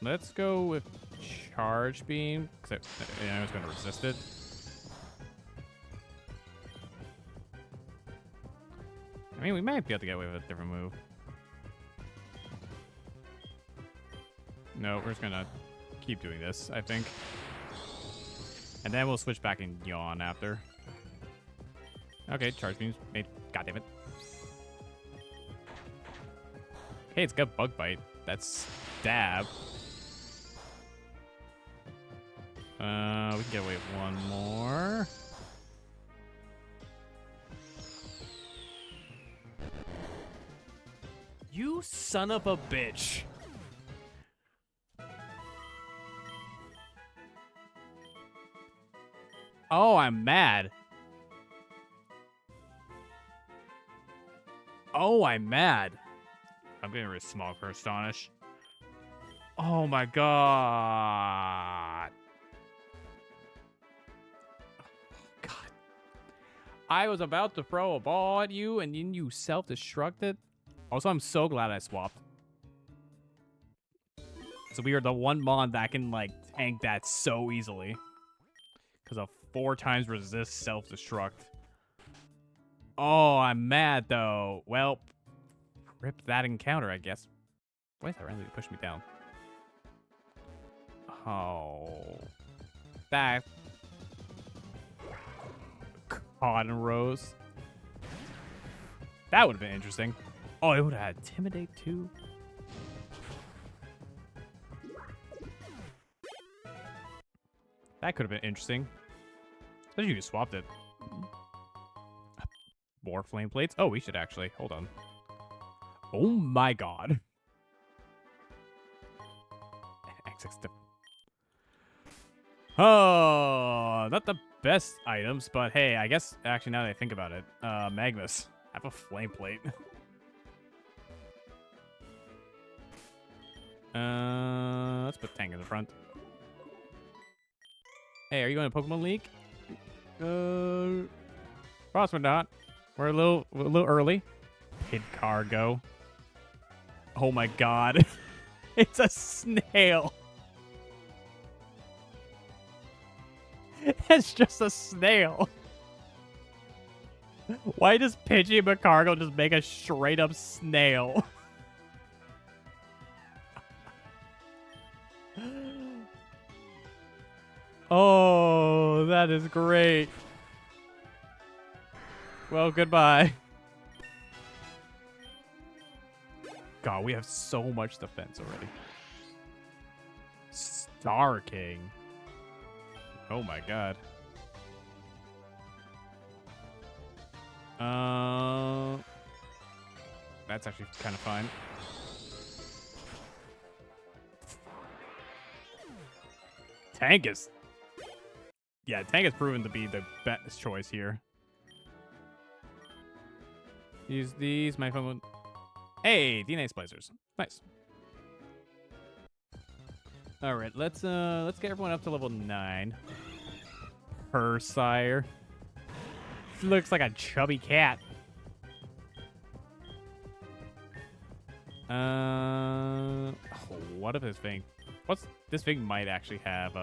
Let's go with Charge Beam, because I was going to resist it. I mean, we might be able to get away with a different move. No, we're just going to keep doing this, I think. And then we'll switch back and Yawn after. Okay, Charge Beam's made. God damn it. Hey, it's got Bug Bite. That's Stab. We can get away with one more. You son of a bitch. Oh, I'm mad. Oh, I'm mad. I'm getting rid of Smog for Astonish. Oh my god. God. I was about to throw a ball at you and then you self-destructed. Also, I'm so glad I swapped. So we are the one mon that can like tank that so easily. Because of 4 times resist self-destruct. Oh, I'm mad though. Well, rip that encounter, I guess. Why is that randomly push me down? Oh. That. Cotton Rose. That would have been interesting. Oh, it would have had Intimidate too. That could have been interesting. Especially if you swapped it. More flame plates? Oh, we should actually. Hold on. Oh my god. XX. Oh, not the best items, but hey, I guess actually now that I think about it, Magnus, have a flame plate. Let's put Tank in the front. Hey, are you going to Pokemon League? Cross we're not. We're a little early. Pid Cargo. Oh my god. It's a snail. It's just a snail. Why does Pidgey McCargo just make a straight up snail? Oh, that is great. Well, goodbye. God, we have so much defense already. Star King. Oh my god. That's actually kind of fine. Tank is... Yeah, Tank has proven to be the best choice here. Use these. My phone. Hey, DNA splicers. Nice. All right, let's get everyone up to level 9. Sire. Looks like a chubby cat. What if this thing? What's this thing might actually have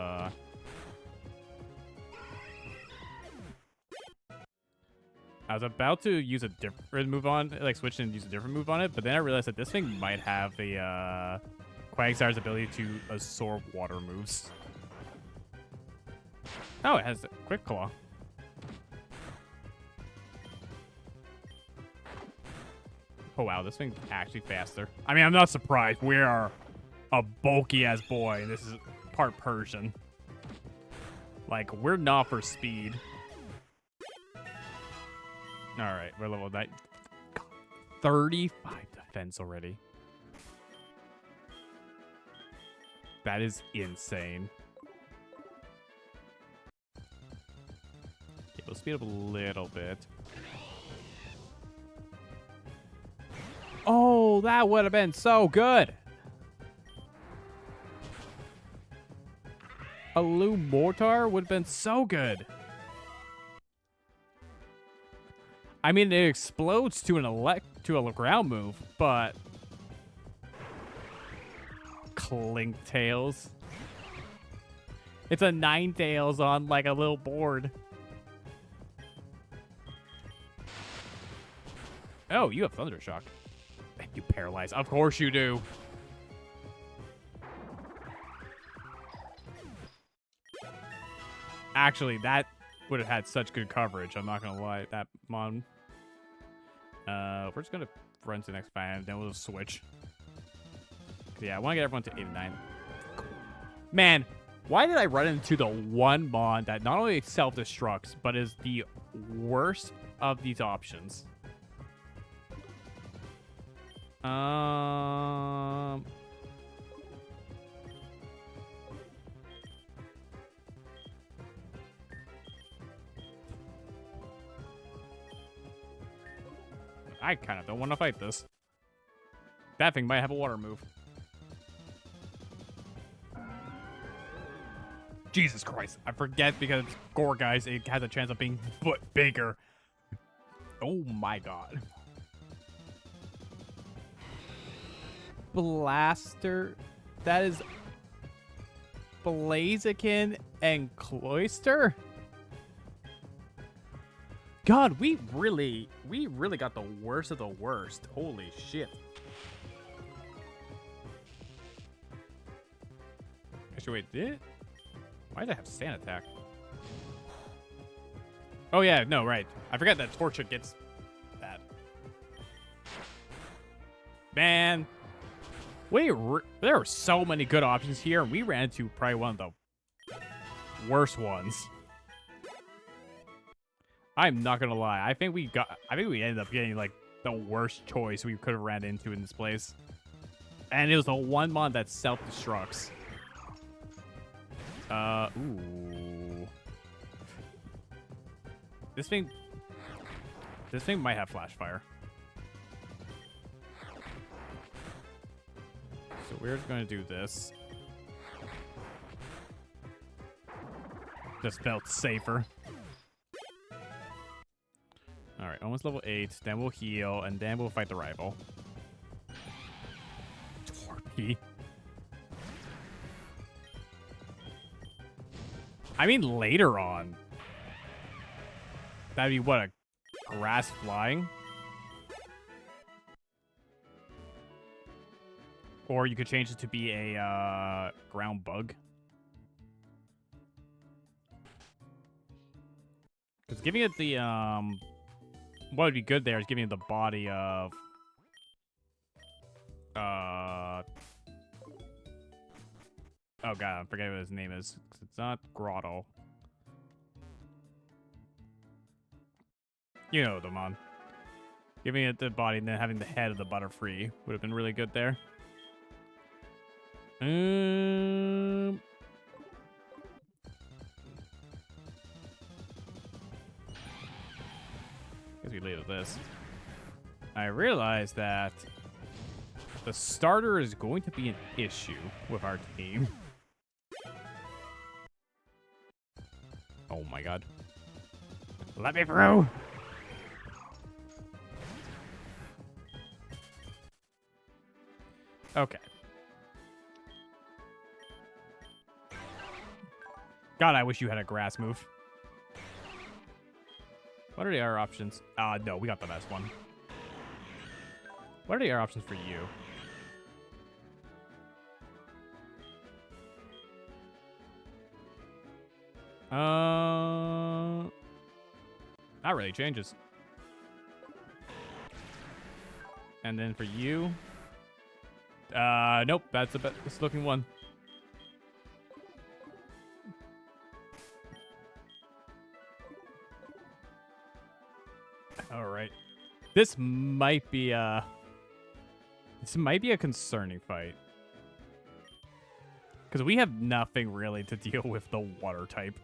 I was about to use a different move on, like switch and use a different move on it, but then I realized that this thing might have a Quagsire's ability to absorb water moves. Oh, it has a Quick Claw. Oh wow, this thing's actually faster. I mean, I'm not surprised. We are a bulky ass boy, and this is part Persian. Like, we're not for speed. All right, we're level 9. 35 defense already. That is insane. Okay, we'll speed up a little bit. Oh, that would have been so good. A Lou Mortar would have been so good. I mean, it explodes to a ground move, but Clink Tails. It's a Ninetales on like a little board. Oh, you have Thunder Shock. You paralyze. Of course you do. Actually, that would have had such good coverage. I'm not gonna lie. That mon. We're just gonna run to the next fan, then we'll just switch. Yeah, I want to get everyone to 8 and 9. Man, why did I run into the one mon that not only self-destructs, but is the worst of these options? I kind of don't want to fight this. That thing might have a water move. Jesus Christ. I forget because it's Gore Guys, it has a chance of being bigger. Oh my god. Blaster. That is Blaziken and Cloyster? God, we really got the worst of the worst. Holy shit. Actually, wait, did it? Why did I have Sand Attack? Oh yeah, no, right. I forgot that Torchic gets that. Man. There are so many good options here, and we ran into probably one of the worst ones. I'm not gonna lie. I think we ended up getting like the worst choice we could have ran into in this place. And it was the one mon that self-destructs. Ooh. This thing might have flash fire. So we're just going to do this. Just felt safer. Alright, almost level 8. Then we'll heal, and then we'll fight the rival. Torpy. I mean, later on. That'd be, what, a grass flying? Or you could change it to be a ground bug. Because giving it the, what would be good there is giving it the body of, oh god, I forget what his name is. It's not Grotto. You know the mon. Giving it the body and then having the head of the Butterfree would have been really good there. Guess we leave it this. I realize that the starter is going to be an issue with our team. Oh my god. Let me through! Okay. God, I wish you had a grass move. What are the other options? No, we got the best one. What are the other options for you? Not really changes. And then for you, nope, that's the best looking one. All right, this might be a concerning fight because we have nothing really to deal with the water type.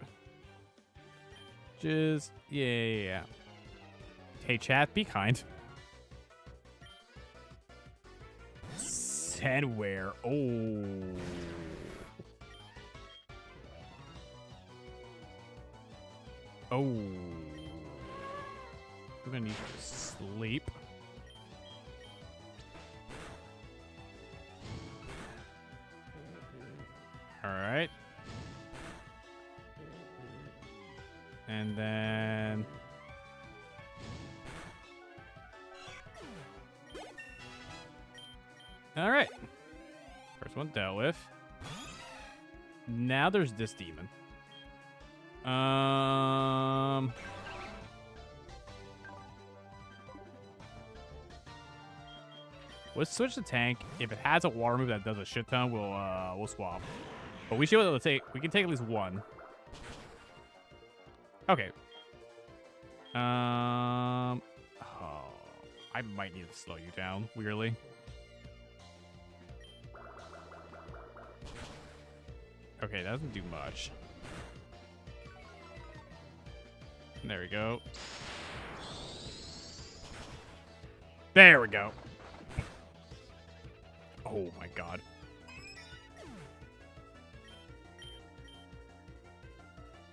Just yeah. Hey chat, be kind. Sandware. Oh. Oh. We're gonna need to sleep. Alright. And then... Alright. First one dealt with. Now there's this demon. Let's switch the tank. If it has a water move that does a shit ton, we'll swap. But we should be able to take. We can take at least one. Okay. Oh, I might need to slow you down. Weirdly. Okay, that doesn't do much. There we go. There we go. Oh my god.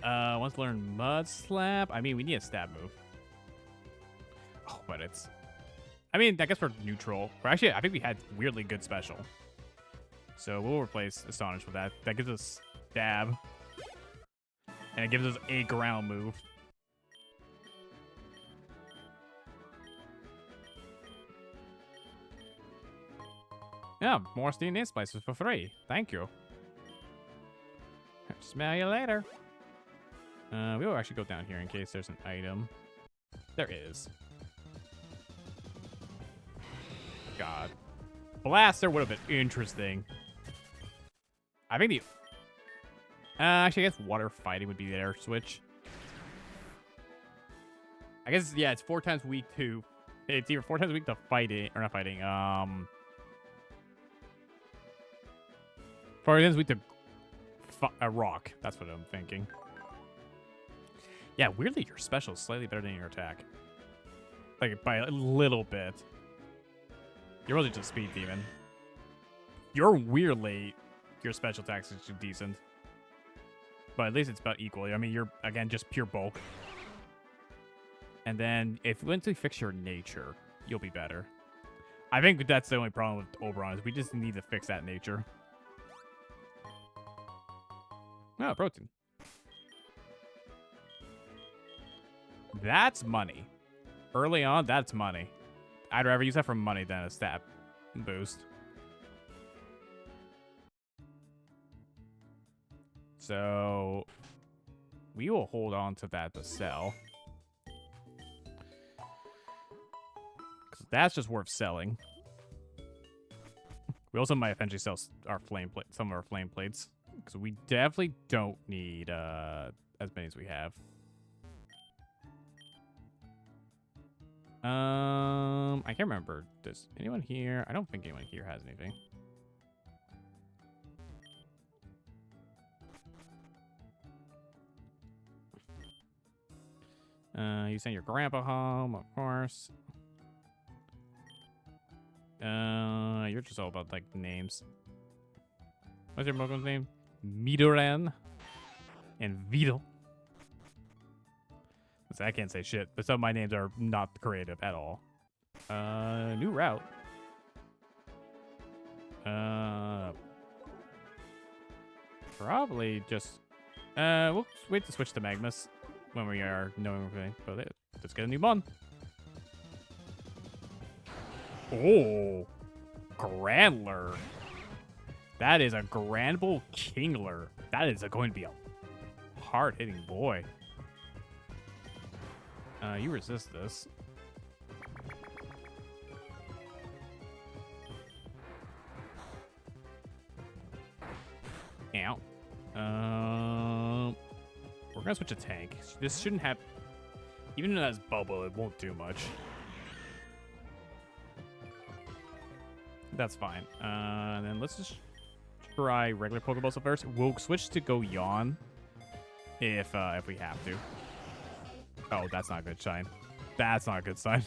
Wants to learn Mud Slap. I mean, we need a stab move. Oh, but it's... I mean, I guess we're neutral. Or actually, I think we had weirdly good special. So we'll replace Astonish with that. That gives us stab. And it gives us a ground move. Yeah, more steam and spices for free. Thank you. Smell you later. We will actually go down here in case there's an item. There is. God. Blaster would have been interesting. I think the... actually, I guess water fighting would be their switch. I guess, yeah, it's 4 times weak to... It's either 4 times weak to fighting... Or not fighting, 4 times weak to... rock. That's what I'm thinking. Yeah, weirdly, your special is slightly better than your attack. Like, by a little bit. You're really just speed demon. You're weirdly, your special attack is decent. But at least it's about equal. I mean, you're, again, just pure bulk. And then, if once we fix your nature, you'll be better. I think that's the only problem with Oberon, is we just need to fix that nature. Oh, protein. That's money. Early on, that's money. I'd rather use that for money than a stat boost. So, we will hold on to that to sell. Because that's just worth selling. We also might eventually sell our some of our flame plates. Because we definitely don't need as many as we have. I can't remember. Does anyone here? I don't think anyone here has anything. You send your grandpa home, of course. You're just all about, like, names. What's your Pokemon's name? Midoran and Vito. So I can't say shit, but some of my names are not creative at all. New route. Probably just... we'll wait to switch to Magmus when we are knowing everything. But let's get a new mon. Oh, Grandler. That is a Granbull Kingler. That is going to be a hard-hitting boy. You resist this. Ow. We're gonna switch a tank. This shouldn't have... Even though that's bubble, it won't do much. That's fine. And then let's just try regular Pokeballs first. We'll switch to Go Yawn if we have to. Oh, that's not a good sign. That's not a good sign.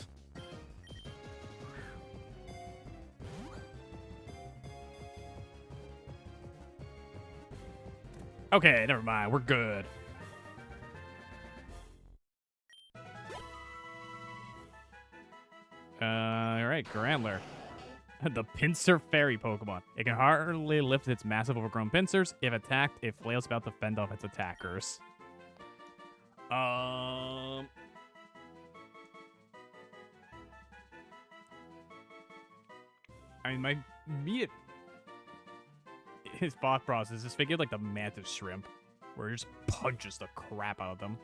Okay, never mind. We're good. Alright, Grandler. The Pinsir Fairy Pokemon. It can hardly lift its massive overgrown pincers. If attacked, it flails about to fend off its attackers. I mean, my immediate... His thought process is just figured like the Mantis Shrimp, where it just punches the crap out of them.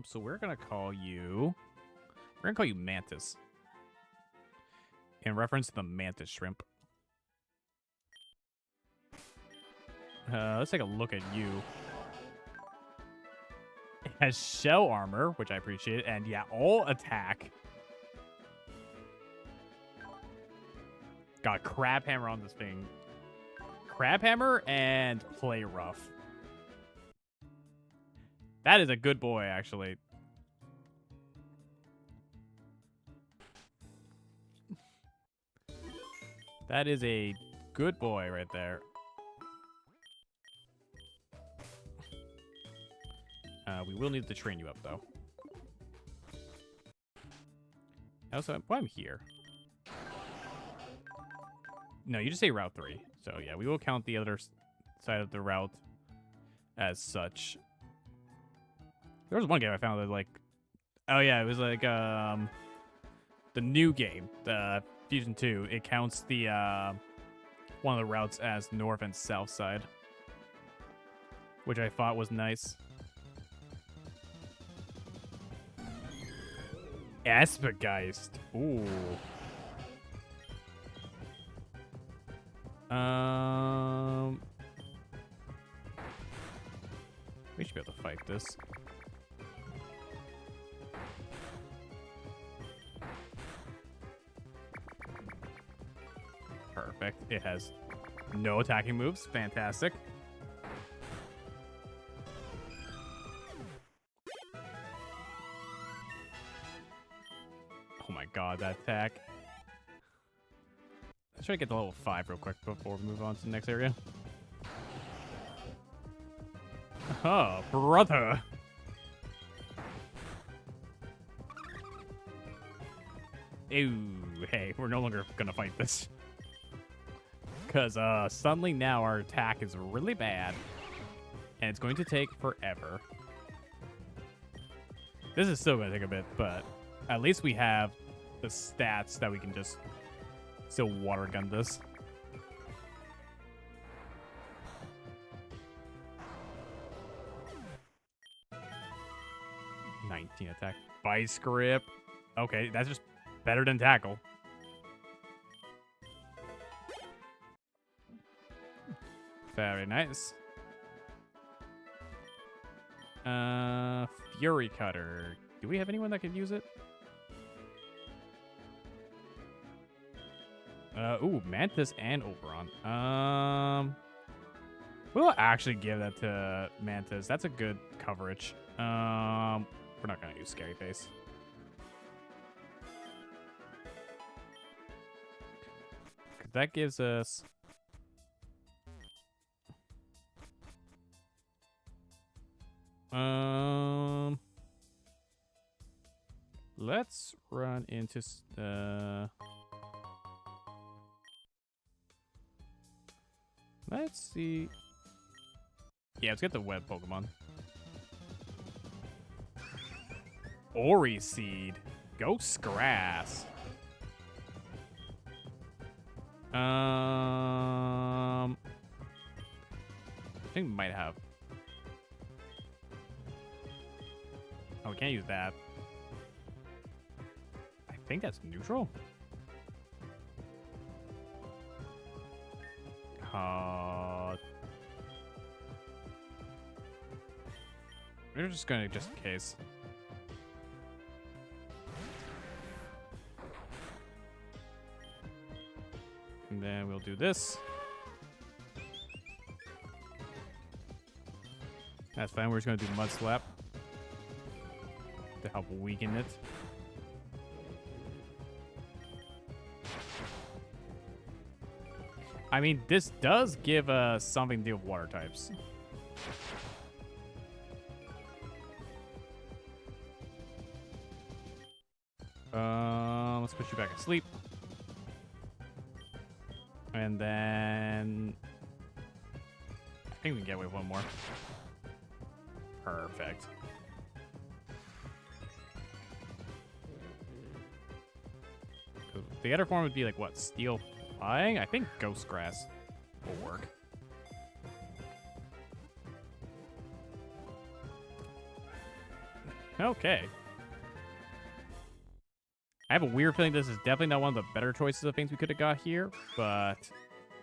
So we're gonna call you... We're gonna call you Mantis. In reference to the Mantis Shrimp. Let's take a look at you. It has shell armor, which I appreciate, and yeah, all attack. Got Crab Hammer on this thing. Crab Hammer and Play Rough. That is a good boy, actually. That is a good boy right there. We will need to train you up, though. Also, well, I'm here. No, you just say Route 3. So, yeah, we will count the other side of the route as such. There was one game I found that, like... Oh, yeah, it was like, the new game, the Fusion 2. It counts the, one of the routes as north and south side. Which I thought was nice. Aspergeist. Ooh. We should be able to fight this. Perfect. It has no attacking moves. Fantastic. Oh my god, that attack. Let's try to get to level 5 real quick before we move on to the next area. Oh, brother. Ew, hey, we're no longer gonna fight this. Because suddenly now our attack is really bad. And it's going to take forever. This is still going to take a bit, but at least we have the stats that we can just still water gun this. (19) attack. Vice grip. Okay, that's just better than tackle. Very nice. Fury Cutter. Do we have anyone that could use it? Ooh, Mantis and Oberon. We'll actually give that to Mantis. That's a good coverage. We're not gonna use Scary Face. Cause that gives us let's run into let's see. Yeah, let's get the web Pokemon. Ori Seed. Ghost Grass. I think we might have. Oh, we can't use that. I think that's neutral. We're just gonna, just in case. And then we'll do this. That's fine. We're just gonna do Mud Slap to help weaken it. I mean, this does give us something to deal with water types. Let's put you back asleep. And then I think we can get away with one more. Perfect. The other form would be like what? Steel Flying? I think Ghost Grass will work. Okay. I have a weird feeling this is definitely not one of the better choices of things we could have got here, but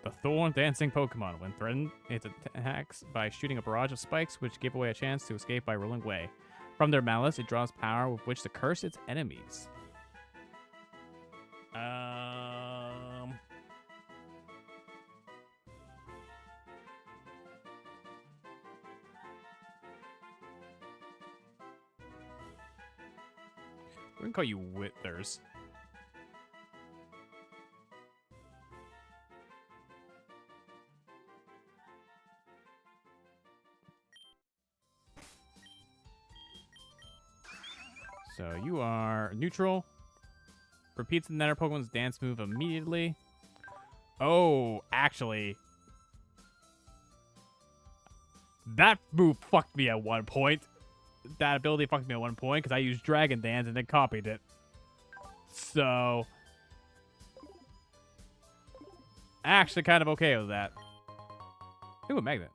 the Thorn Dancing Pokemon. When threatened, it attacks by shooting a barrage of spikes, which give away a chance to escape by rolling away. From their malice, it draws power with which to curse its enemies. We're gonna call you Withers. So you are neutral. Repeats the Nether Pokemon's dance move immediately. Oh, actually, that move fucked me at one point. That ability fucked me at one point because I used Dragon Dance and then copied it. So, actually kind of okay with that. Ooh, a magnet.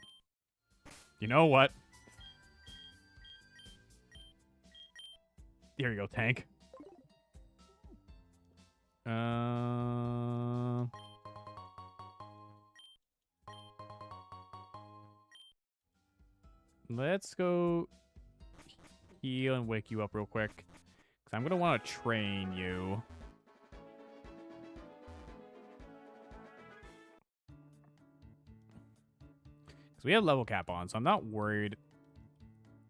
You know what? Here you go, tank. Let's go heal and wake you up real quick. Because I'm going to want to train you. Because we have level cap on, so I'm not worried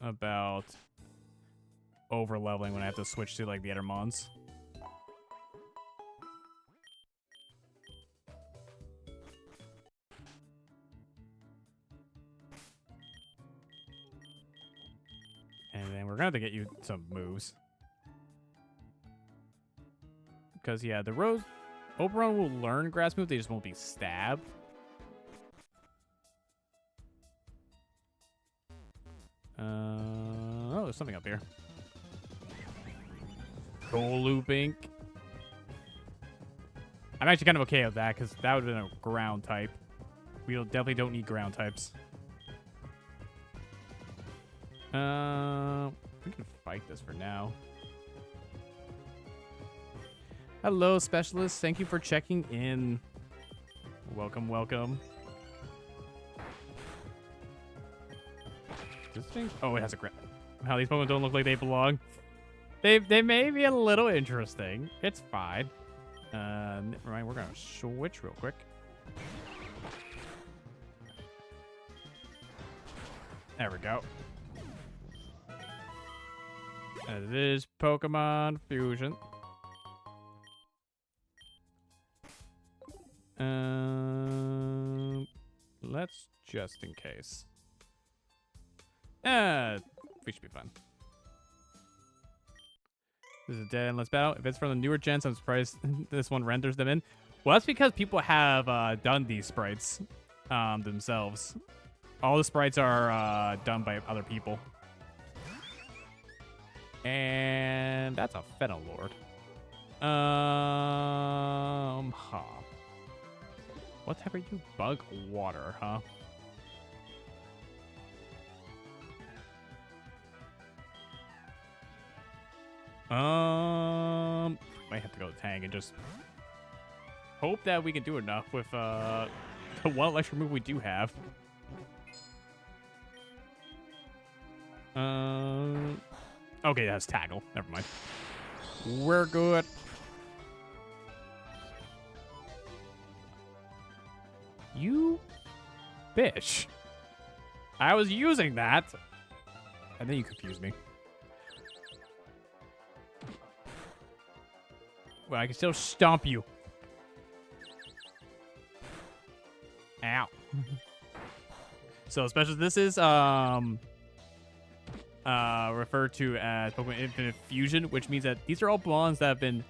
about over leveling when I have to switch to like the other mons. And then we're gonna have to get you some moves. Because, yeah, the Rose Oberon will learn grass moves, they just won't be stabbed. Oh, there's something up here. Goal looping. I'm actually kind of okay with that, because that would have been a ground type. We definitely don't need ground types. We can fight this for now. Hello, specialist. Thank you for checking in. Welcome, welcome. This thing? Oh, it has a grip. How these Pokemon don't look like they belong. They may be a little interesting. It's fine. Never mind. We're gonna switch real quick. There we go. It is Pokemon Fusion. Let's just in case. We should be fine. This is a dead endless battle. If it's from the newer gens, I'm surprised this one renders them in. Well, that's because people have done these sprites themselves. All the sprites are done by other people. And that's a Fenelord. Huh. What type are you? Bug water, huh? Might have to go to Tang and just hope that we can do enough with the one electric move we do have. Okay, that's tackle. Never mind. We're good. You bitch. I was using that. And then you confused me. Well, I can still stomp you. Ow. So, especially this is referred to as Pokemon Infinite Fusion, which means that these are all bonds that have been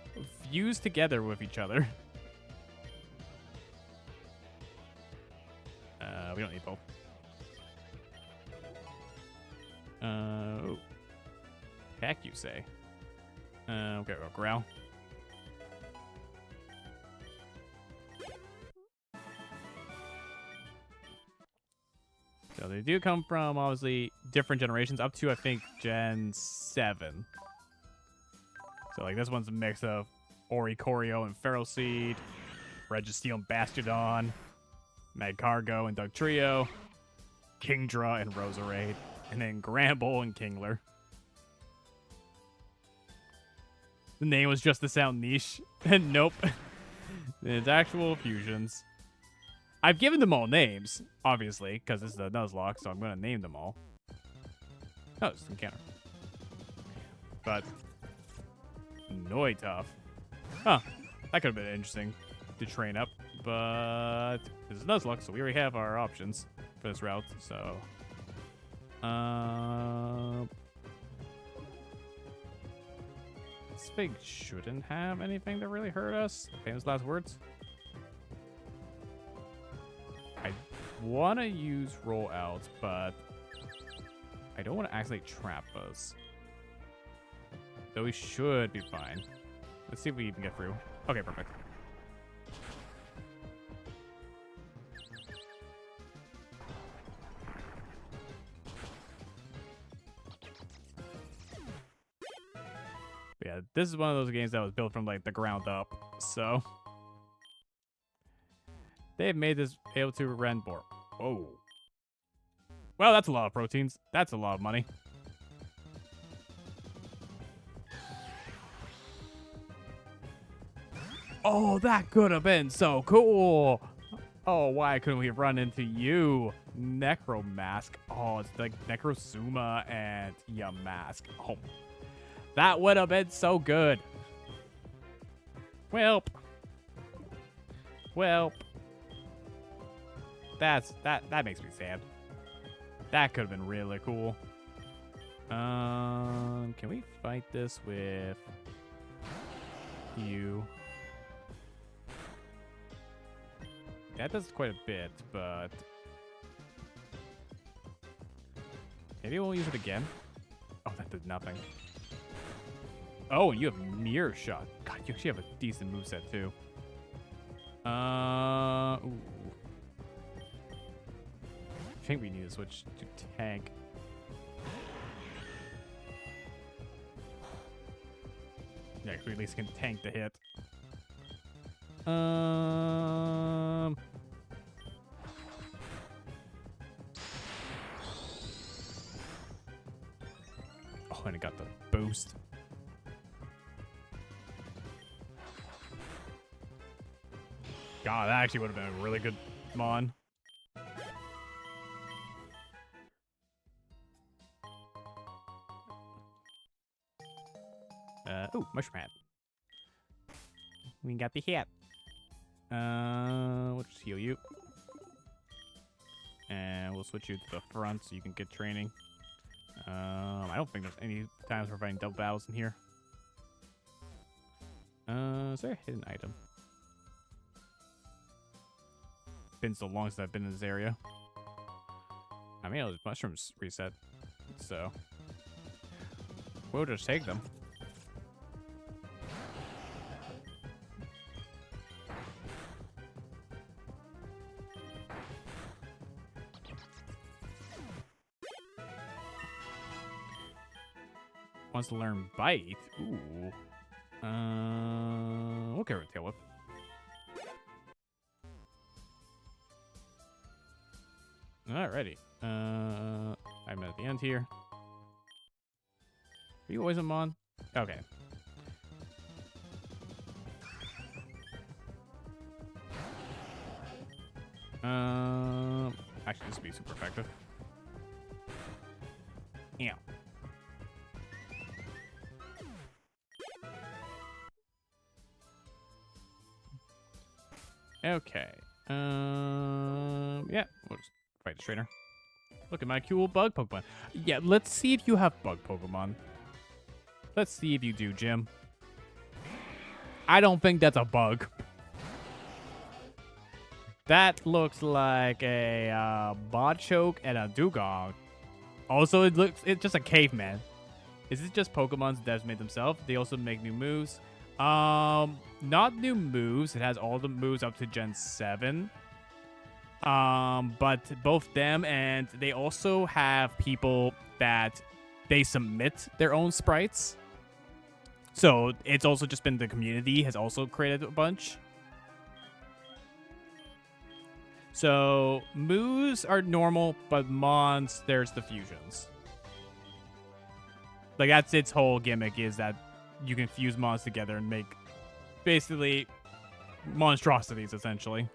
fused together with each other. We don't need both. Heck, you say? Okay, we'll growl. So they do come from, obviously, different generations, up to, I think, Gen 7. So, like, this one's a mix of Oricorio and Feral Seed, Registeel and Bastiodon, Magcargo and Dugtrio, Kingdra and Roserade, and then Gramble and Kingler. The name was just to sound niche. And nope. It's actual fusions. I've given them all names, obviously, because this is a Nuzlocke, so I'm going to name them all. Oh, it's an encounter. But Noitough. Huh. That could have been interesting to train up. But this is Nuzlocke, so we already have our options for this route. So, this thing shouldn't have anything to really hurt us. Famous last words. I want to use roll out, but I don't want to actually trap us. Though we should be fine. Let's see if we even get through. Okay, perfect. Yeah, this is one of those games that was built from like the ground up, so they've made this able to rend more. Whoa. Well, that's a lot of proteins. That's a lot of money. Oh, that could have been so cool. Oh, why couldn't we run into you? Necromask. Oh, it's like Necrozuma and Yamask. Oh, that would have been so good. Welp. That makes me sad. That could have been really cool. Can we fight this with you? That does quite a bit, but maybe we'll use it again. Oh, that did nothing. Oh, you have mirror shot. God, you actually have a decent moveset too. Ooh. I think we need to switch to tank. Yeah, we at least can tank the hit. Oh, and it got the boost. God, that actually would have been a really good mon. Ooh, mushroom hat. We got the hat. We'll just heal you. And we'll switch you to the front so you can get training. I don't think there's any times we're fighting double battles in here. Is there a hidden item? Been so long since I've been in this area. I mean, those mushrooms reset, so we'll just take them. Wants to learn bite. Ooh. We'll get her a tail whip. Alrighty. I'm at the end here. Are you always a mon? Okay. Actually, this would be super effective. Yeah. Okay. Yeah, we'll just fight the trainer. Look at my cool bug Pokemon. Yeah, let's see if you have bug Pokemon. Let's see if you do, Jim. I don't think that's a bug. That looks like a Botchoke and a Dugong. Also, it's just a caveman. Is it just Pokemon's devs made themselves? They also make new moves. Not new moves. It has all the moves up to Gen 7. But both them and they also have people that they submit their own sprites. So it's also just been the community has also created a bunch. So moves are normal, but mons, there's the fusions. Like that's its whole gimmick is that you can fuse mons together and make basically monstrosities essentially.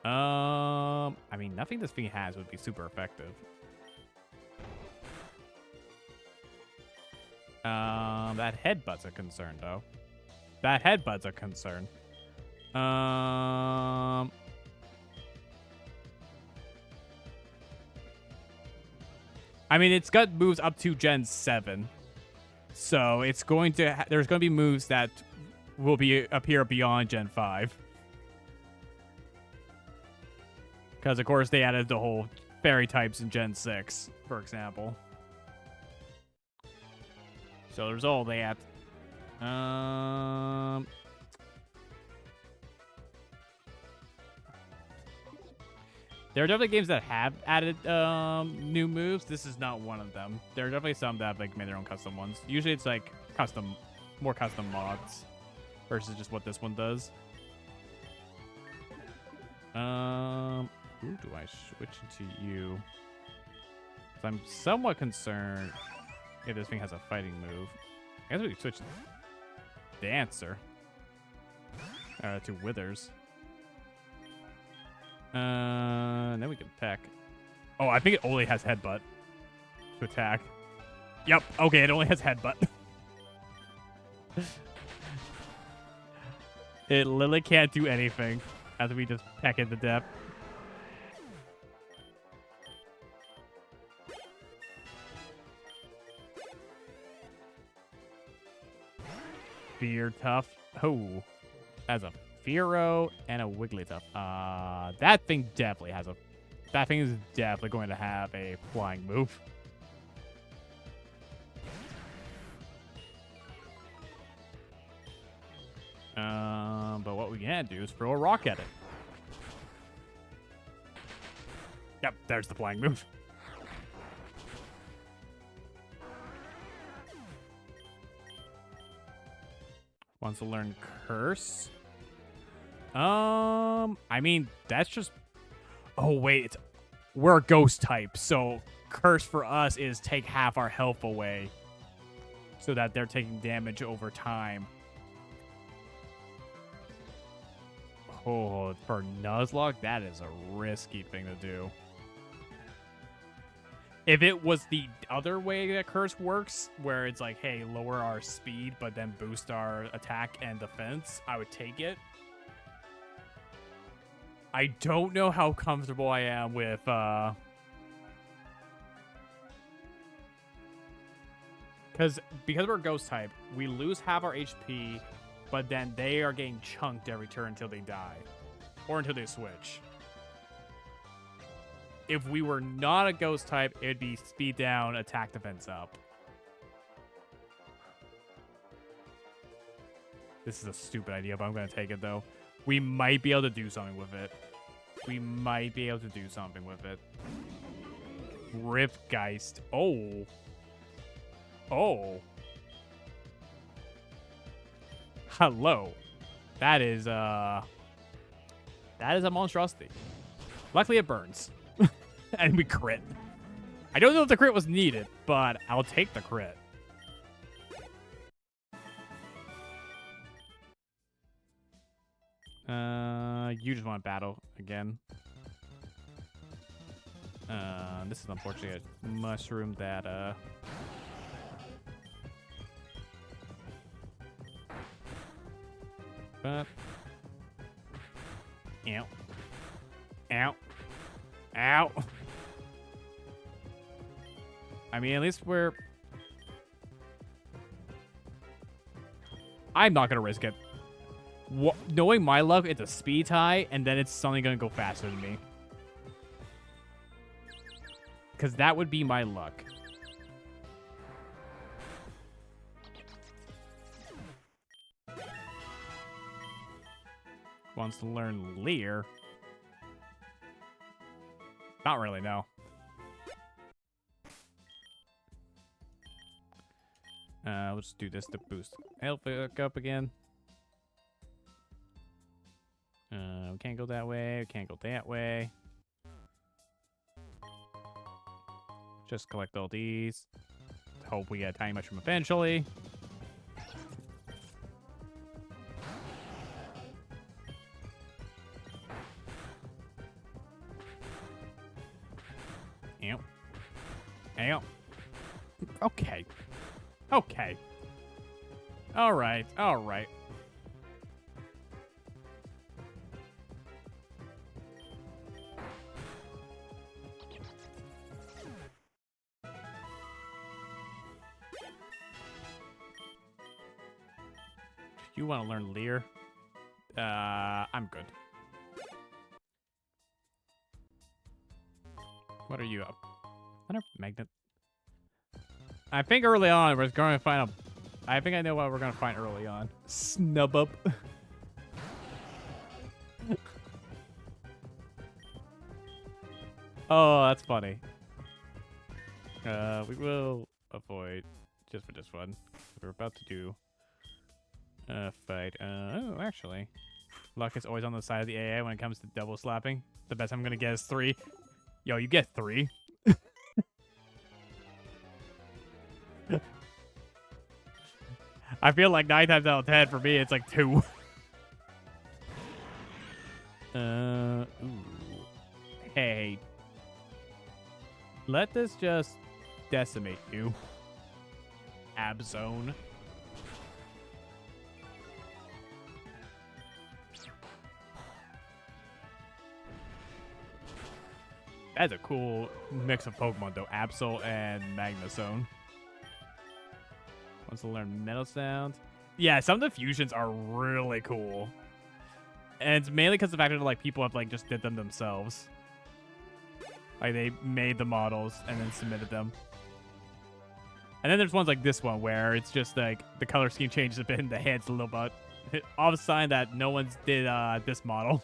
I mean, nothing this thing has would be super effective. That headbutt's a concern, though. That headbutt's a concern. I mean, it's got moves up to Gen 7. So it's going to... there's going to be moves that will appear beyond Gen 5. Because, of course, they added the whole fairy types in Gen 6, for example. So there's all that. There are definitely games that have added new moves. This is not one of them. There are definitely some that have like made their own custom ones. Usually it's like more custom mods versus just what this one does. Who do I switch into you? 'Cause I'm somewhat concerned if this thing has a fighting move. I guess we could switch Dancer to Withers. And then we can attack. Oh, I think it only has Headbutt to attack. Yep. Okay, it only has Headbutt. It literally can't do anything after we just peck it to death. Fear Tough. Oh, that's a Fearow and a Wigglytuff. That thing definitely has a... That thing is definitely going to have a flying move. But what we can do is throw a rock at it. Yep, there's the flying move. Wants to learn Curse. I mean, that's just... Oh, wait, we're a ghost type, so Curse for us is take half our health away so that they're taking damage over time. Oh, for Nuzlocke, that is a risky thing to do. If it was the other way that Curse works, where it's like, hey, lower our speed, but then boost our attack and defense, I would take it. I don't know how comfortable I am with, because we're ghost type, we lose half our HP, but then they are getting chunked every turn until they die. Or until they switch. If we were not a ghost type, it'd be speed down, attack, defense up. This is a stupid idea, but I'm going to take it, though. We might be able to do something with it. We might be able to do something with it. Riftgeist. Oh. Oh. Hello. That is a monstrosity. Luckily, it burns. And we crit. I don't know if the crit was needed, but I'll take the crit. You just want to battle again. This is unfortunately a mushroom that, Ow. Ow. Ow. I mean, at least we're... I'm not going to risk it. Knowing my luck, it's a speed tie, and then it's suddenly going to go faster than me. Because that would be my luck. Wants to learn Leer. Not really, no. Let's do this to boost health up again. We can't go that way. We can't go that way. Just collect all these. Hope we get a tiny mushroom eventually. Ow. Ow. Okay. Okay. Alright, alright. You want to learn Leer? I'm good. What are you up? What a magnet. I think early on we're going to find a... I think I know what we're going to find early on. Snub up. Oh, that's funny. We will avoid just for this one. We're about to do a fight. Oh, actually. Luck is always on the side of the AA when it comes to double slapping. The best I'm going to get is 3. Yo, you get 3. I feel like 9 times out of 10 for me, it's like 2. Ooh. Hey. Let this just decimate you. Abzone. That's a cool mix of Pokemon, though. Absol and Magnezone. Wants to learn Metal Sound. Yeah, some of the fusions are really cool. And it's mainly because the fact that like people have like just did them themselves. Like they made the models and then submitted them. And then there's ones like this one where it's just like the color scheme changes a bit and the head's a little bit. All of a sign that no one's did this model.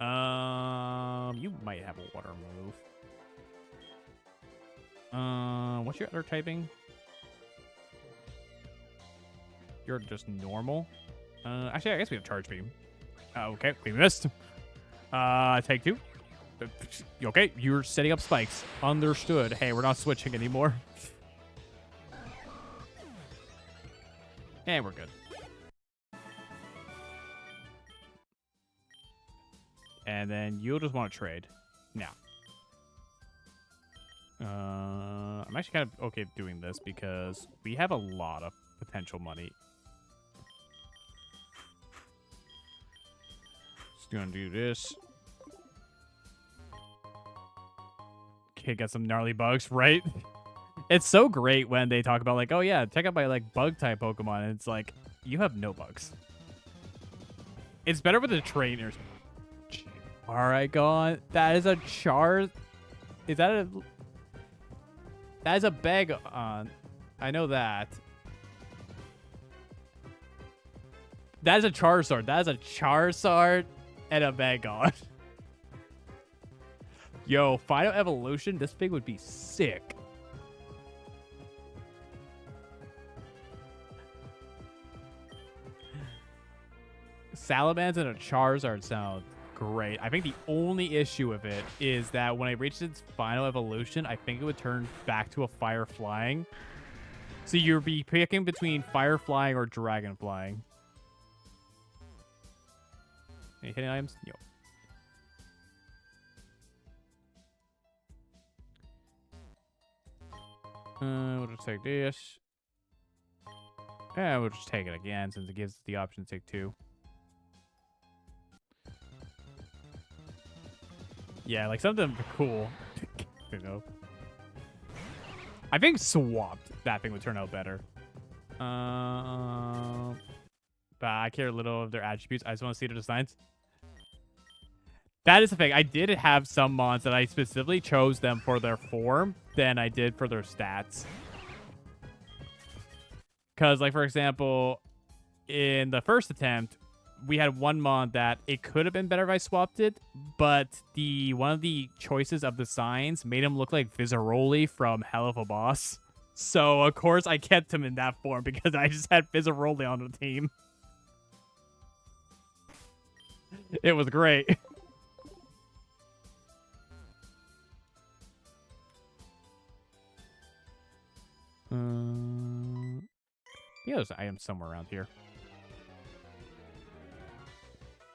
You might have a water move. What's your other typing? You're just normal. Actually, I guess we have charge beam. Okay, we missed. Take 2. Okay, you're setting up spikes. Understood. Hey, we're not switching anymore. And we're good. And then you'll just want to trade. Now. I'm actually kind of okay doing this because we have a lot of potential money. Just gonna do this. Okay, got some gnarly bugs, right? It's so great when they talk about like, oh yeah, check out my like bug type Pokemon. And it's like, you have no bugs. It's better with the trainers. All right, go on. That is a Char. Is that a? That is a bag on. I know that. That is a Charizard. That is a Charizard and a Bagon. Yo, Final Evolution. This thing would be sick. Salamence and a Charizard sound great. I think the only issue with it is that when it reaches its final evolution, I think it would turn back to a fire flying. So you'd be picking between fire flying or dragon flying. Any hitting items? Yo. We'll just take this. Yeah, we'll just take it again since it gives us the option to take 2. Yeah, like something cool. You know. I think swapped that thing would turn out better. But I care a little of their attributes. I just want to see their designs. That is the thing. I did have some mons that I specifically chose them for their form than I did for their stats. Because, like, for example, in the first attempt, we had one mon that it could have been better if I swapped it, but one of the choices of the signs made him look like Vizaroli from Hell of a Boss. So, of course, I kept him in that form because I just had Vizaroli on the team. It was great. Yeah, there's an item somewhere around here.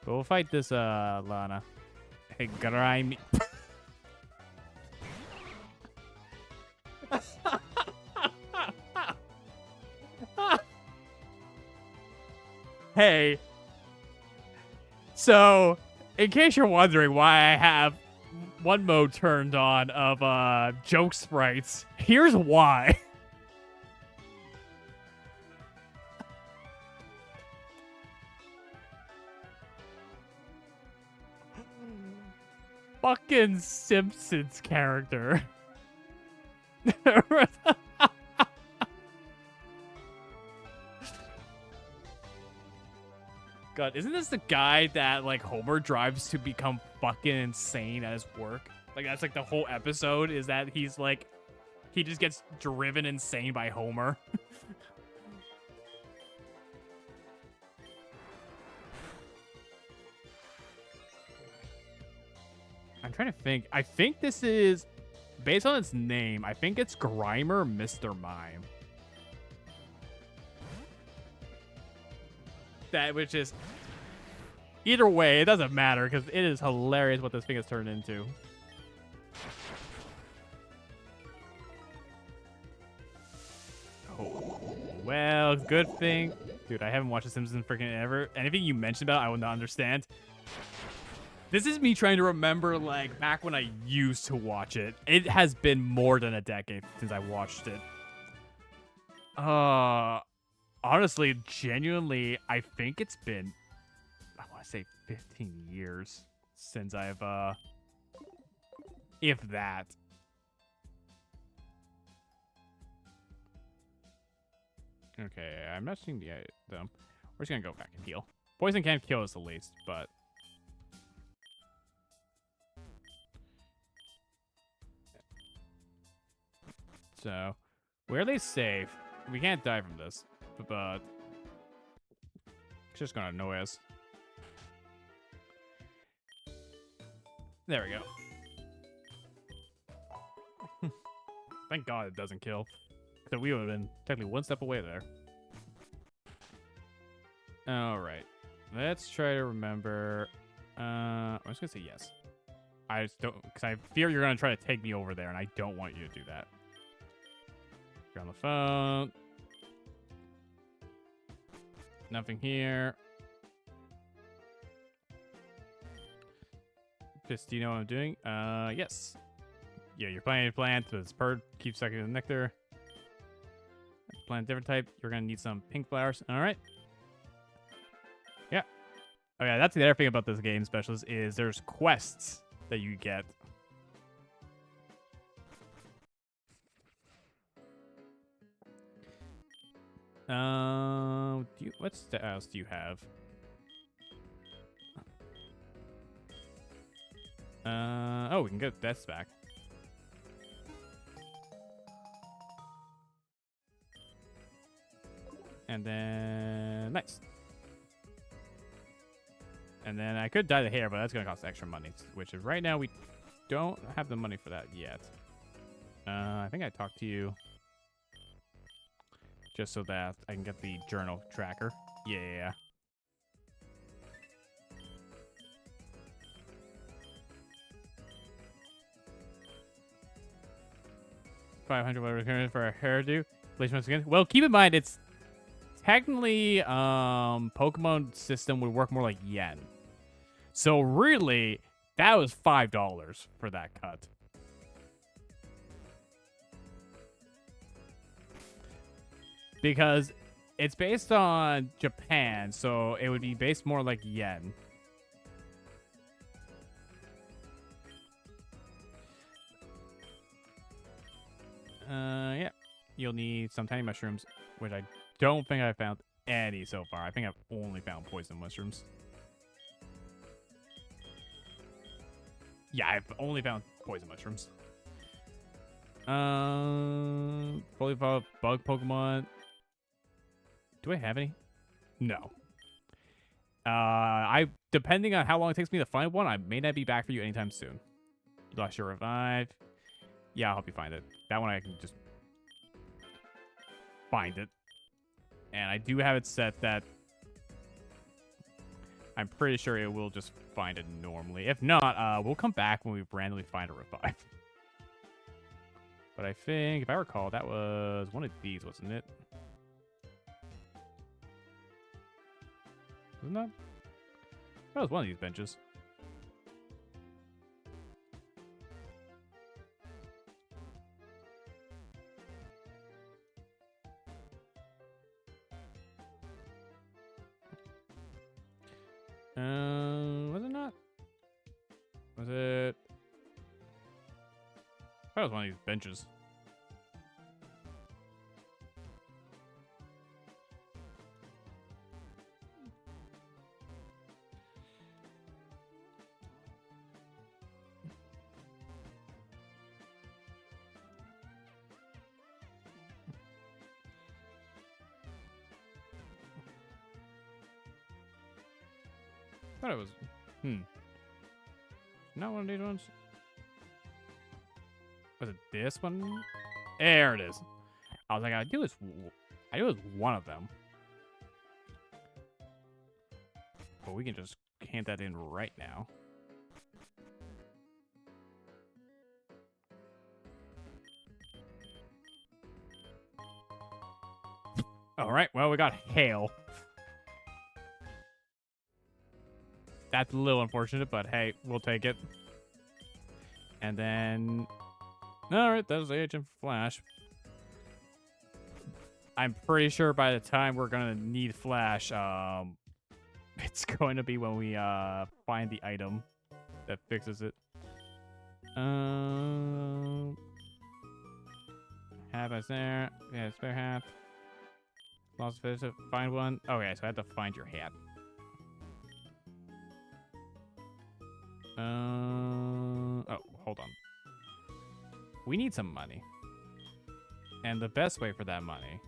But we'll fight this, Lana. Hey, grime. Hey. So, in case you're wondering why I have one mode turned on of, joke sprites, here's why. Fucking Simpsons character. God, isn't this the guy that like Homer drives to become fucking insane at his work? Like that's like the whole episode is that he's like he just gets driven insane by Homer. I'm trying to think. I think this is, based on its name, I think it's Grimer Mr. Mime. That, which is, either way, it doesn't matter because it is hilarious what this thing has turned into. Oh, well, good thing. Dude, I haven't watched The Simpsons freaking ever. Anything you mentioned about it, I will not understand. This is me trying to remember, like, back when I used to watch it. It has been more than a decade since I watched it. Honestly, genuinely, I think it's been, I want to say 15 years since I've, if that. Okay, I'm not seeing them. We're just gonna go back and heal. Poison can't kill us the least, but so where are they safe? We can't die from this, but it's just gonna annoy us. There we go. Thank God it doesn't kill. So we would have been technically one step away there. All right, let's try to remember. I'm just gonna say yes. I just don't, because I fear you're gonna try to take me over there, and I don't want you to do that. You're on the phone. Nothing here. Just, do you know what I'm doing? Yes. Yeah, you're planting a plant. This bird keeps sucking the nectar. Plant a different type. You're gonna need some pink flowers. All right. Yeah. Oh yeah, that's the other thing about this game, Specialist, is there's quests that you get. What else do you have? Oh, we can get deaths back. And then, nice. And then I could dye the hair, but that's going to cost extra money, which is right now we don't have the money for that yet. I think I talked to you just so that I can get the journal tracker. Yeah. 500 whatever for a hairdo. Placement skin. Well, keep in mind it's technically Pokemon system would work more like yen. So really, that was $5 for that cut. Because it's based on Japan, so it would be based more like yen. Yeah. You'll need some tiny mushrooms, which I don't think I found any so far. I think I've only found poison mushrooms. Yeah, I've only found poison mushrooms. Fully evolved bug Pokemon. Do I have any? No. Depending on how long it takes me to find one, I may not be back for you anytime soon. You lost your revive. Yeah, I'll help you find it. That one I can just find it. And I do have it set that I'm pretty sure it will just find it normally. If not, we'll come back when we randomly find a revive. But I think, if I recall, that was one of these, wasn't it? Wasn't that? That was one of these benches. Was it not? Was it? That was one of these benches. I thought it was. Not one of these ones. Was it this one? There it is. I was like, I knew it was one of them. But we can just hand that in right now. All right. Well, we got hail. That's a little unfortunate, but hey, we'll take it. And then... Alright, that was the Agent Flash. I'm pretty sure by the time we're gonna need Flash, it's going to be when we find the item that fixes it. Half is there. Yeah, spare half. Lost fish. Find one. Okay, so I have to find your hat. Oh, hold on. We need some money. And the best way for that money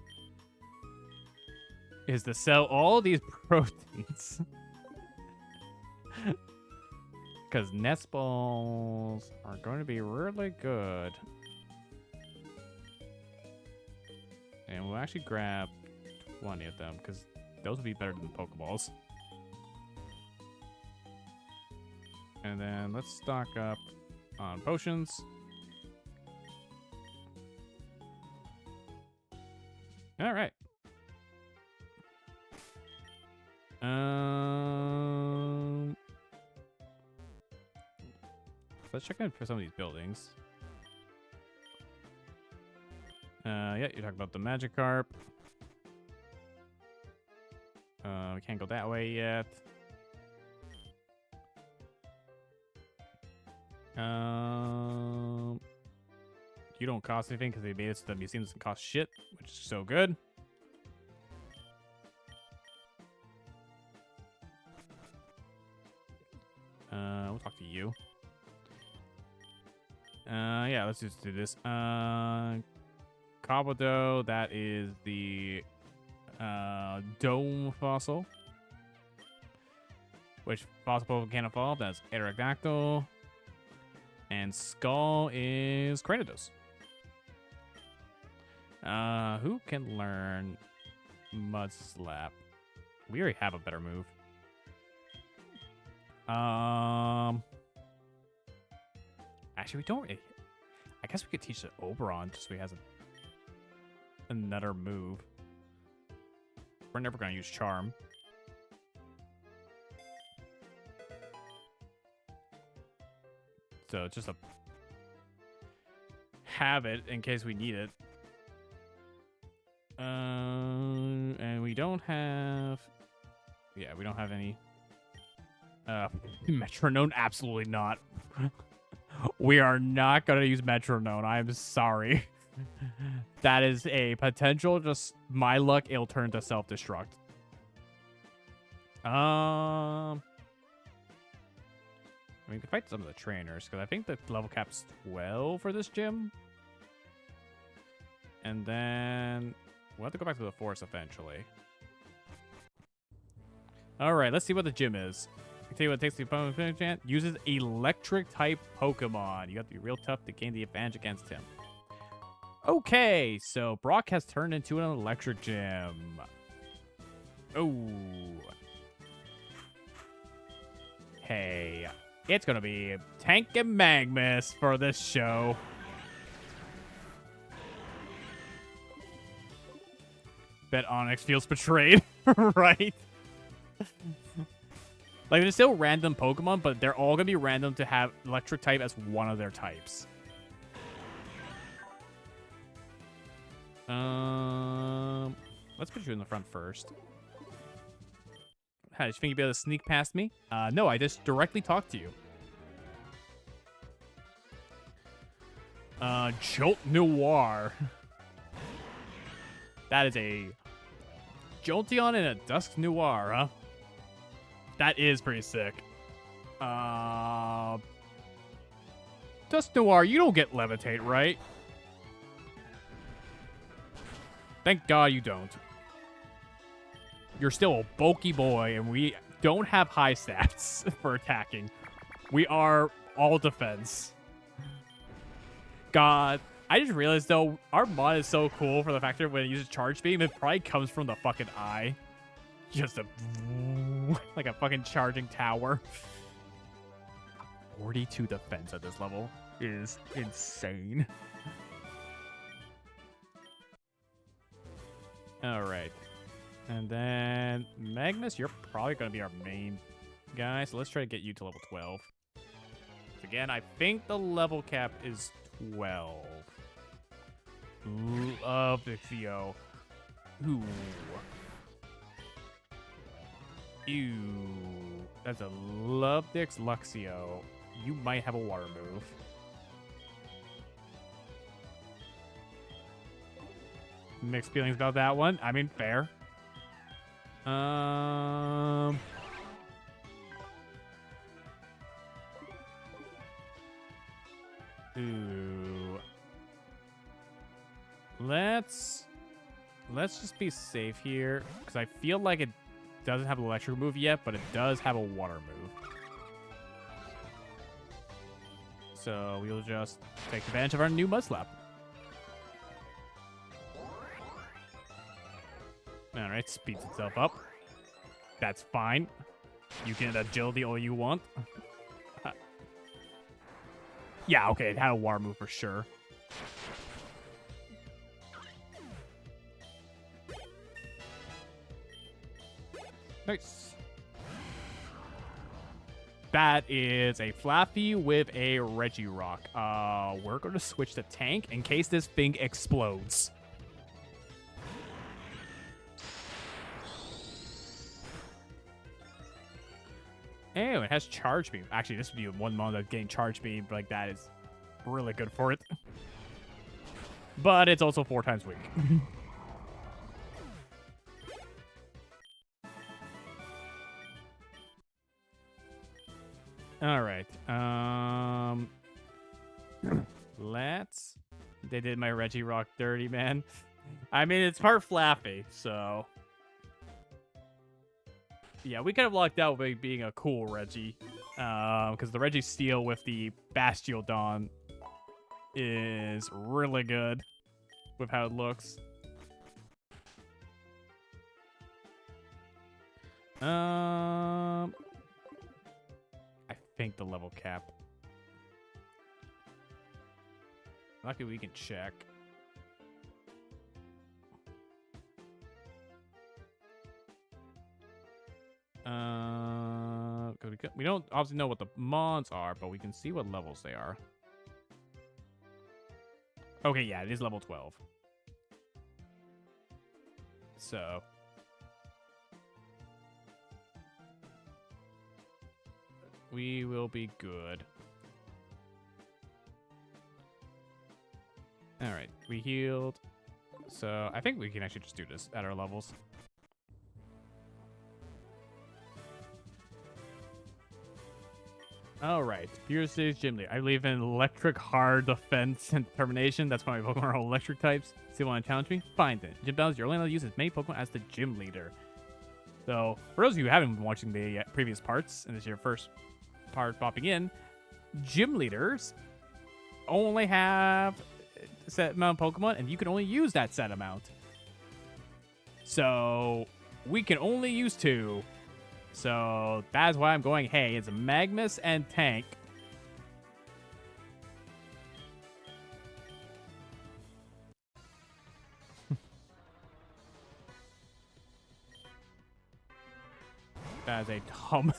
is to sell all these proteins. Because nest balls are going to be really good. And we'll actually grab 20 of them, because those will be better than Pokeballs. And then let's stock up on potions. All right. Let's check in for some of these buildings. Yeah, you're talking about the Magikarp. We can't go that way yet. You don't cost anything because they made it so the museum doesn't cost shit, which is so good. We'll talk to you. Yeah, let's just do this. Kabuto, that is the Dome Fossil. Which fossil Pokemon can evolve? That's Aerodactyl. And Skull is Cranidos. Who can learn Mud Slap? We already have a better move. Actually, we don't. I guess we could teach the Oberon just so he has another move. We're never gonna use Charm. So just a have it in case we need it. And we don't have. Yeah, we don't have any. Metronome, absolutely not. We are not gonna use Metronome. I'm sorry. That is a potential. Just my luck, it'll turn to self-destruct. I mean, we can fight some of the trainers because I think the level cap's 12 for this gym. And then we'll have to go back to the forest eventually. All right, let's see what the gym is. I tell you what it takes to opponent finish chant. Uses electric type Pokemon. You have to be real tough to gain the advantage against him. Okay, so Brock has turned into an electric gym. Oh. Hey, it's gonna be Tank and Magmus for this show. Bet Onyx feels betrayed, right? Like, they're still random Pokemon, but they're all gonna be random to have electric type as one of their types. Let's put you in the front first. How, did you think you'd be able to sneak past me? No, I just directly talked to you. Jolt Noir. That is a Jolteon and a Dusk Noir, huh? That is pretty sick. Dusk Noir, you don't get Levitate, right? Thank God you don't. You're still a bulky boy, and we don't have high stats for attacking. We are all defense. God. I just realized, though, our mod is so cool for the fact that when it uses Charge Beam, it probably comes from the fucking eye. Just a... like a fucking charging tower. 42 defense at this level is insane. Alright. And then Magnus, you're probably going to be our main guy. So let's try to get you to level 12. Again, I think the level cap is 12. Love the Theo. Ooh. Ew. That's a Lubdix Luxio. You might have a water move. Mixed feelings about that one. I mean, fair. Ooh. Let's just be safe here, because I feel like it doesn't have an electric move yet, but it does have a water move. So we'll just take advantage of our new Mudslap. Alright, speeds itself up. That's fine. You can agility all you want. Yeah, okay, it had a water move for sure. Nice. That is a Flappy with a Regirock. We're going to switch to Tank in case this thing explodes. Oh, it has Charge Beam. Actually, this would be one month of getting Charge Beam, like that is really good for it. But it's also 4 times weak. All right. Let's. They did my Regirock dirty, man. I mean, it's part Flappy, so. Yeah, we could have locked out by being a cool Reggie. Because the Reggie Steel with the Bastiodon is really good with how it looks. I think the level cap. Lucky we can check. We don't obviously know what the mons are, but we can see what levels they are. Okay, yeah, it is level 12. So. We will be good. Alright, we healed. So, I think we can actually just do this at our levels. Alright, Pure Stage Gym Leader. I believe in electric, hard, defense, and determination. That's why my Pokemon are all electric types. Still want to challenge me? Fine then. Gym Battles, you're only allowed to use as many Pokemon as the Gym Leader. So, for those of you who haven't been watching the previous parts, and this is your first part popping in, Gym Leaders only have a set amount of Pokemon, and you can only use that set amount. So, we can only use 2. So, that's why I'm going, hey, it's Magmus and Tank. That is a dumb...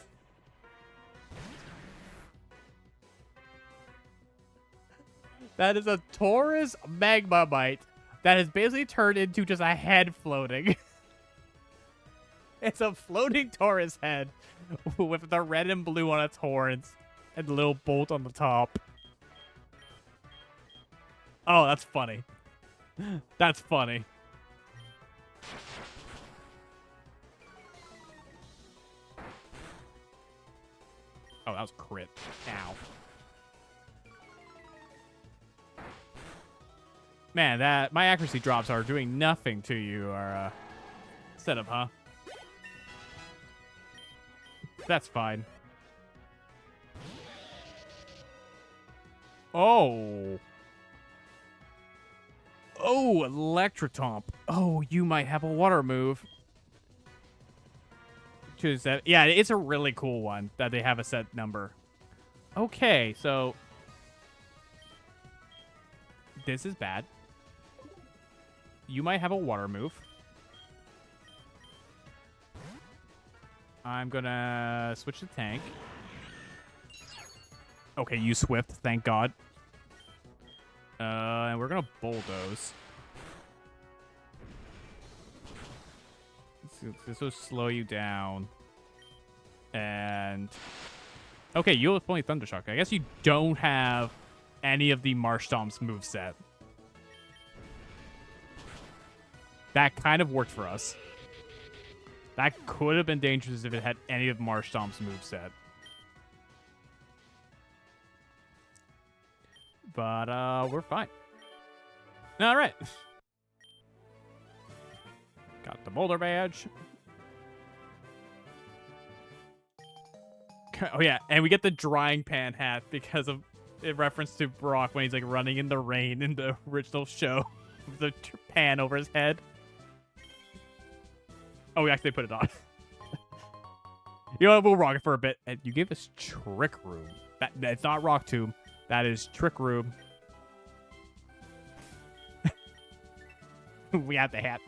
That is a Taurus Magmamite that has basically turned into just a head floating. It's a floating Taurus head with the red and blue on its horns and the little bolt on the top. Oh, that's funny. That's funny. Oh, that was crit. Ow. Man, my accuracy drops are doing nothing to you, our setup, huh? That's fine. Oh. Oh, Electrotomp. Oh, you might have a water move. Choose that. Yeah, it's a really cool one that they have a set number. Okay, so this is bad. You might have a water move. I'm gonna switch to Tank. Okay, you Swift, thank God. And we're gonna Bulldoze. This will slow you down. And okay, you have only Thundershock. I guess you don't have any of the Marsh Stomp's moveset. That kind of worked for us. That could have been dangerous if it had any of Marsh Stomp's moveset. But we're fine. All right. Got the boulder badge. Oh yeah, and we get the drying pan hat because of in reference to Brock when he's like running in the rain in the original show with the pan over his head. Oh, we actually put it on. You know what? We'll rock it for a bit. And you gave us Trick Room. That's not Rock Tomb. That is Trick Room. We have the hat.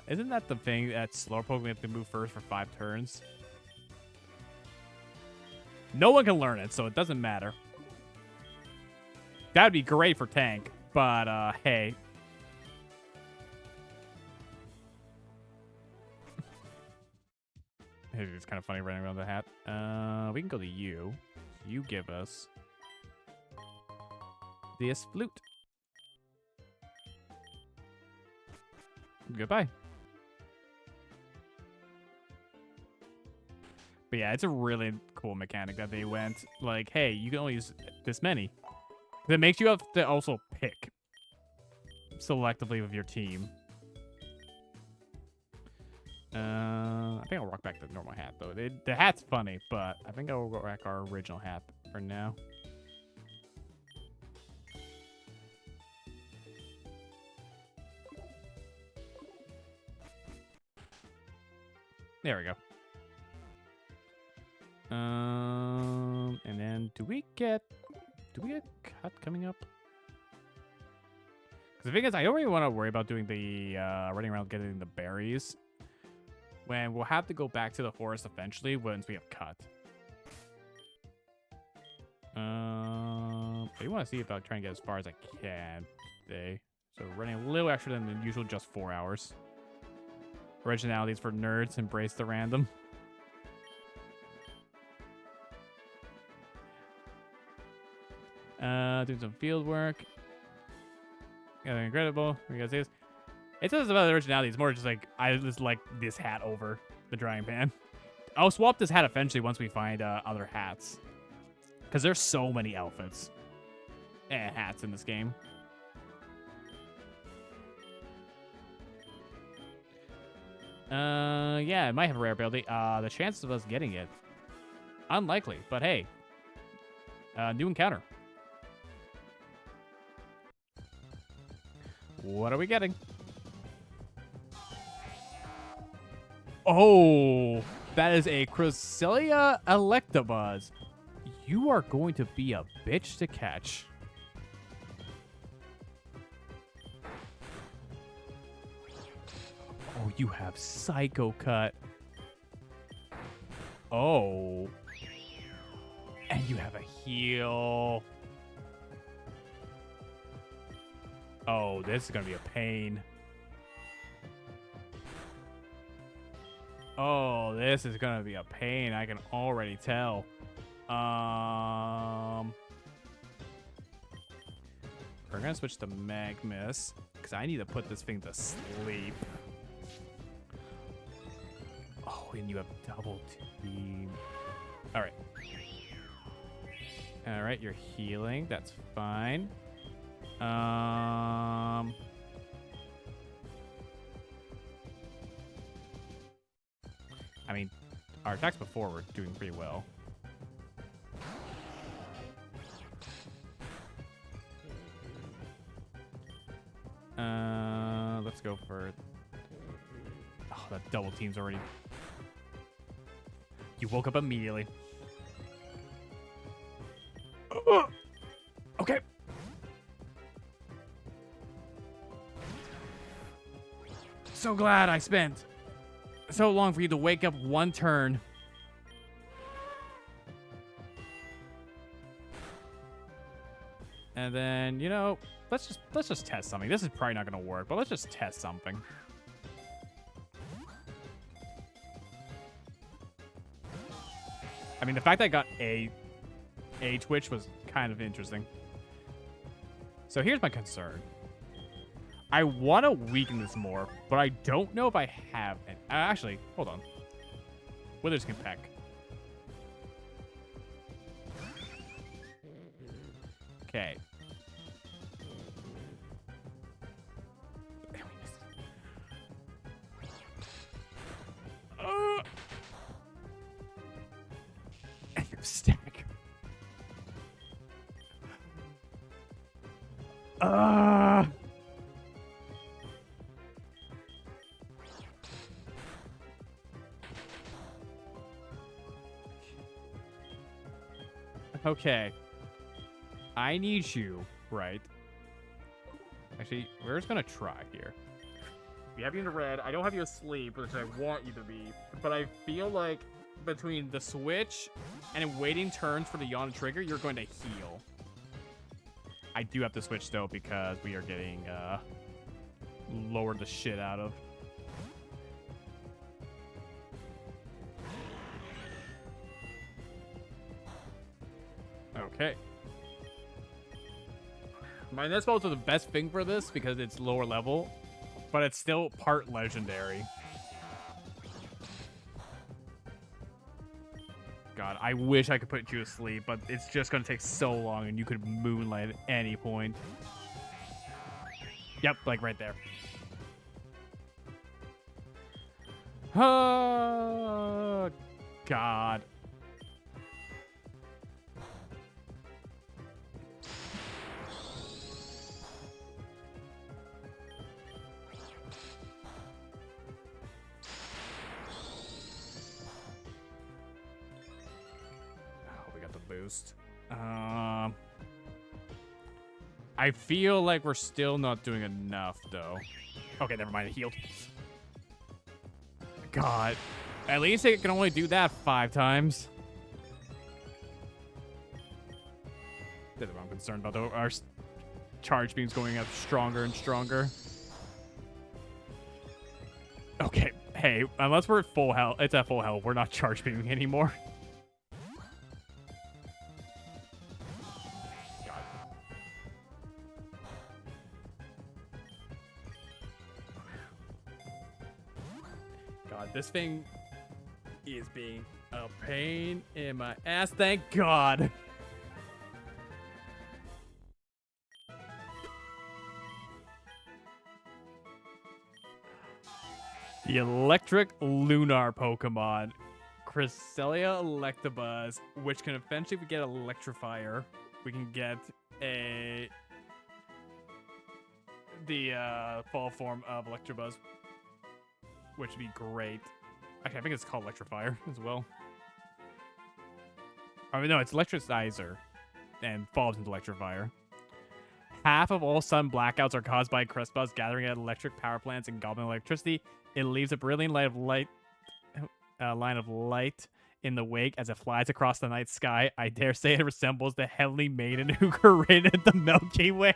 Isn't that the thing that slower Pokemon have to move first for 5 turns? No one can learn it, so it doesn't matter. That would be great for tank, but hey. It's kind of funny running around the hat. We can go to you. You give us this flute. Goodbye. But yeah, it's a really cool mechanic that they went like, hey, you can only use this many. That makes you have to also pick selectively with your team. I think I'll rock back the normal hat though. The hat's funny, but I think I'll rock our original hat for now. There we go. And then do we get cut coming up? Because the thing is, I don't really want to worry about doing the running around getting the berries. When we'll have to go back to the forest eventually once we have cut. I do want to see about trying to get as far as I can today. So running a little extra than the usual, just 4 hours. Originalities for nerds, embrace the random. Doing some field work. Yeah, incredible. You guys see this? It says about the originality. It's more just like, I just like this hat over the drying pan. I'll swap this hat eventually once we find other hats. Because there's so many outfits and hats in this game. Yeah, it might have a rare ability. The chances of us getting it, unlikely. But hey, new encounter. What are we getting? Oh, that is a Cresselia Electabuzz. You are going to be a bitch to catch. Oh, you have Psycho Cut. Oh. And you have a heal. Oh, this is going to be a pain. Oh, this is going to be a pain. I can already tell. We're going to switch to Magmus because I need to put this thing to sleep. Oh, and you have double team. All right. All right, you're healing. That's fine. I mean, our attacks before were doing pretty well. Let's go for... Oh, that double team's already... You woke up immediately. Okay. So glad I spent so long for you to wake up one turn. And then, you know, let's just test something. This is probably not gonna work, but let's just test something. I mean, the fact that I got a Twitch was kind of interesting. So here's my concern. I want to weaken this more, but I don't know if I have any. Actually, hold on. Withers can peck. Okay. Stack. Okay. I need you, right? Actually, we're just gonna try here. We have you in the red. I don't have you asleep, which I want you to be. But I feel like between the switch and waiting turns for the yawn trigger, you're going to heal. I do have to switch though because we are getting lowered the shit out of. Okay. My next spell is the best thing for this because it's lower level, but it's still part legendary. God, I wish I could put you to sleep, but it's just going to take so long and you could moonlight at any point. Yep, like right there. Oh, God. Boost. I feel like we're still not doing enough, though. Okay, never mind. It healed. God. At least it can only do that 5 times. That's what I'm concerned about, though. Our charge beam's going up stronger and stronger. Okay. Hey, unless we're at full health, it's at full health. We're not charge beaming anymore. This thing is being a pain in my ass. Thank God. The electric lunar Pokemon, Cresselia Electabuzz, which can eventually get Electrifier. We can get the fall form of Electabuzz, which would be great. Actually, I think it's called Electrifier as well. I mean, no, it's Electricizer and falls into Electrifier. Half of all sun blackouts are caused by Crestbuzz gathering at electric power plants and gobbling electricity. It leaves a brilliant line of light in the wake as it flies across the night sky. I dare say it resembles the heavenly maiden who created the Milky Way.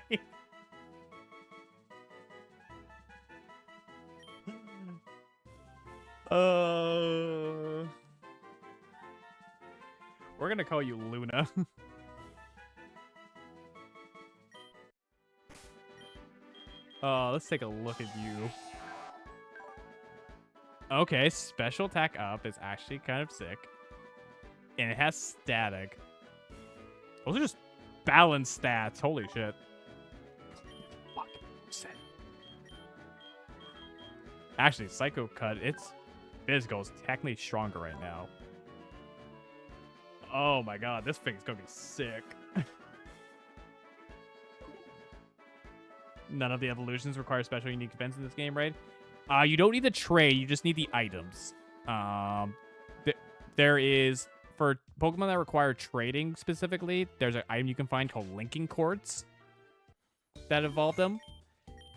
We're gonna call you Luna. Let's take a look at you. Okay, special attack up is actually kind of sick. And it has static. Those are just balanced stats. Holy shit. Fuck. Actually, Psycho Cut, its physical is technically stronger right now. Oh my god, this thing's gonna be sick. None of the evolutions require special unique events in this game, right? You don't need the trade, you just need the items. There is, for Pokemon that require trading specifically, there's an item you can find called Linking Cords that evolve them.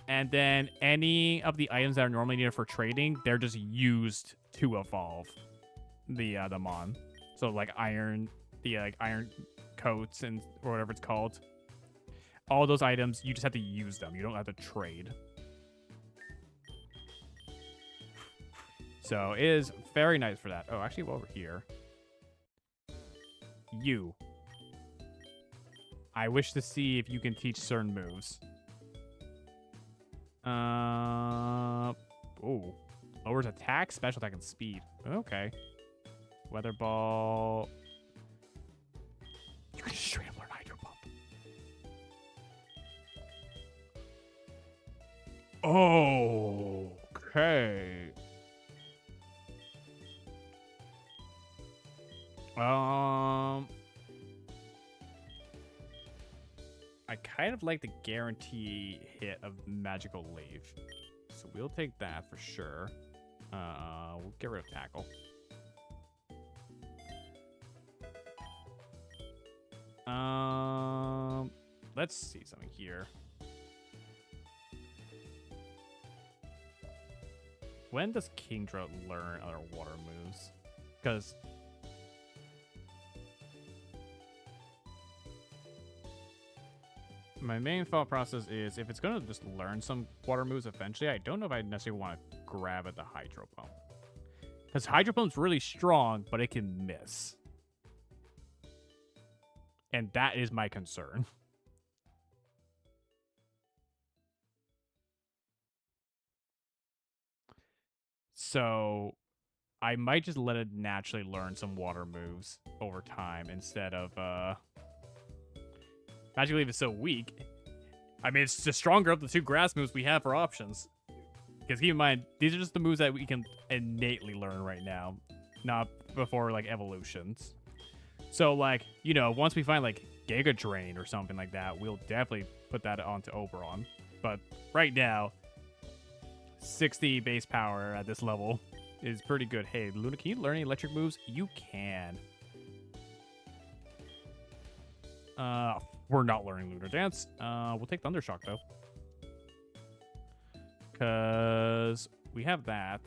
And then any of the items that are normally needed for trading, they're just used to evolve the mon. So like iron, iron coats and or whatever it's called. All those items, you just have to use them. You don't have to trade. So it is very nice for that. Oh, actually, while we're here, you. I wish to see if you can teach certain moves. Oh. Lowers attack, special attack, and speed. Okay. Weather ball. You can just straight up learn Hydro Pump. Okay. I kind of like the guarantee hit of Magical Leaf. So we'll take that for sure. We'll get rid of Tackle. Let's see something here. When does Kingdra learn other water moves? Because my main thought process is if it's going to just learn some water moves eventually, I don't know if I necessarily want to grab at the Hydro Pump. Because Hydro Pump's really strong, but it can miss. And that is my concern. So I might just let it naturally learn some water moves over time instead of Magic Leaf is so weak. I mean, it's the stronger of the two grass moves we have for options. Because keep in mind, these are just the moves that we can innately learn right now, not before like evolutions. So like, you know, once we find like Giga Drain or something like that, we'll definitely put that onto Oberon. But right now, 60 base power at this level is pretty good. Hey, Luna, can you learn any electric moves? You can. We're not learning Lunar Dance. We'll take Thundershock, though. Because we have that.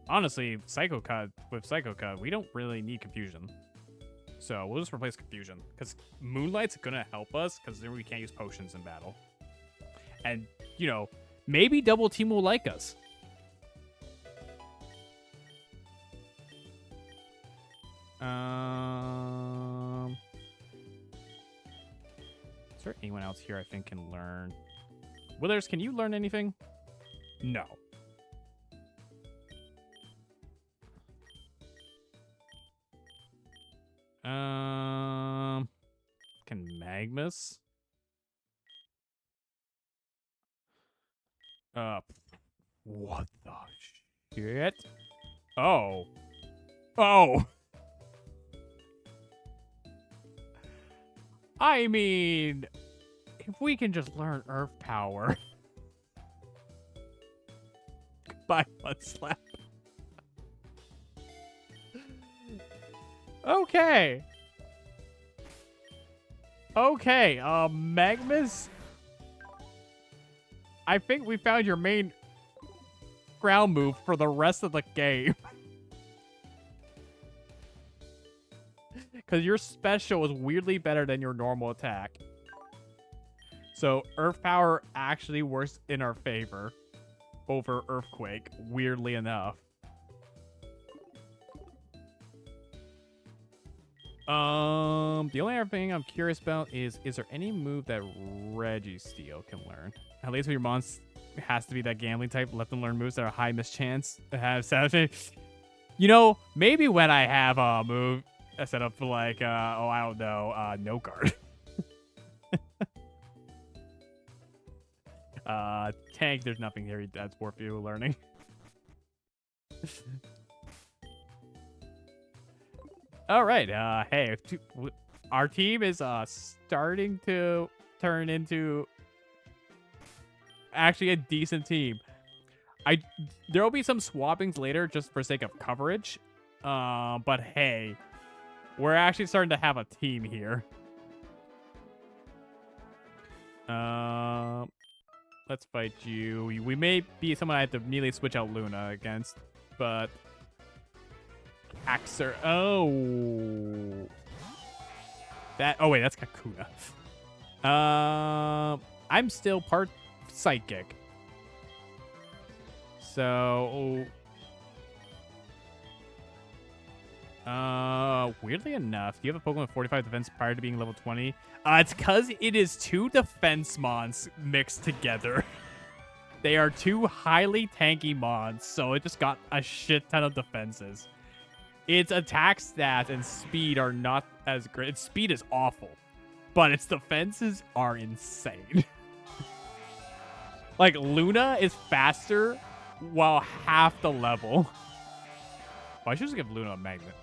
Honestly, Psycho Cut, with Psycho Cut, we don't really need Confusion. So we'll just replace Confusion. Because Moonlight's going to help us, because then we can't use potions in battle. And, you know, maybe Double Team will like us. Is there anyone else here I think can learn? Withers, can you learn anything? No. Can Magmus? What the shit? Oh. Oh. I mean, if we can just learn Earth Power. Goodbye, Mudslap. Okay. Okay, Magmus. I think we found your main ground move for the rest of the game. Because your special is weirdly better than your normal attack. So Earth Power actually works in our favor over Earthquake, weirdly enough. The only other thing I'm curious about is there any move that Registeel can learn? At least with your monster has to be that gambling type. Let them learn moves that are high mischance to have savage. You know, maybe when I have a move set up for like, oh, I don't know, no guard. Tank, there's nothing here that's worth you learning. All right, hey, our team is starting to turn into actually a decent team. There will be some swappings later just for sake of coverage. But hey, we're actually starting to have a team here. Let's fight you. We may be someone I have to immediately switch out Luna against, but Axer. Oh, that. Oh wait, that's Kakuna. I'm still part psychic. So Weirdly enough, do you have a Pokemon with 45 defense prior to being level 20? It's because it is 2 defense mons mixed together. They are 2 highly tanky mons, so it just got a shit ton of defenses. Its attack stats and speed are not as great. Its speed is awful, but its defenses are insane. Like, Luna is faster while half the level. Oh, I should just give Luna a Magnet.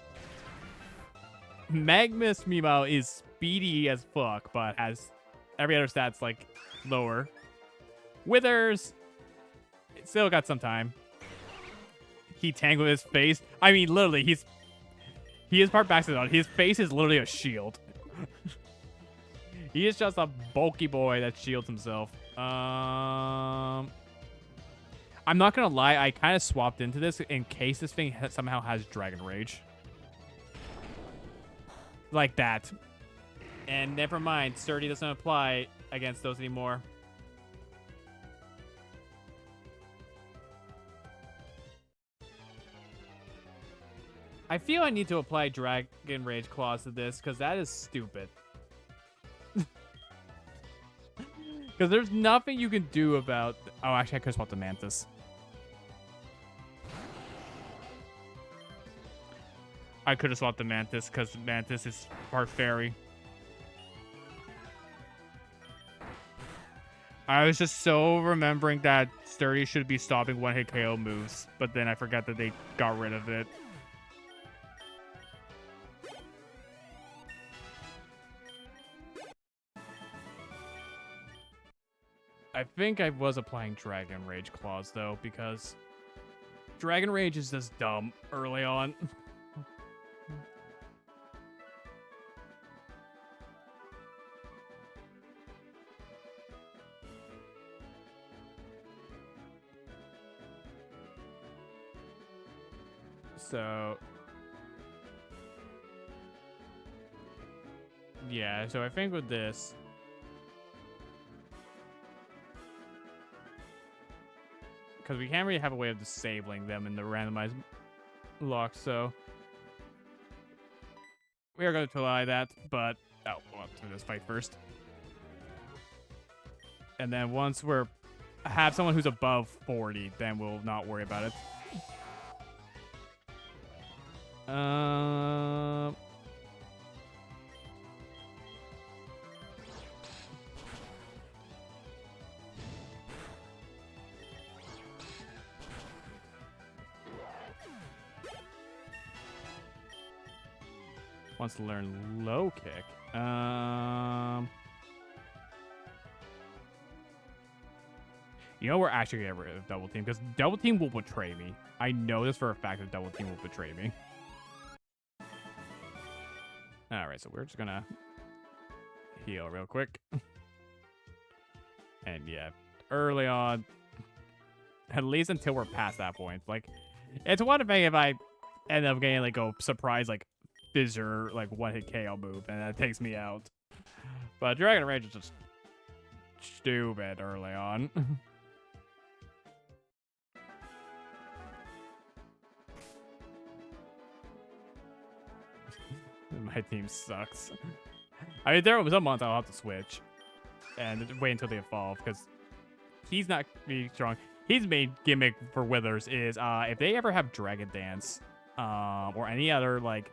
Magnus, meanwhile, is speedy as fuck, but has every other stat's, like, lower. Withers, it still got some time. He tangled his face. I mean, literally, he is part backside on. His face is literally a shield. He is just a bulky boy that shields himself. I'm not gonna lie, I kind of swapped into this in case this thing somehow has Dragon Rage. Like that. And never mind, Sturdy doesn't apply against those anymore. I feel I need to apply Dragon Rage Claws to this, because that is stupid. Because there's nothing you can do about... Oh, actually, I could swap the Mantis. I could have swapped the Mantis, because Mantis is part Fairy. I was just so remembering that Sturdy should be stopping one-hit KO moves, but then I forgot that they got rid of it. I think I was applying Dragon Rage Claws, though, because Dragon Rage is just dumb early on. So... yeah, so I think with this... because we can't really have a way of disabling them in the randomized lock, so... we are going to try that, but... oh, we'll have to do this fight first. And then once we're... have someone who's above 40, then we'll not worry about it. Wants to learn low kick. You know, we're actually gonna get rid of double team, because double team will betray me. I know this for a fact that double team will betray me. Alright, so we're just gonna heal real quick. And yeah, early on, at least until we're past that point. Like, it's one thing if I end up getting like a surprise like Fissure, like one-hit KO move, and that takes me out. But Dragon Rage is just stupid early on. My team sucks. I mean, there are some months I'll have to switch and wait until they evolve, because he's not really strong. His main gimmick for Withers is if they ever have Dragon Dance or any other like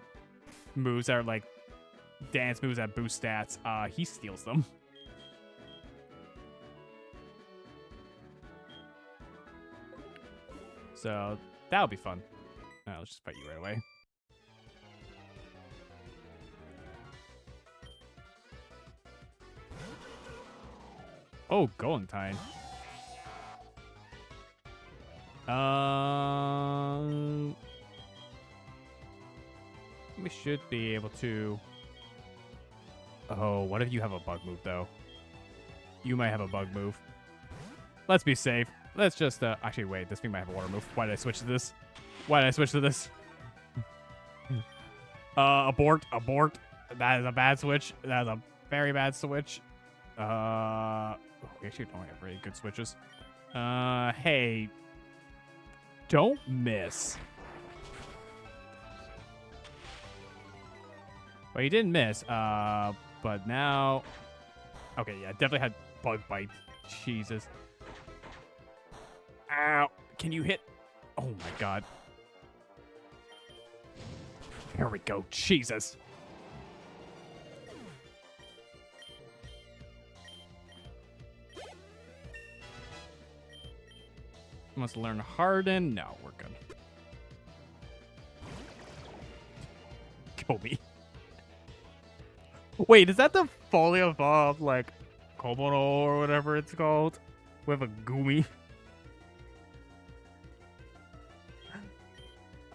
moves that are like dance moves that boost stats, he steals them. So that'll be fun. Let's just fight you right away. Oh, Golentine. We should be able to... oh, what if you have a bug move, though? You might have a bug move. Let's be safe. Let's just... actually, wait. This thing might have a water move. Why did I switch to this? Why did I switch to this? Abort. Abort. That is a bad switch. That is a very bad switch. We actually don't have really good switches. Hey. Don't miss. Well, he didn't miss. But now... Okay, yeah, definitely had bug bite. Jesus. Ow. Can you hit? Oh, my God. Here we go. Jesus. Must learn Harden. No, we're good. Kobe. Wait, is that the Folly of like, Kobono or whatever it's called? With a Gumi?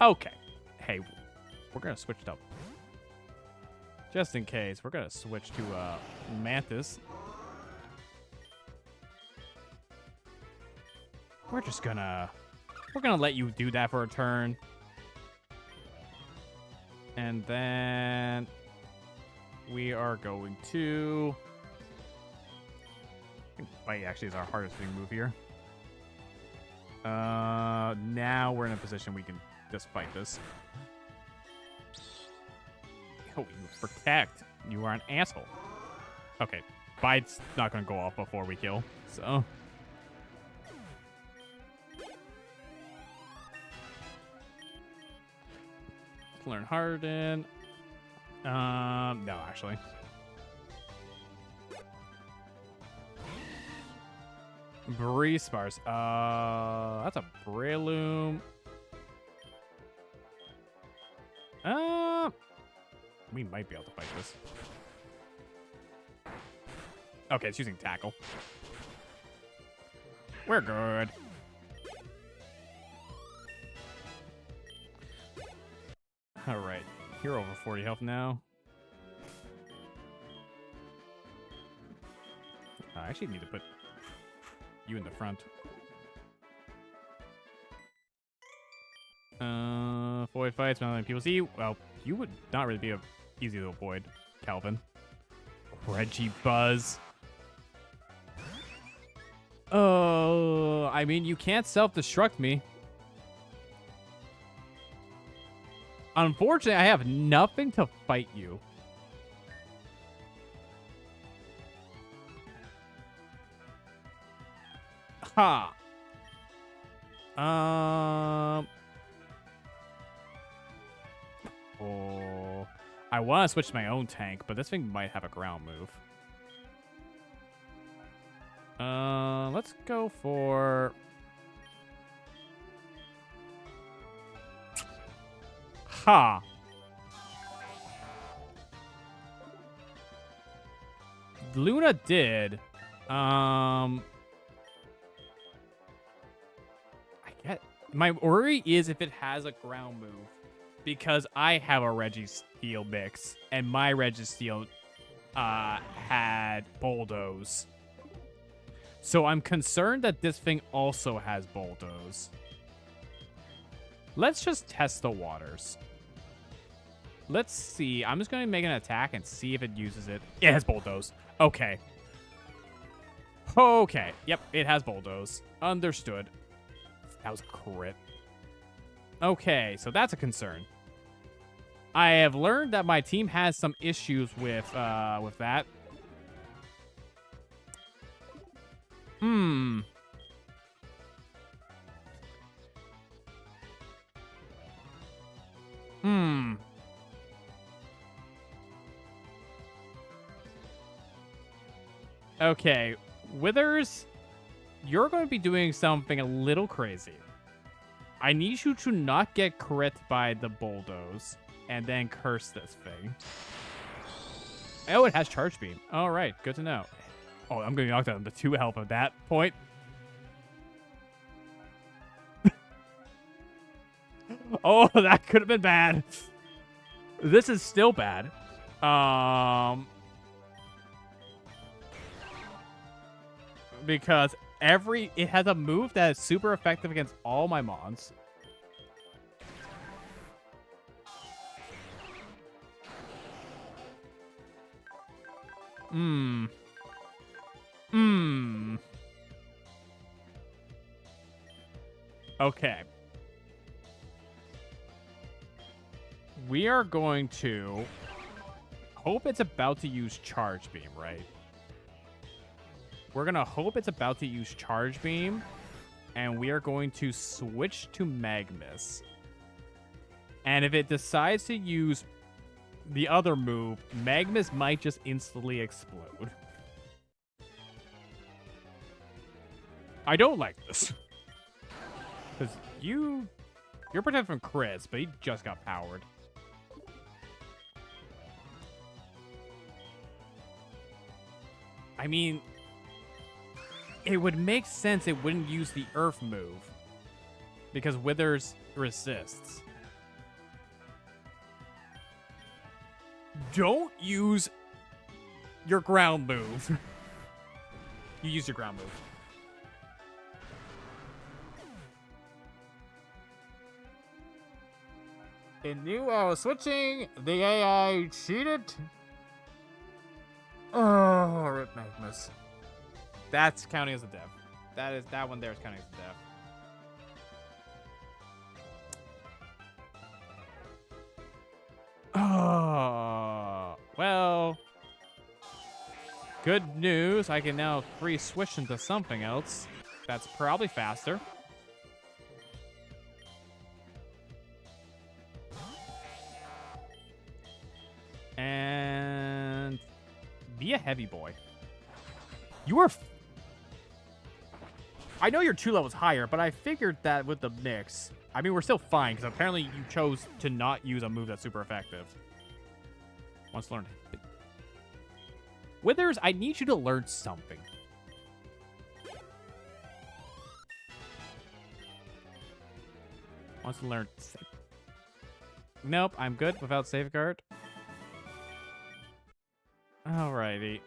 Okay. Hey, we're gonna switch it up. Just in case, we're gonna switch to, Mantis. We're gonna let you do that for a turn. And then we are going to... I think Bite actually is our hardest hitting move here. Now we're in a position we can just fight this. Oh, you protect. You are an asshole. Okay, Bite's not gonna go off before we kill, so... Learn Harden. No, actually. Breeze Spars. That's a Breloom. We might be able to fight this. Okay, it's using Tackle. We're good. All right, you're over 40 health now. I actually need to put you in the front. Avoid fights, not letting people see you. Well, you would not really be easy to avoid, Calvin. Reggie Buzz. Oh, I mean, you can't self-destruct me. Unfortunately, I have nothing to fight you. Ha. Oh, I want to switch to my own tank, but this thing might have a ground move. Let's go for... Ha. Luna did. I get... My worry is if it has a ground move. Because I have a Registeel mix. And my Registeel had Bulldoze. So I'm concerned that this thing also has Bulldoze. Let's just test the waters. Let's see. I'm just going to make an attack and see if it uses it. It has Bulldoze. Okay. Okay. Yep, it has Bulldoze. Understood. That was a crit. Okay, so that's a concern. I have learned that my team has some issues with that. Okay, Withers, you're going to be doing something a little crazy. I need you to not get crit by the Bulldoze and then curse this thing. Oh, it has Charge Beam. All right, good to know. Oh, I'm going to be knocked down to 2 health at that point. Oh, that could have been bad. This is still bad. Because it has a move that is super effective against all my mons. Okay. We are going to hope it's about to use Charge Beam, right? We're going to hope it's about to use Charge Beam, and we are going to switch to Magmus. And if it decides to use the other move, Magmus might just instantly explode. I don't like this. Because you're protected from crits, but he just got powered. I mean, it would make sense it wouldn't use the Earth move. Because Withers resists. Don't use your ground move. You use your ground move. In new switching, the AI cheated. Oh, rip Magmus. That's counting as a death. That one there is counting as a death. Oh, well. Good news. I can now free switch into something else. That's probably faster. And be a heavy boy. You are... I know you're 2 levels higher, but I figured that with the mix... I mean, we're still fine, because apparently you chose to not use a move that's super effective. Wants to learn. Withers, I need you to learn something. Wants to learn... Nope, I'm good without safeguard. Alrighty.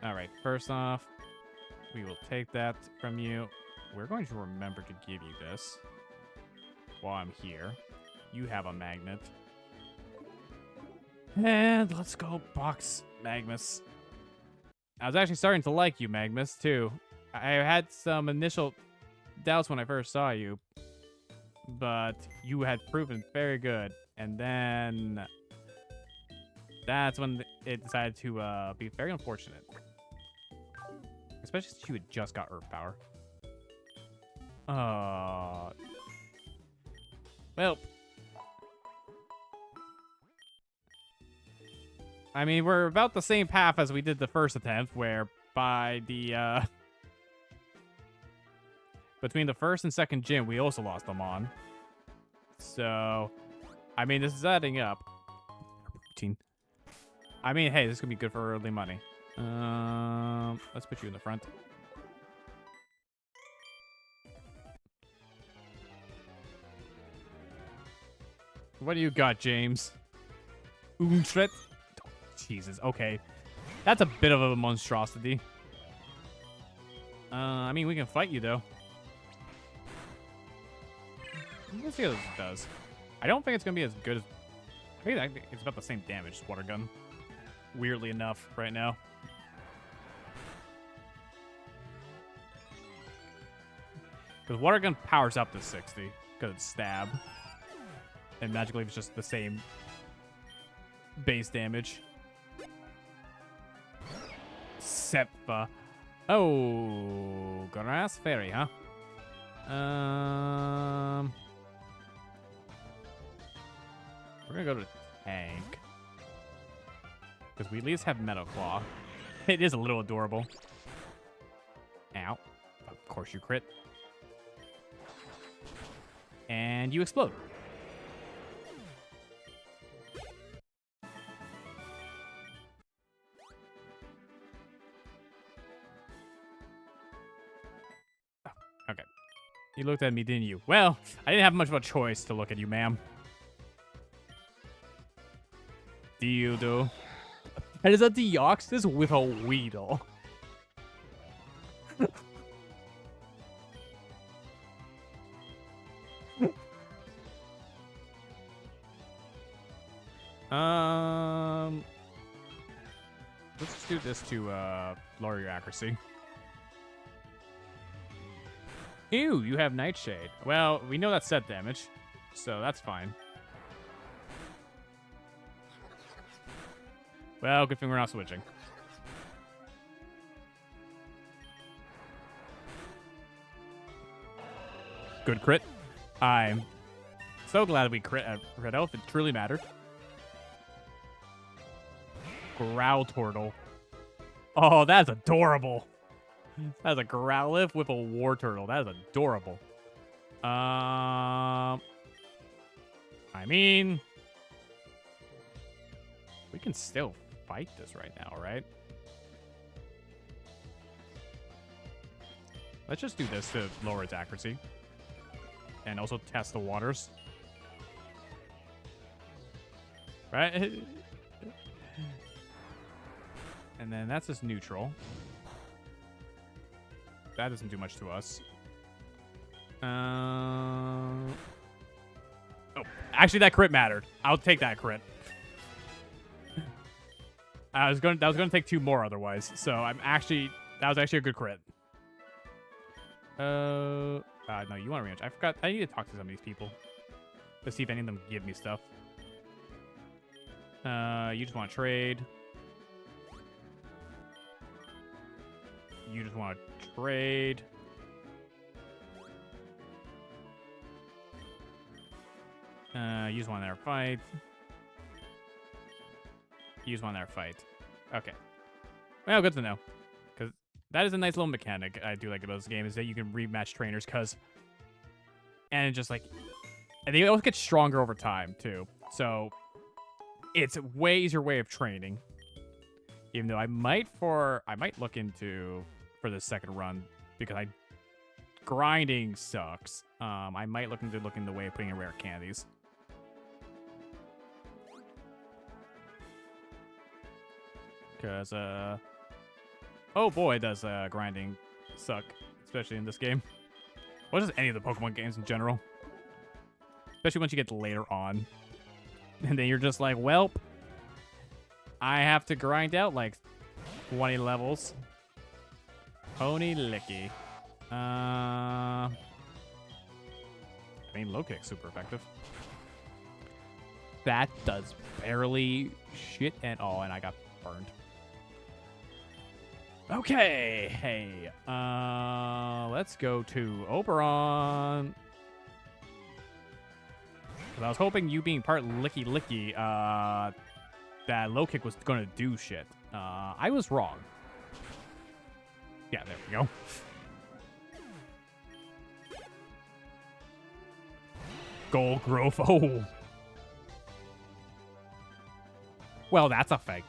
Alright, first off, we will take that from you. We're going to remember to give you this while I'm here. You have a magnet. And let's go box Magmus. I was actually starting to like you, Magmus, too. I had some initial doubts when I first saw you, but you had proven very good. And then that's when it decided to be very unfortunate. Especially since you had just got Earth Power. Well. I mean, we're about the same path as we did the first attempt, where by the, between the first and second gym, we also lost them on. So, I mean, this is adding up. I mean, hey, this could be good for early money. Let's put you in the front. What do you got, James? Untret? Oh, Jesus, okay. That's a bit of a monstrosity. I mean, we can fight you, though. Let's see how this does. I don't think it's going to be as good as... I think it's about the same damage as Water Gun. Weirdly enough, right now. Because Water Gun powers up to 60, because it's stab. And Magic Leaf is just the same base damage. Seppa. Oh, Grass Fairy, huh? We're gonna go to Tank. Because we at least have Metal Claw. It is a little adorable. Ow. Of course you crit. And you explode. Okay. You looked at me, didn't you? Well, I didn't have much of a choice to look at you, ma'am. Dildo. That is a Deoxys with a Weedle. Let's just do this to lower your accuracy. Ew, you have Nightshade. Well, we know that's set damage, so that's fine. Well, good thing we're not switching. Good crit. I'm so glad we crit at Red Elf. It truly mattered. Growl Turtle. Oh, that's adorable. That's a Growlithe with a War Turtle. That is adorable. I mean, we can still fight this right now, right? Let's just do this to lower its accuracy. And also test the waters. Right? And then that's just neutral. That doesn't do much to us. Oh, actually, that crit mattered. I'll take that crit. That was going to take 2 more otherwise. So that was actually a good crit. No, you want to rematch. I forgot. I need to talk to some of these people to see if any of them give me stuff. You just want to trade. You just want to trade. You just want their fight. You just want their fight. Okay. Well, good to know. Because that is a nice little mechanic I do like about this game, is that you can rematch trainers, and just like... And they always get stronger over time, too. So, it's a way easier way of training. Even though I might look into... for the second run, because grinding sucks. I might look into the way of putting in rare candies. Because, oh boy, does grinding suck, especially in this game. Or just any of the Pokemon games in general. Especially once you get later on. And then you're just like, welp, I have to grind out like 20 levels. Pony licky. I mean, low kick's super effective. That does barely shit at all, and I got burned. Okay, hey, let's go to Oberon. Because I was hoping you being part licky, that low kick was gonna do shit. I was wrong. Yeah, there we go. Gold growth. Oh. Well, that's a thing.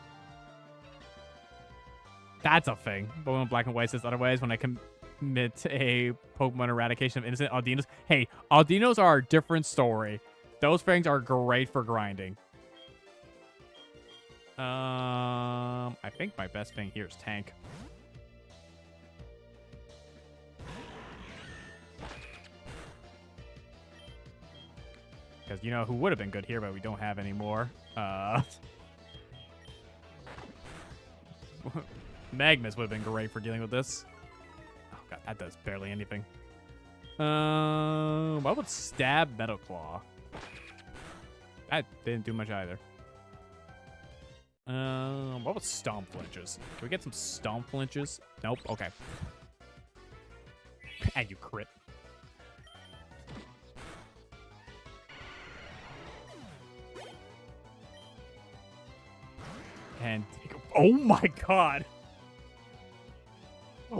That's a thing. But when Black and White says otherwise, when I commit a Pokemon eradication of innocent Aldinos. Hey, Aldinos are a different story. Those things are great for grinding. I think my best thing here is Tank. Because you know who would have been good here, but we don't have anymore. Magmus would have been great for dealing with this. Oh god, that does barely anything. What would Stab Metal Claw? That didn't do much either. What would Stomp Flinches? Can we get some Stomp Flinches? Nope. Okay. And you crit. And oh my god.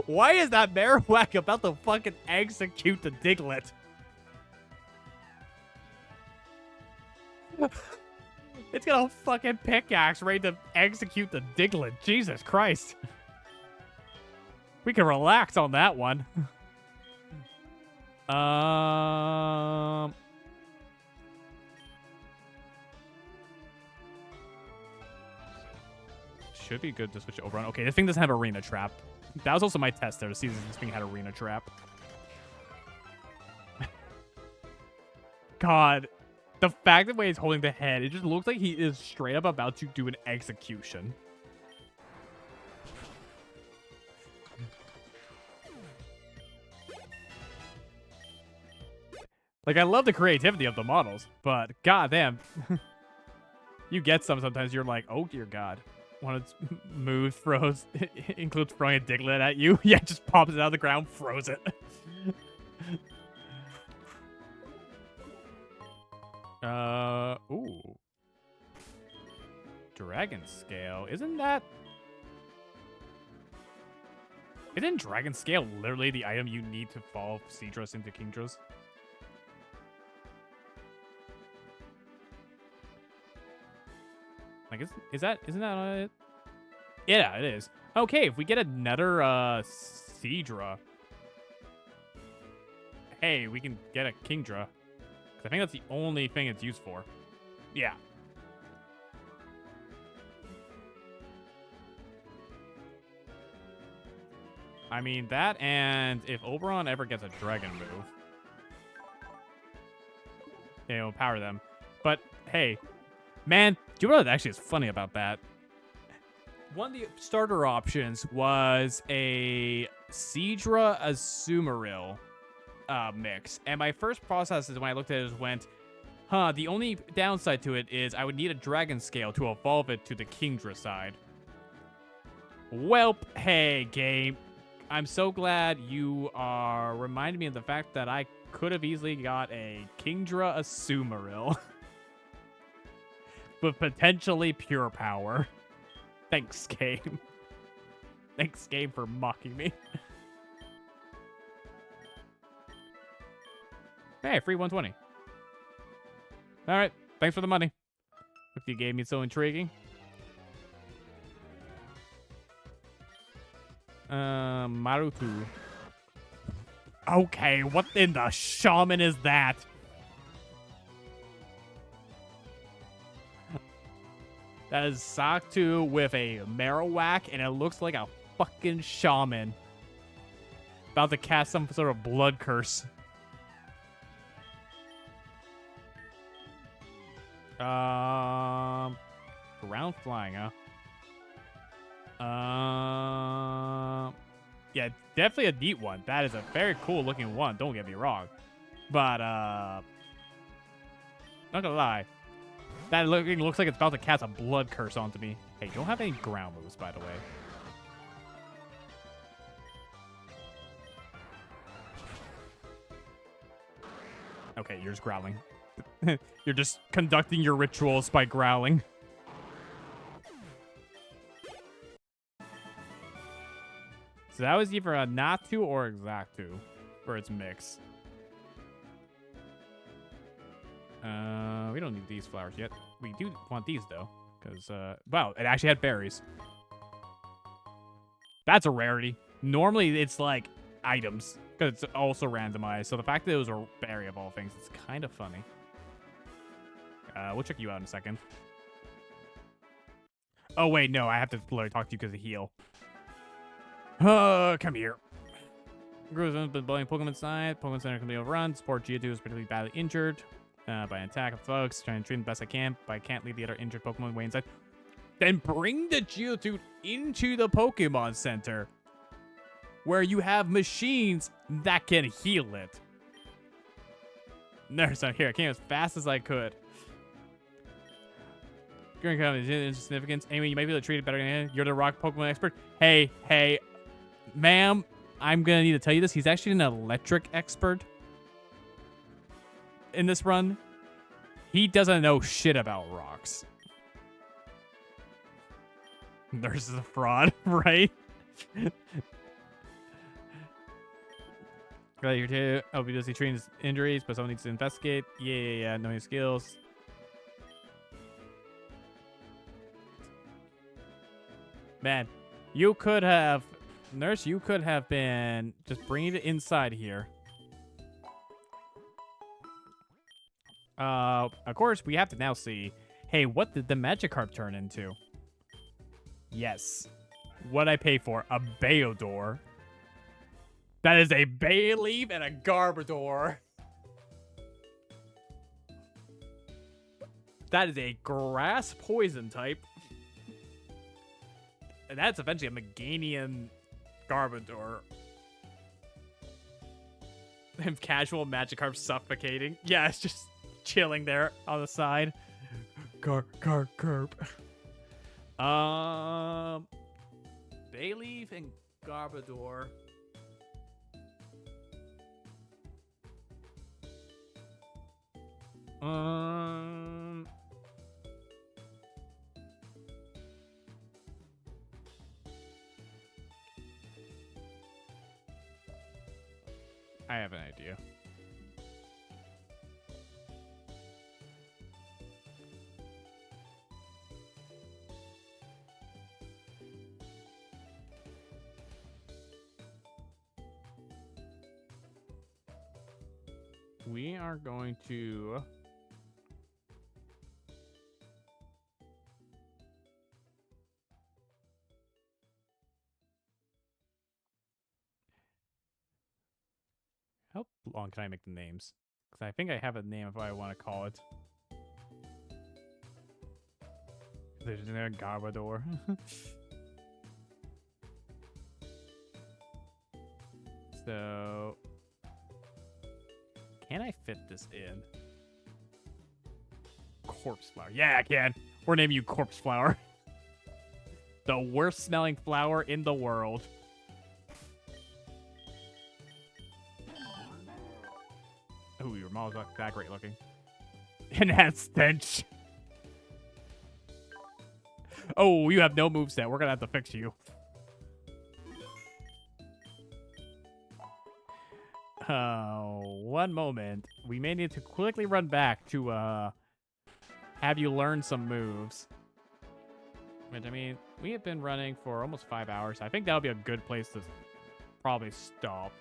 Why is that Marowak about to fucking execute the Diglett? It's got a fucking pickaxe ready to execute the Diglett. Jesus Christ. We can relax on that one. Should be good to switch over on. Okay, this thing doesn't have Arena Trap. That was also my test there to see if this thing had Arena Trap. God. The fact that the way he's holding the head, it just looks like he is straight up about to do an execution. Like, I love the creativity of the models, but goddamn. You get sometimes you're like, oh dear god. One of its moves throws includes throwing a Diglett at you. Yeah, just pops it out of the ground, throws it. Ooh. Dragon Scale. Isn't Dragon Scale literally the item you need to evolve Seadras into Kingdras? Like, isn't that it? Yeah, it is. Okay, if we get another, Seadra. Hey, we can get a Kingdra. 'Cause I think that's the only thing it's used for. Yeah. I mean, that and if Oberon ever gets a dragon move, it'll power them. But, hey, man, do you know what actually is funny about that? One of the starter options was a Seadra Azumarill mix. And my first process is when I looked at it went, the only downside to it is I would need a Dragon Scale to evolve it to the Kingdra side. Welp, hey, game. I'm so glad you are reminding me of the fact that I could have easily got a Kingdra Azumarill. With potentially pure power. Thanks, game. Thanks, game, for mocking me. Hey, free 120. Alright, thanks for the money. If you gave me so intriguing. Marutu. Okay, what in the shaman is that? That is Saktu with a Marowak, and it looks like a fucking shaman. About to cast some sort of blood curse. Ground flying, huh? Yeah, definitely a neat one. That is a very cool looking one, don't get me wrong. But, not gonna lie. That looks like it's about to cast a blood curse onto me. Hey, you don't have any ground moves, by the way. Okay, you're just growling. You're just conducting your rituals by growling. So that was either a Natu or Exactu for its mix. We don't need these flowers yet. We do want these, though. Because, wow, it actually had berries. That's a rarity. Normally, it's, like, items. Because it's also randomized. So the fact that it was a berry of all things, it's kind of funny. We'll check you out in a second. Oh, wait, no. I have to literally talk to you because of heal. Come here. Grows has been bullying Pokemon side. Pokemon Center can be overrun. Support Geodude is particularly badly injured. By an attack of folks, trying to treat him the best I can, but I can't leave the other injured Pokemon way inside. Then bring the Geodude into the Pokemon Center, where you have machines that can heal it. Nurse, I'm here. I came as fast as I could. Going to come in significance. Anyway, you might be able to treat it better than you're the rock Pokemon expert. Hey, ma'am, I'm gonna need to tell you this. He's actually an electric expert. In this run, he doesn't know shit about rocks. Nurse is a fraud, right? Right here too. Oh, because he treats injuries, but someone needs to investigate. Yeah. Knowing skills. Man, you could have, Nurse. You could have been just bringing it inside here. Of course, we have to now see, hey, what did the Magikarp turn into? Yes. What'd I pay for? A Baodor. That is a Bayleaf and a Garbodor. That is a grass poison type. And that's eventually a Meganium Garbodor. And casual Magikarp suffocating. Yeah, it's just chilling there on the side. Garp. Bayleaf and Garbodor. I have an idea. We are going to how long can I make the names? Because I think I have a name if I want to call it. There's a Garbodor. So, can I fit this in? Corpse flower. Yeah, I can. We're naming you Corpse Flower. The worst smelling flower in the world. Ooh, your mom's not that great looking. Enhanced stench. Oh, you have no moveset. We're gonna have to fix you. One moment. We may need to quickly run back to have you learn some moves. Which, I mean, we have been running for almost 5 hours. I think that'll be a good place to probably stop.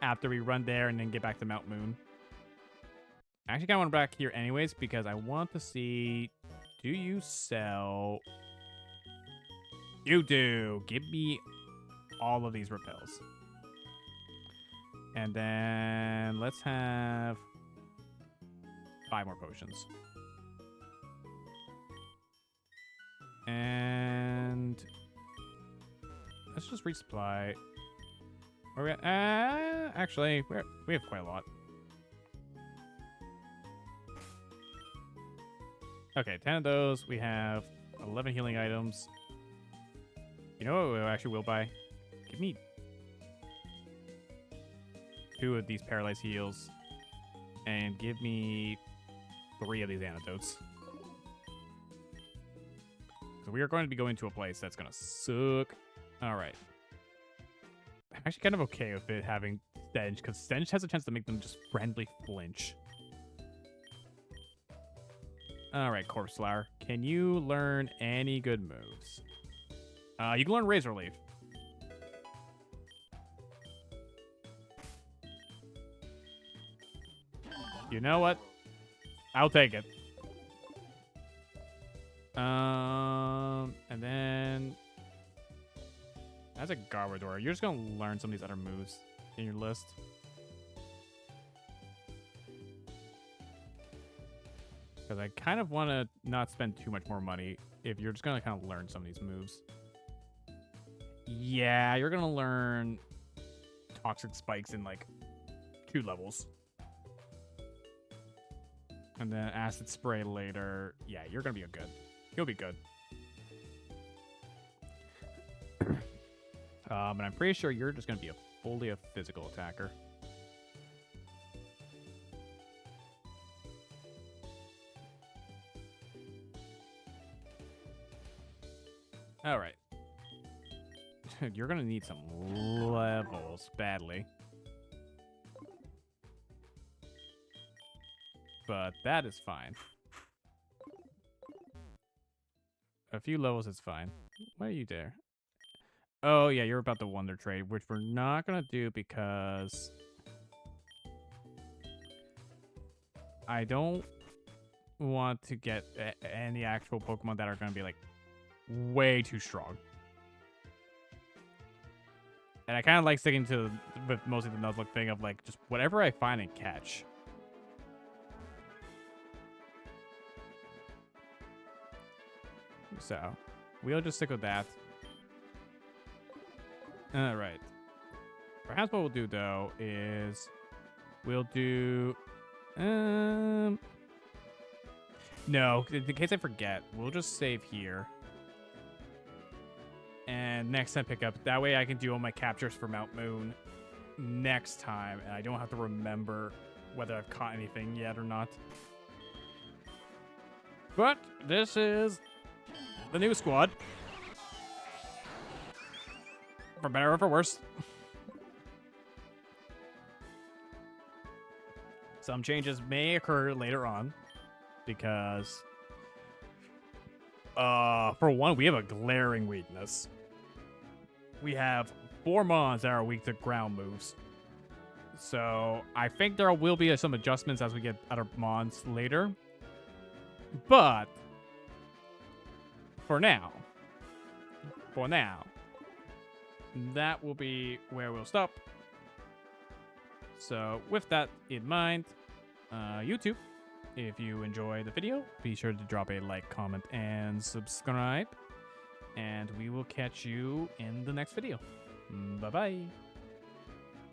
After we run there and then get back to Mount Moon. I actually kind of want to back here anyways because I want to see... Do you sell... You do. Give me all of these repels. And then let's have 5 more potions. And let's just resupply. Where we at? Actually, we have quite a lot. Okay, 10 of those. We have 11 healing items. You know what we actually will buy? Give me 2 of these paralyzed heals. And give me 3 of these antidotes. So we are going to be going to a place that's going to suck. All right. I'm actually kind of okay with it having Stench, because Stench has a chance to make them just friendly flinch. All right, Corpse Flower. Can you learn any good moves? You can learn Razor Leaf. You know what? I'll take it. And then that's a Garbodor. You're just gonna learn some of these other moves in your list. Because I kind of want to not spend too much more money if you're just gonna kind of learn some of these moves. Yeah, you're gonna learn Toxic Spikes in like 2 levels. And then Acid Spray later. Yeah, you're gonna be good. You'll be good. But I'm pretty sure you're just gonna be fully a physical attacker. All right. You're gonna need some levels badly. But that is fine. A few levels is fine. Why are you there? Oh, yeah, you're about the Wonder Trade, which we're not going to do because I don't want to get any actual Pokemon that are going to be, like, way too strong. And I kind of like sticking to with mostly the Nuzlocke thing of, like, just whatever I find and catch. So, we'll just stick with that. Alright. Perhaps what we'll do, though, is we'll do... No, in case I forget, we'll just save here. And next time pick up. That way I can do all my captures for Mount Moon next time, and I don't have to remember whether I've caught anything yet or not. But this is the new squad. For better or for worse. Some changes may occur later on because for one, we have a glaring weakness. We have 4 mons that are weak to ground moves. So I think there will be some adjustments as we get other mons later. But for now, that will be where we'll stop. So with that in mind, YouTube, if you enjoy the video, be sure to drop a like, comment, and subscribe. And we will catch you in the next video. Bye-bye.